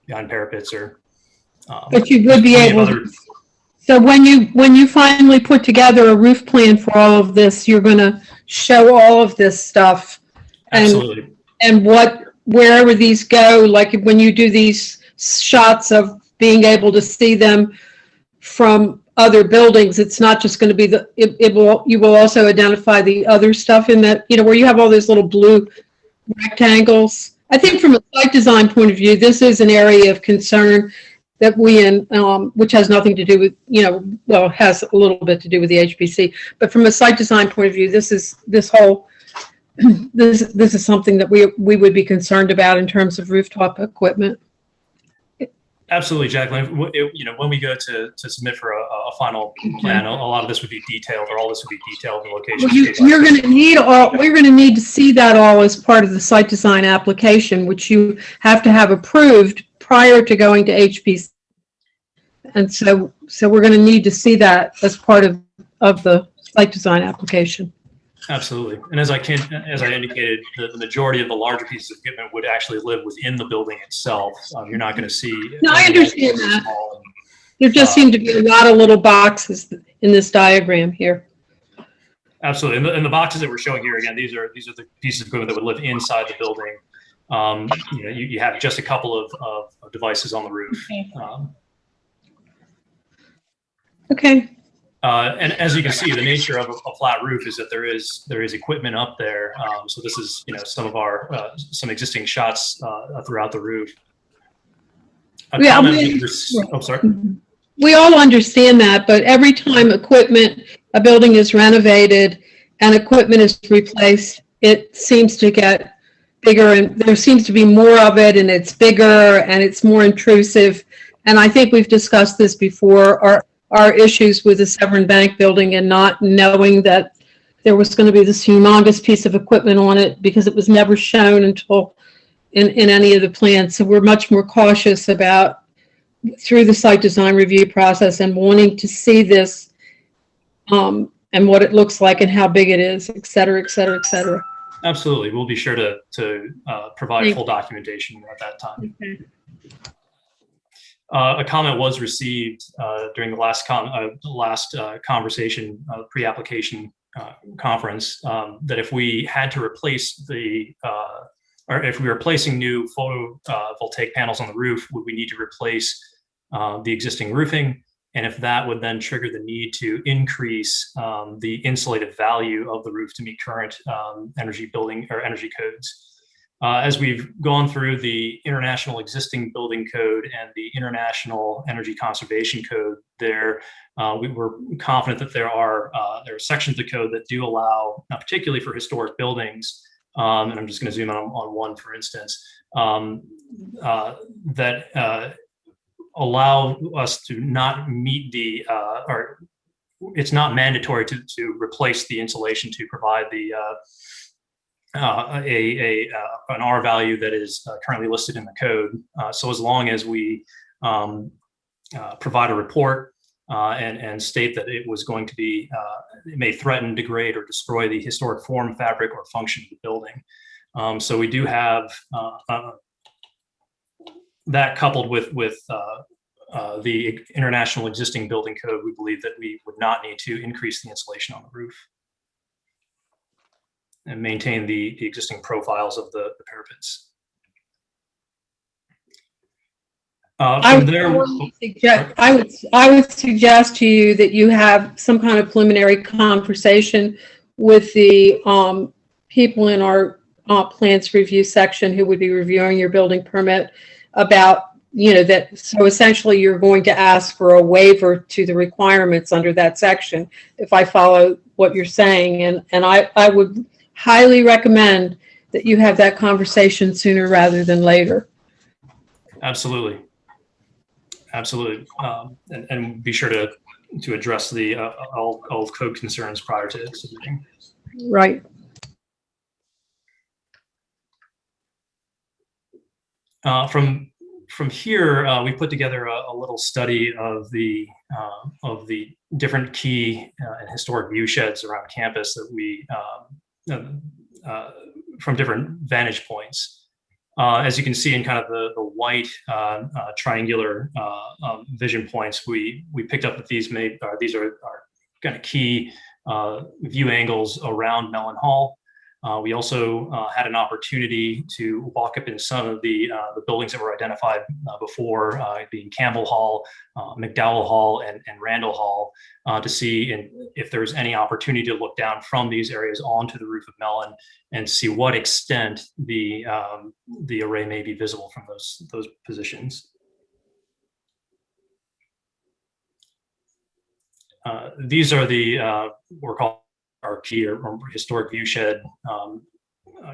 behind parapets or. But you would be able to. So when you finally put together a roof plan for all of this, you're going to show all of this stuff. Absolutely. And wherever these go, like when you do these shots of being able to see them from other buildings, it's not just going to be you will also identify the other stuff in that, where you have all those little blue rectangles I think from a site design point of view, this is an area of concern that which has nothing to do with, well, it has a little bit to do with the HPC, but from a site design point of view, this is something that we would be concerned about in terms of rooftop equipment. Absolutely, Jacqueline. When we go to submit for a final plan, a lot of this would be detailed, or all this would be detailed in location. Well, we're going to need to see that all as part of the site design application, which you have to have approved prior to going to HPC. And so we're going to need to see that as part of the site design application. Absolutely. And as I indicated, the majority of the larger pieces of equipment would actually live within the building itself. You're not going to see. No, I understand that. There just seem to be a lot of little boxes in this diagram here. Absolutely. And the boxes that we're showing here, again, these are the pieces of equipment that would live inside the building. You have just a couple of devices on the roof. Okay. And as you can see, the nature of a flat roof is that there is equipment up there. So this is some of our some existing shots throughout the roof. Sorry. We all understand that, but every time a building is renovated and equipment is replaced, it seems to get bigger, and there seems to be more of it, and it's bigger and it's more intrusive. And I think we've discussed this before. Our issues with the Severn Bank building and not knowing that there was going to be this humongous piece of equipment on it because it was never shown until in any of the plans. So we're much more cautious about through the site design review process and wanting to see this and what it looks like and how big it is, et cetera, et cetera, et cetera. Absolutely. We'll be sure to provide full documentation at that time. Okay. A comment was received during the last conversation, pre-application conference, that if we had to replace or if we were placing new photovoltaic panels on the roof, would we need to replace the existing roofing? And if that would then trigger the need to increase the insulated value of the roof to meet current energy codes. As we've gone through the International Existing Building Code and the International Energy Conservation Code, we were confident that there are sections of the code that do allow, particularly for historic buildings, and I'm just going to zoom in on one, for instance, that allow us to not meet or it's not mandatory to replace the insulation to provide the an R value that is currently listed in the code. So as long as we provide a report and state that it was going to be, it may threaten, degrade, or destroy the historic form, fabric, or function of the building. So we do have that coupled with the International Existing Building Code. We believe that we would not need to increase the insulation on the roof and maintain the existing profiles of the parapets. I would suggest to you that you have some kind of preliminary conversation with the people in our plans review section who would be reviewing your building permit about, that. So essentially you're going to ask for a waiver to the requirements under that section, if I follow what you're saying. And I would highly recommend that you have that conversation sooner rather than later. Absolutely. And be sure to address the all code concerns prior to submitting. Right. From here, we put together a little study of the different key and historic view sheds around campus that we from different vantage points. As you can see in kind of the white triangular vision points, we picked up that these are kind of key view angles around Mellon Hall. We also had an opportunity to walk up in some of the buildings that were identified before, being Campbell Hall, McDowell Hall, and Randall Hall, to see if there's any opportunity to look down from these areas onto the roof of Mellon and see what extent the array may be visible from those positions. These are the we're called our key or historic view shed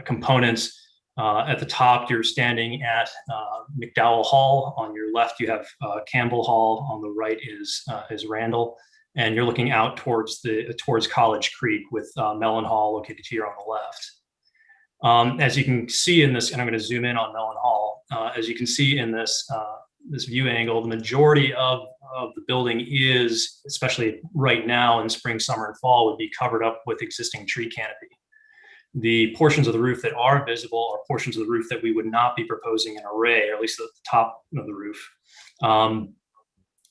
components. At the top, you're standing at McDowell Hall. On your left, you have Campbell Hall. On the right is Randall, and you're looking out towards College Creek with Mellon Hall located here on the left. As you can see in this, and I'm going to zoom in on Mellon Hall. As you can see in this this view angle, the majority of the building is, especially right now in spring, summer, and fall, would be covered up with existing tree canopy. The portions of the roof that are visible are portions of the roof that we would not be proposing an array, or at least the top of the roof.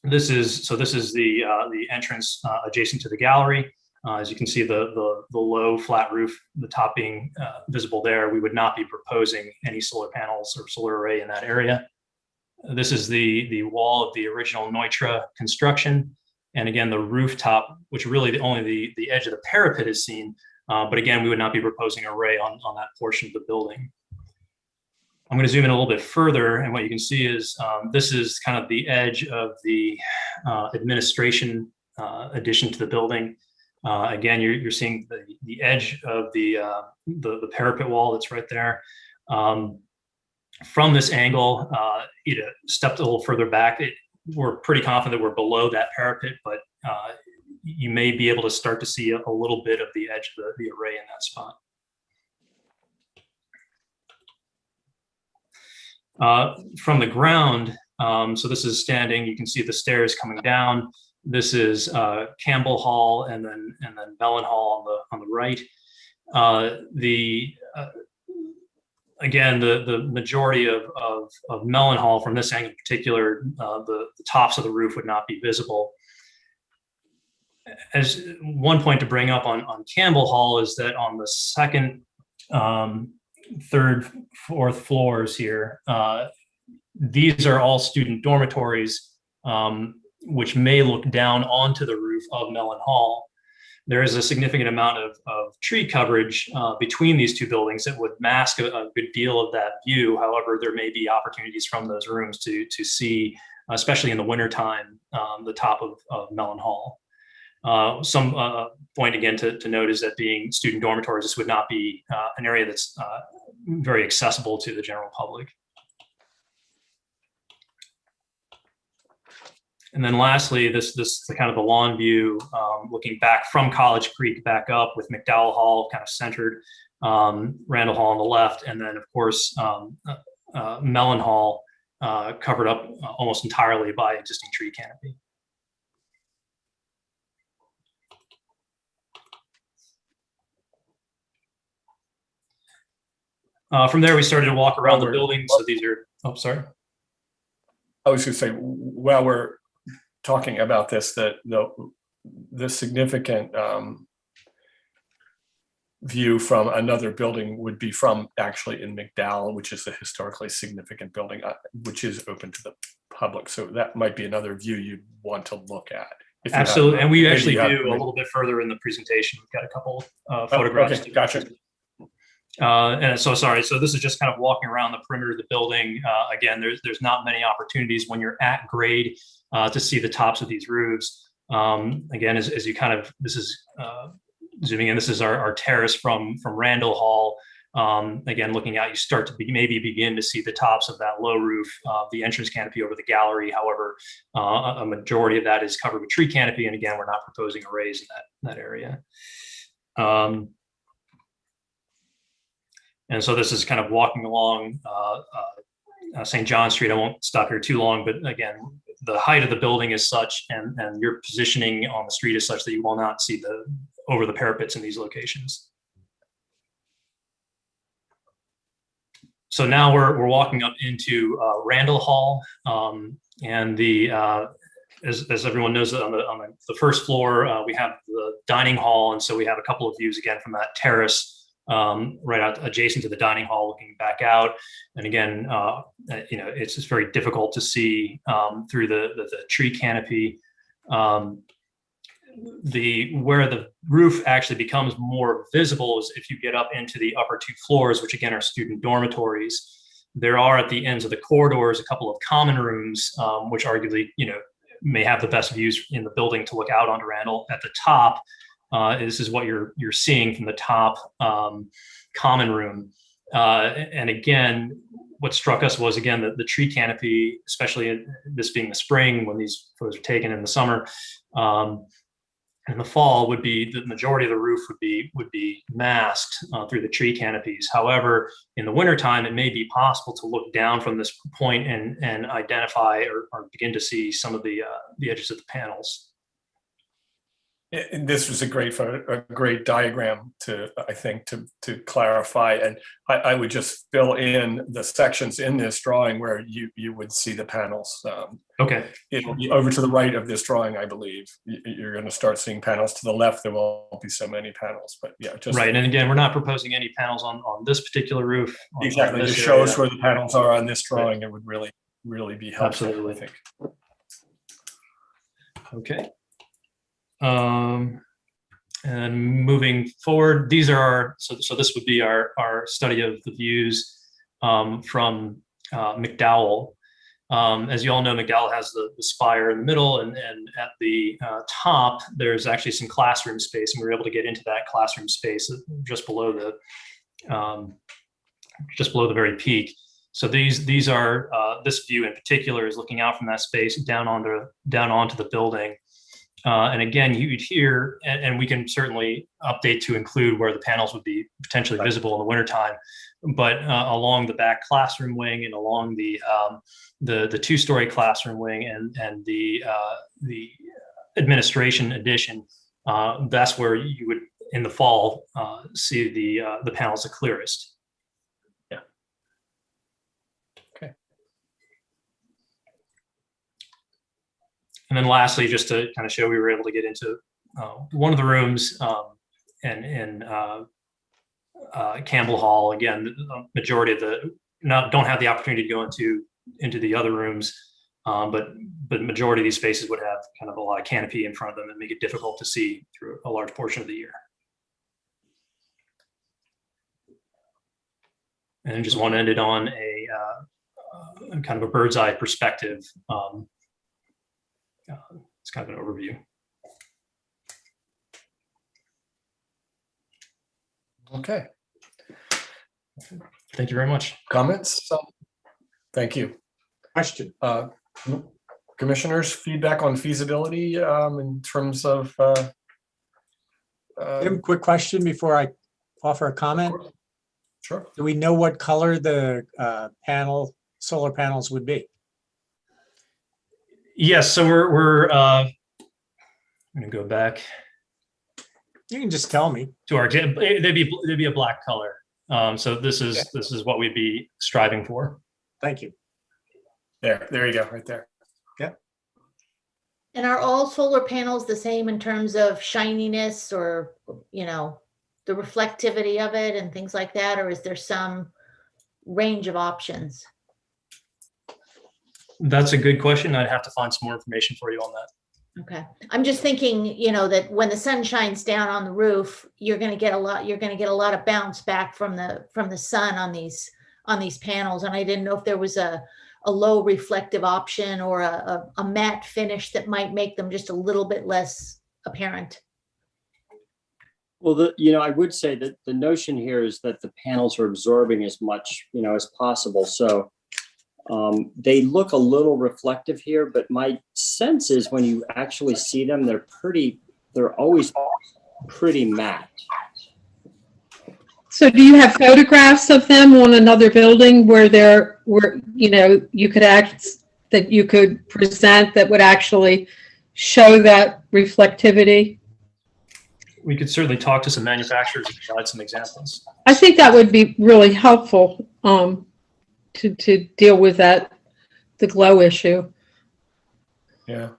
This is the entrance adjacent to the gallery. As you can see, the low flat roof, the top being visible there, we would not be proposing any solar panels or solar array in that area. This is the wall of the original Neutra construction. And again, the rooftop, which really only the edge of the parapet is seen. But again, we would not be proposing an array on that portion of the building. I'm going to zoom in a little bit further. And what you can see is this is kind of the edge of the administration addition to the building. Again, you're seeing the edge of the parapet wall that's right there. From this angle, stepped a little further back, we're pretty confident that we're below that parapet, but you may be able to start to see a little bit of the edge of the array in that spot. From the ground, so this is standing, you can see the stairs coming down. This is Campbell Hall and then Mellon Hall on the right. Again, the majority of Mellon Hall from this angle in particular, the tops of the roof would not be visible. As one point to bring up on Campbell Hall is that on the second, third, fourth floors here, these are all student dormitories, which may look down onto the roof of Mellon Hall. There is a significant amount of tree coverage between these two buildings that would mask a good deal of that view. However, there may be opportunities from those rooms to see, especially in the wintertime, the top of Mellon Hall. Some point again to note is that being student dormitories, this would not be an area that's very accessible to the general public. And then lastly, this kind of the lawn view, looking back from College Creek back up with McDowell Hall kind of centered, Randall Hall on the left, and then of course Mellon Hall covered up almost entirely by existing tree canopy. From there, we started to walk around the building. So these are, oh, sorry. I was going to say, while we're talking about this, that the significant view from another building would be from actually in McDowell, which is a historically significant building, which is open to the public. So that might be another view you'd want to look at. Absolutely. And we actually do a little bit further in the presentation. We've got a couple photographs. Okay, gotcha. And so sorry, so this is just kind of walking around the perimeter of the building. Again, there's not many opportunities when you're at grade to see the tops of these roofs. Again, as you kind of, this is zooming in, this is our terrace from Randall Hall. Again, looking out, you start to maybe begin to see the tops of that low roof, the entrance canopy over the gallery. However, a majority of that is covered with tree canopy. And again, we're not proposing arrays in that area. And so this is kind of walking along St. John Street. I won't stop here too long, but again, the height of the building is such, and your positioning on the street is such that you will not see over the parapets in these locations. So now we're walking up into Randall Hall, and as everyone knows, on the first floor we have the dining hall, and so we have a couple of views again from that terrace right out adjacent to the dining hall, looking back out. And again, it's just very difficult to see through the tree canopy. Where the roof actually becomes more visible is if you get up into the upper 2 floors, which again are student dormitories. There are at the ends of the corridors a couple of common rooms, which arguably, may have the best views in the building to look out onto Randall. At the top, this is what you're seeing from the top common room. And again, what struck us was, again, the tree canopy, especially this being the spring when these photos are taken in the summer. In the fall, would be the majority of the roof would be masked through the tree canopies. However, in the wintertime, it may be possible to look down from this point and identify or begin to see some of the edges of the panels. And this was a great diagram to clarify, and I would just fill in the sections in this drawing where you would see the panels. Okay. It'll be over to the right of this drawing, I believe. You're going to start seeing panels. To the left, there won't be so many panels, but yeah, just right. And again, we're not proposing any panels on this particular roof. Exactly. Just show us where the panels are on this drawing. It would really be helpful. Absolutely. I think. Okay. And moving forward, these are so this would be our study of the views from McDowell. As you all know, McDowell has the spire in the middle, and at the top, there's actually some classroom space, and we were able to get into that classroom space just below the very peak. So these are this view in particular is looking out from that space down onto the building. And again, you'd hear, and we can certainly update to include where the panels would be potentially visible in the wintertime, but along the back classroom wing and along the 2-story classroom wing and the administration addition, that's where you would, in the fall, see the panels the clearest. Yeah. Okay. And then lastly, just to kind of show we were able to get into one of the rooms in Campbell Hall. Again, the majority of don't have the opportunity to go into the other rooms, but majority of these spaces would have kind of a lot of canopy in front of them and make it difficult to see through a large portion of the year. And just want to end it on a kind of a bird's eye perspective. It's kind of an overview. Okay. Thank you very much. Comments? Thank you. Question. Commissioners, feedback on feasibility in terms of. Tim, quick question before I offer a comment. Sure. Do we know what color the solar panels would be? Yes, so we're I'm gonna go back. You can just tell me. To our they'd be a black color. So this is what we'd be striving for. Thank you. There you go, right there. Yeah. And are all solar panels the same in terms of shininess or, the reflectivity of it and things like that? Or is there some range of options? That's a good question. I'd have to find some more information for you on that. Okay. I'm just thinking, that when the sun shines down on the roof, you're going to get a lot of bounce back from the sun on these panels. And I didn't know if there was a low reflective option or a matte finish that might make them just a little bit less apparent. Well, I would say that the notion here is that the panels are absorbing as much, as possible. So they look a little reflective here, but my sense is when you actually see them, they're always pretty matte. So do you have photographs of them on another building where you could present that would actually show that reflectivity? We could certainly talk to some manufacturers and provide some examples. I think that would be really helpful to deal with the glow issue. Yeah.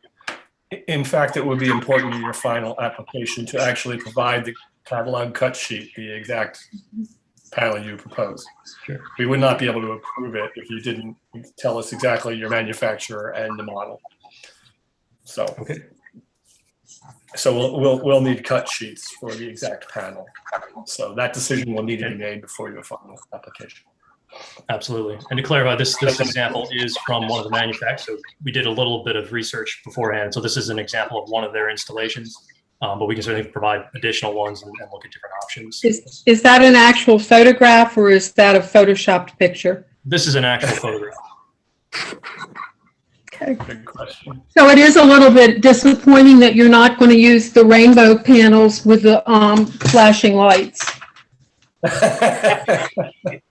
In fact, it would be important in your final application to actually provide catalog cut sheet the exact panel you propose. Sure. We would not be able to approve it if you didn't tell us exactly your manufacturer and the model. So, okay. So we'll need cut sheets for the exact panel. So that decision will need to be made before your final application. Absolutely. And to clarify, this example is from one of the manufacturers. So we did a little bit of research beforehand. So this is an example of one of their installations, but we can certainly provide additional ones and look at different options. Is that an actual photograph or is that a photoshopped picture? This is an actual photograph. Okay. Good question. So it is a little bit disappointing that you're not going to use the rainbow panels with the flashing lights.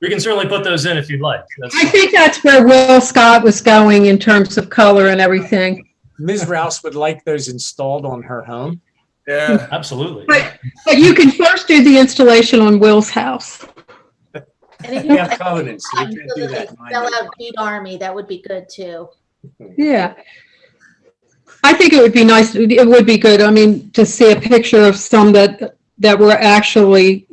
We can certainly put those in if you'd like. I think that's where Will Scott was going in terms of color and everything. Ms. Rouse would like those installed on her home. Yeah, absolutely. But you can first do the installation on Will's house. And if We you have have covenants. so we can't do that. spell out Beat Army, that would be good too. Yeah. I think it would be nice. It would be good. I mean, to see a picture of some that were actually,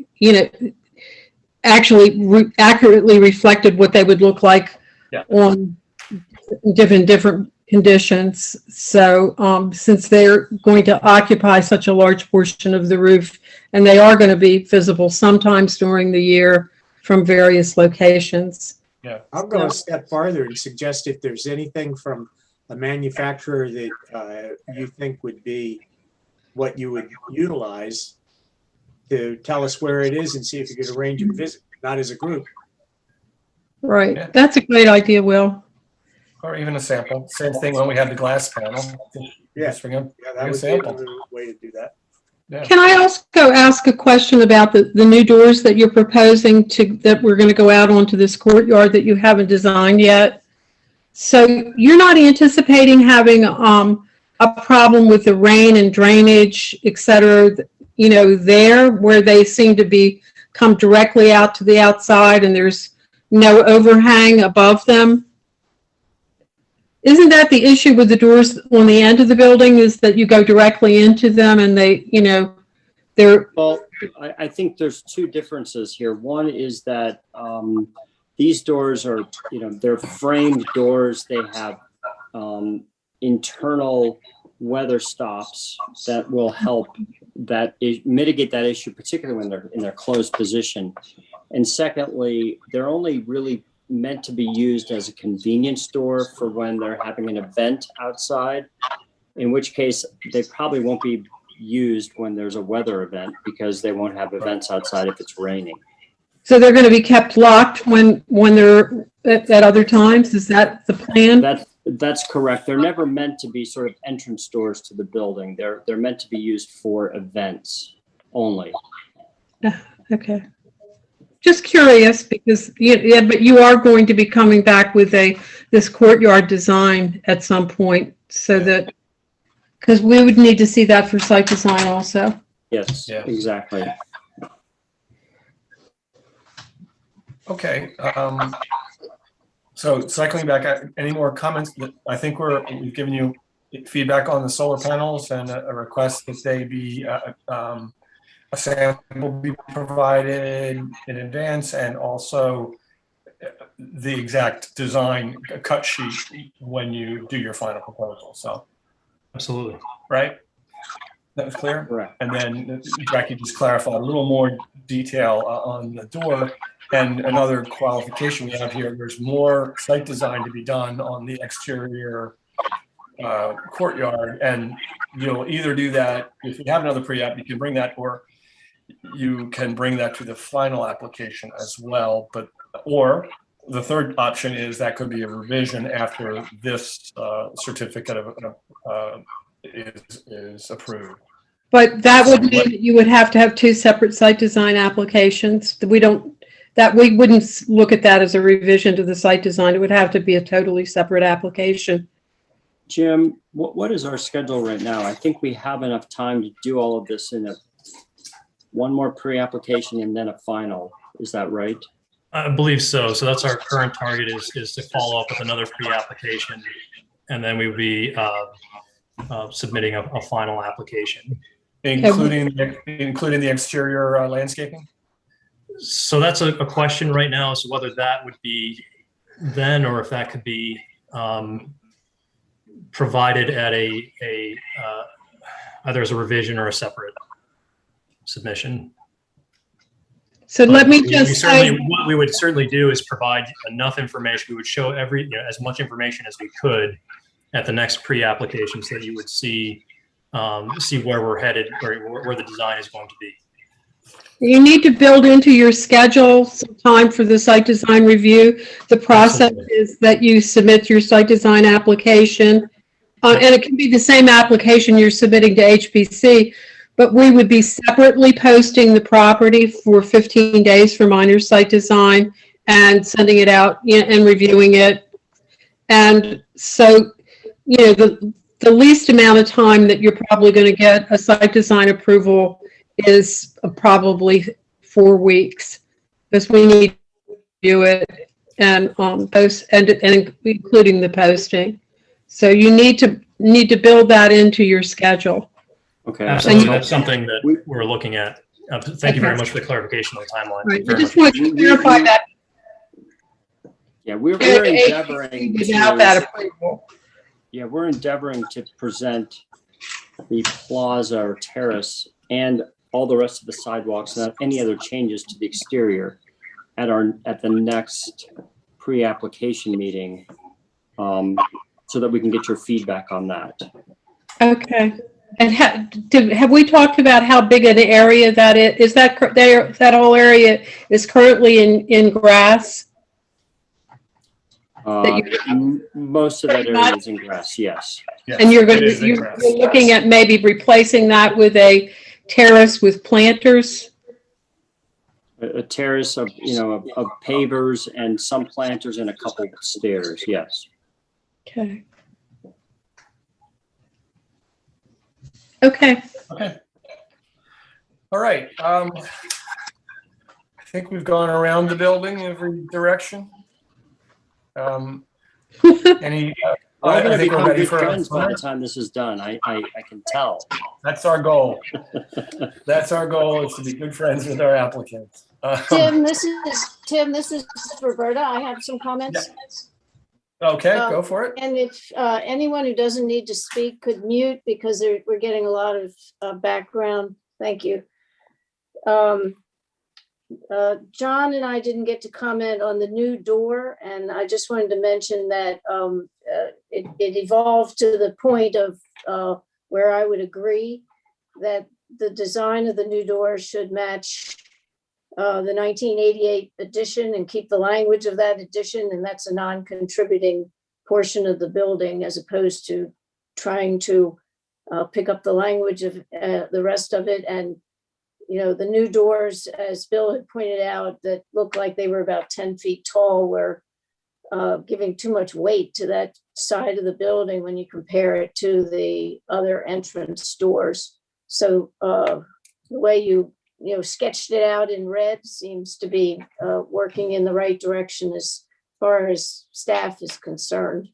accurately reflected what they would look like on different conditions. So since they're going to occupy such a large portion of the roof, and they are going to be visible sometimes during the year from various locations. Yeah, I'll go a step farther and suggest if there's anything from a manufacturer that you think would be what you would utilize, to tell us where it is and see if you could arrange a visit, not as a group. Right. Yeah. That's a great idea, Will. Or even a sample. Same thing when we have the glass panel. Yeah. Just bring Yeah, that a would be sample. another way to do that. Yeah. Can I also ask a question about the new doors that you're proposing that we're going to go out onto this courtyard that you haven't designed yet? So you're not anticipating having a problem with the rain and drainage, et cetera, there where they seem to come directly out to the outside and there's no overhang above them? Isn't that the issue with the doors on the end of the building, is that you go directly into them and they're... Well, I think there's two differences here. One is that these doors are, they're framed doors. They have internal weather stops that will help mitigate that issue, particularly when they're in their closed position. And secondly, they're only really meant to be used as a convenience store for when they're having an event outside, in which case they probably won't be used when there's a weather event because they won't have events outside if it's raining. So they're going to be kept locked when they're at other times? Is that the plan? That's correct. They're never meant to be sort of entrance doors to the building. They're meant to be used for events only. Okay. Just curious because, but you are going to be coming back with this courtyard design at some point, so that, because we would need to see that for site design also. Yes, exactly. Okay. So cycling back, any more comments? I think we've given you feedback on the solar panels and a request that they be a sample be provided in advance, and also the exact design cut sheet when you do your final proposal. So, absolutely, right? That was clear. Correct. And then Jackie just clarified a little more detail on the door. And another qualification we have here: there's more site design to be done on the exterior courtyard, and you'll either do that if you have another pre-app, you can bring that, or you can bring that to the final application as well. Or the third option is that could be a revision after this certificate is approved. But that would mean that you would have to have two separate site design applications. We wouldn't look at that as a revision to the site design. It would have to be a totally separate application. Jim, what is our schedule right now? I think we have enough time to do all of this in one more pre-application and then a final. Is that right? I believe so. So that's our current target, is to follow up with another pre-application, and then we would be submitting a final application. including the exterior landscaping? So that's a question right now as to whether that would be then, or if that could be provided at either as a revision or a separate submission. So let me We just certainly, say, what we would certainly do is provide enough information. We would show as much information as we could at the next pre-application, so that you would see where we're headed, where the design is going to be. you need to build into your schedule some time for the site design review. The process Absolutely. is that you submit your site design application. And it can be the same application you're submitting to HPC, but we would be separately posting the property for 15 days for minor site design and sending it out and reviewing it. And so, the least amount of time that you're probably going to get a site design approval is probably 4 weeks, because we need to do it and post and including the posting. So you need to build that into your schedule. Okay. Absolutely. That's something that we're looking at. Thank you very much for the clarification on the timeline. Right. I Very just much. want to clarify that. Yeah, we're endeavoring without that approval. Yeah, we're endeavoring to present the plaza or terrace and all the rest of the sidewalks and any other changes to the exterior at the next pre-application meeting, so that we can get your feedback on that. Okay. And have we talked about how big an area that is? Is that whole area is currently in grass? Most of that area is in grass, yes. And you're looking at maybe replacing that with a terrace with planters? A terrace of pavers and some planters and a couple stairs, yes. Okay. Okay. Okay. All right. I think we've gone around the building every direction. Any? We're I going to think we're become ready good for friends by the time this is done. I can tell. That's our goal. That's our goal, is to be good friends with our applicants. Tim, this is Roberta. I have some comments. Okay, go for it. And if anyone who doesn't need to speak could mute, because we're getting a lot of background. Thank you. John and I didn't get to comment on the new door, and I just wanted to mention that it evolved to the point of where I would agree that the design of the new door should match the 1988 edition and keep the language of that edition, and that's a non-contributing portion of the building, as opposed to trying to pick up the language of the rest of it. And the new doors, as Bill had pointed out, that looked like they were about 10 feet tall, were giving too much weight to that side of the building when you compare it to the other entrance doors. So the way you sketched it out in red seems to be working in the right direction as far as staff is concerned.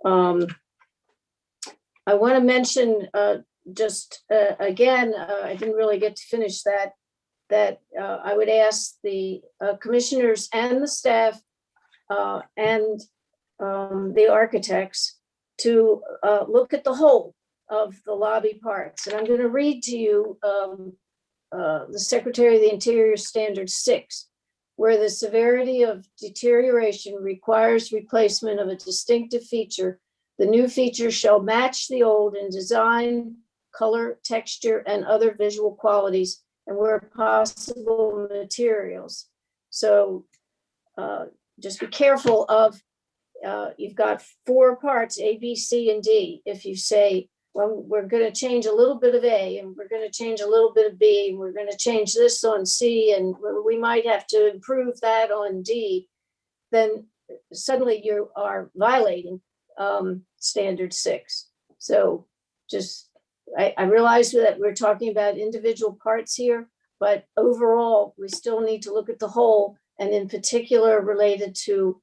I want to mention again, I didn't really get to finish that I would ask the commissioners and the staff and the architects to look at the whole of the lobby parts. And I'm going to read to you the Secretary of the Interior Standard 6, where the severity of deterioration requires replacement of a distinctive feature. The new feature shall match the old in design, color, texture, and other visual qualities, and where possible, materials. So just be careful of, you've got 4 parts, A, B, C, and D. If you say, well, we're going to change a little bit of A, and we're going to change a little bit of B, and we're going to change this on C, and we might have to improve that on D, then suddenly you are violating Standard 6. So just, I realize that we're talking about individual parts here, but overall, we still need to look at the whole, and in particular related to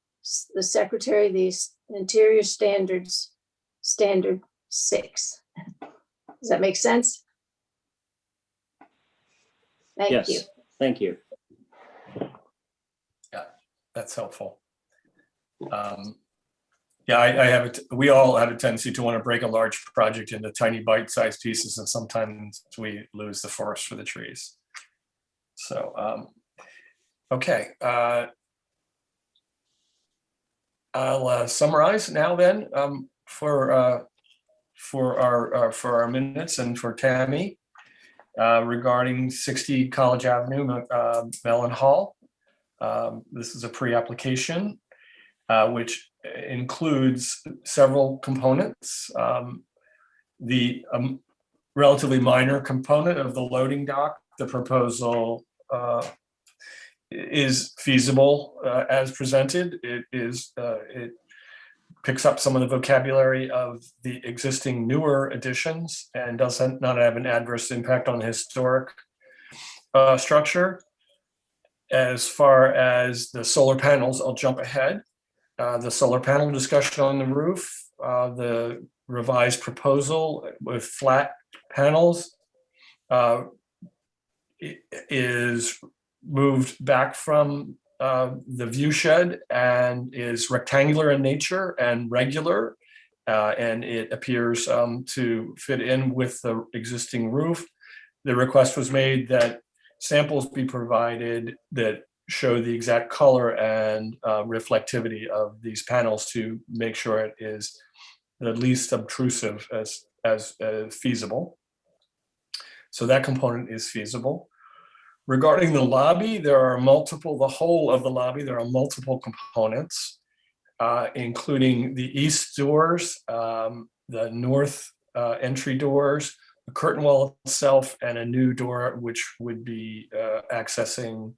the Secretary of the Interior Standards, Standard 6. Does that make sense? Thank you. Yes, thank you. Yeah, that's helpful. Yeah, I have it. We all have a tendency to want to break a large project into tiny bite-sized pieces, and sometimes we lose the forest for the trees. So, okay. I'll summarize now then for our minutes and for Tammy regarding 60 College Avenue, Mellon Hall. This is a pre-application which includes several components. The relatively minor component of the loading dock, the proposal is feasible as presented. It picks up some of the vocabulary of the existing newer additions and does not have an adverse impact on the historic structure. As far as the solar panels, I'll jump ahead. The solar panel discussion on the roof, the revised proposal with flat panels is moved back from the view shed and is rectangular in nature and regular, and it appears to fit in with the existing roof. The request was made that samples be provided that show the exact color and reflectivity of these panels to make sure it is the least obtrusive as feasible. So that component is feasible. Regarding the lobby, there are multiple, the whole of the lobby, there are multiple components, including the east doors, the north entry doors, the curtain wall itself, and a new door which would be accessing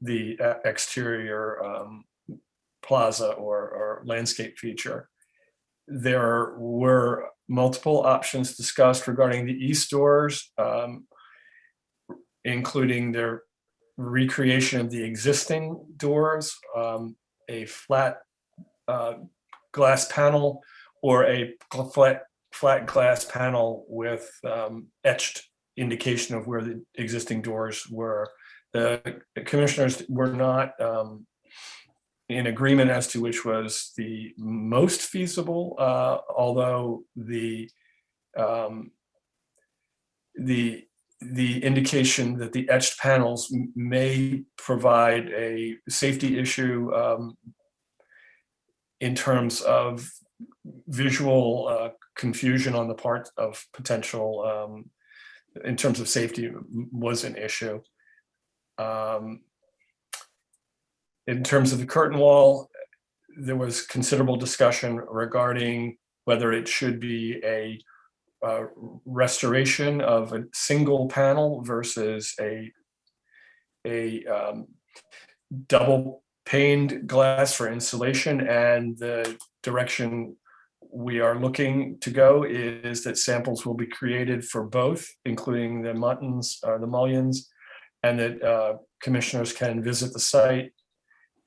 the exterior plaza or landscape feature. There were multiple options discussed regarding the east doors, including their recreation of the existing doors, a flat glass panel, or a flat glass panel with etched indication of where the existing doors were. The commissioners were not in agreement as to which was the most feasible, although the indication that the etched panels may provide a safety issue in terms of visual confusion on the part of potential, in terms of safety, was an issue. In terms of the curtain wall, there was considerable discussion regarding whether it should be a restoration of a single panel versus a double paned glass for insulation. And the direction we are looking to go is that samples will be created for both, including the mullions, and that commissioners can visit the site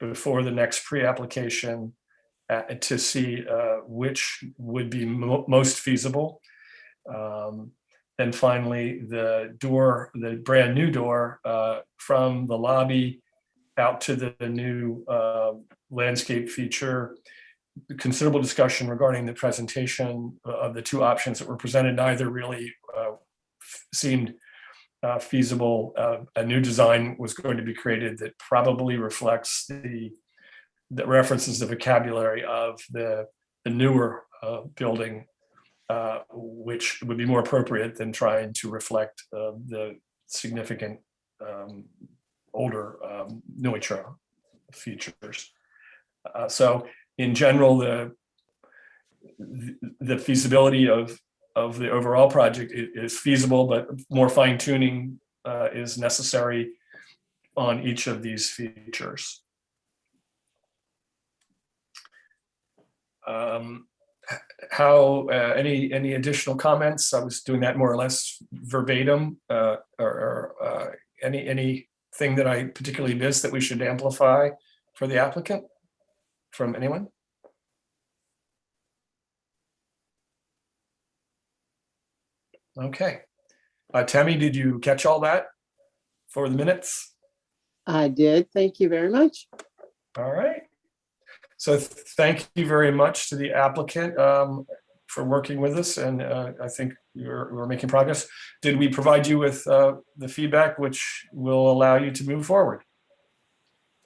before the next pre-application to see which would be most feasible. And finally, the door, the brand new door from the lobby out to the new landscape feature. Considerable discussion regarding the presentation of the two options that were presented. Neither really seemed feasible. A new design was going to be created that probably reflects that references the vocabulary of the newer building, which would be more appropriate than trying to reflect the significant older Neutra features. So in general, the feasibility of the overall project is feasible, but more fine tuning is necessary on each of these features. Any additional comments? I was doing that more or less verbatim, or anything that I particularly missed that we should amplify for the applicant from anyone? Okay. Tammy, did you catch all that for the minutes? I did. Thank you very much. All right. So thank you very much to the applicant for working with us, and I think we're making progress. Did we provide you with the feedback which will allow you to move forward?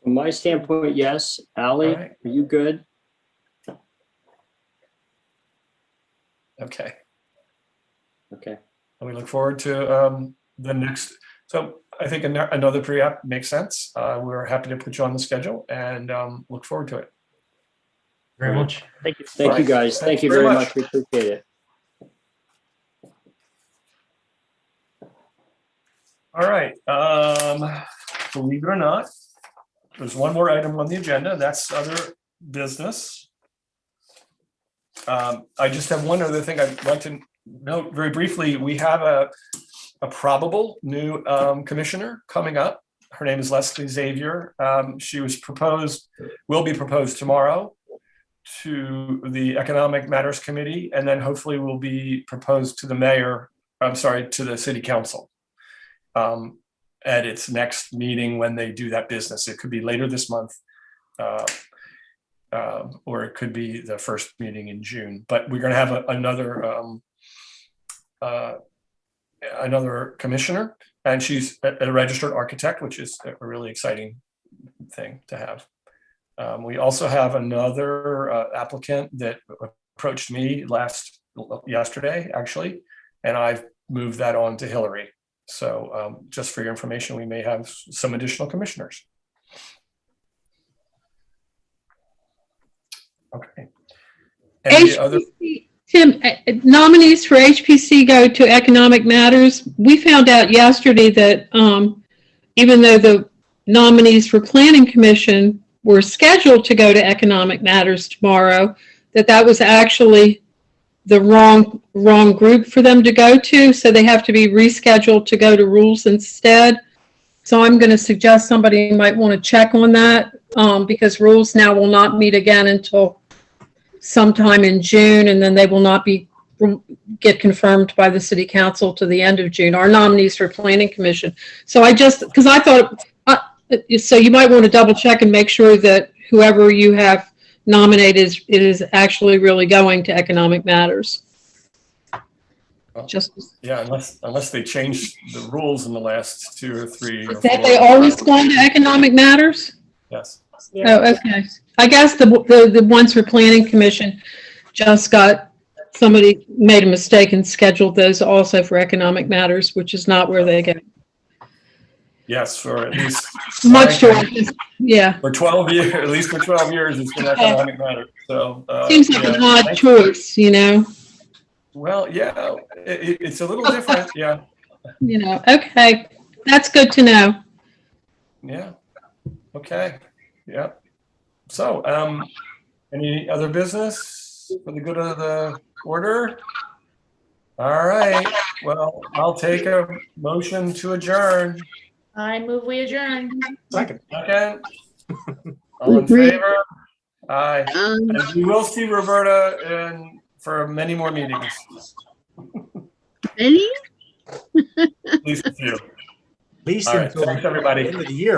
From my standpoint, yes. Ally, All right. are you good? Okay. Okay. And we look forward to the next. So I think another pre-app makes sense. We're happy to put you on the schedule and look forward to it. Very much. Thank you. Thank you, guys. Thank you very much. We appreciate it. All right. Believe it or not, there's one more item on the agenda. That's other business. I just have one other thing I'd like to note very briefly. We have a probable new commissioner coming up. Her name is Leslie Xavier. She was will be proposed tomorrow to the Economic Matters Committee, and then hopefully will be proposed to the mayor, to the city council at its next meeting when they do that business. It could be later this month, or it could be the first meeting in June. But we're going to have another commissioner, and she's a registered architect, which is a really exciting thing to have. We also have another applicant that approached me yesterday, actually, and I've moved that on to Hillary. So just for your information, we may have some additional commissioners. Okay. Tim, nominees for HPC go to Economic Matters. We found out yesterday that even though the nominees for Planning Commission were scheduled to go to Economic Matters tomorrow, that was actually the wrong group for them to go to. So they have to be rescheduled to go to Rules instead. So I'm going to suggest somebody might want to check on that because Rules now will not meet again until sometime in June, and then they will not get confirmed by the city council to the end of June. Our nominees for Planning Commission. So because I thought, so you might want to double check and make sure that whoever you have nominated is actually really going to Economic Matters. Yeah, unless they changed the rules in the last 2 or 3 or 4. Have they always gone to Economic Matters? Yes. Oh, okay. I guess the ones for Planning Commission just somebody made a mistake and scheduled those also for Economic Matters, which is not where they go. Yes, for at least Much to yeah. For 12 years, at least for 12 years, it's been Economic Matters. So seems like an odd choice, you know. Well, yeah, it's a little different, yeah. You know, okay, that's good to know. Yeah. Okay. Yeah. So, any other business for the good of the order? All right. Well, I'll take a motion to adjourn. I move we adjourn. Second. All in favor? Aye. And we will see Roberta for many more meetings. Any? At least a few. At least All right. until Thanks, everybody. the end of the year.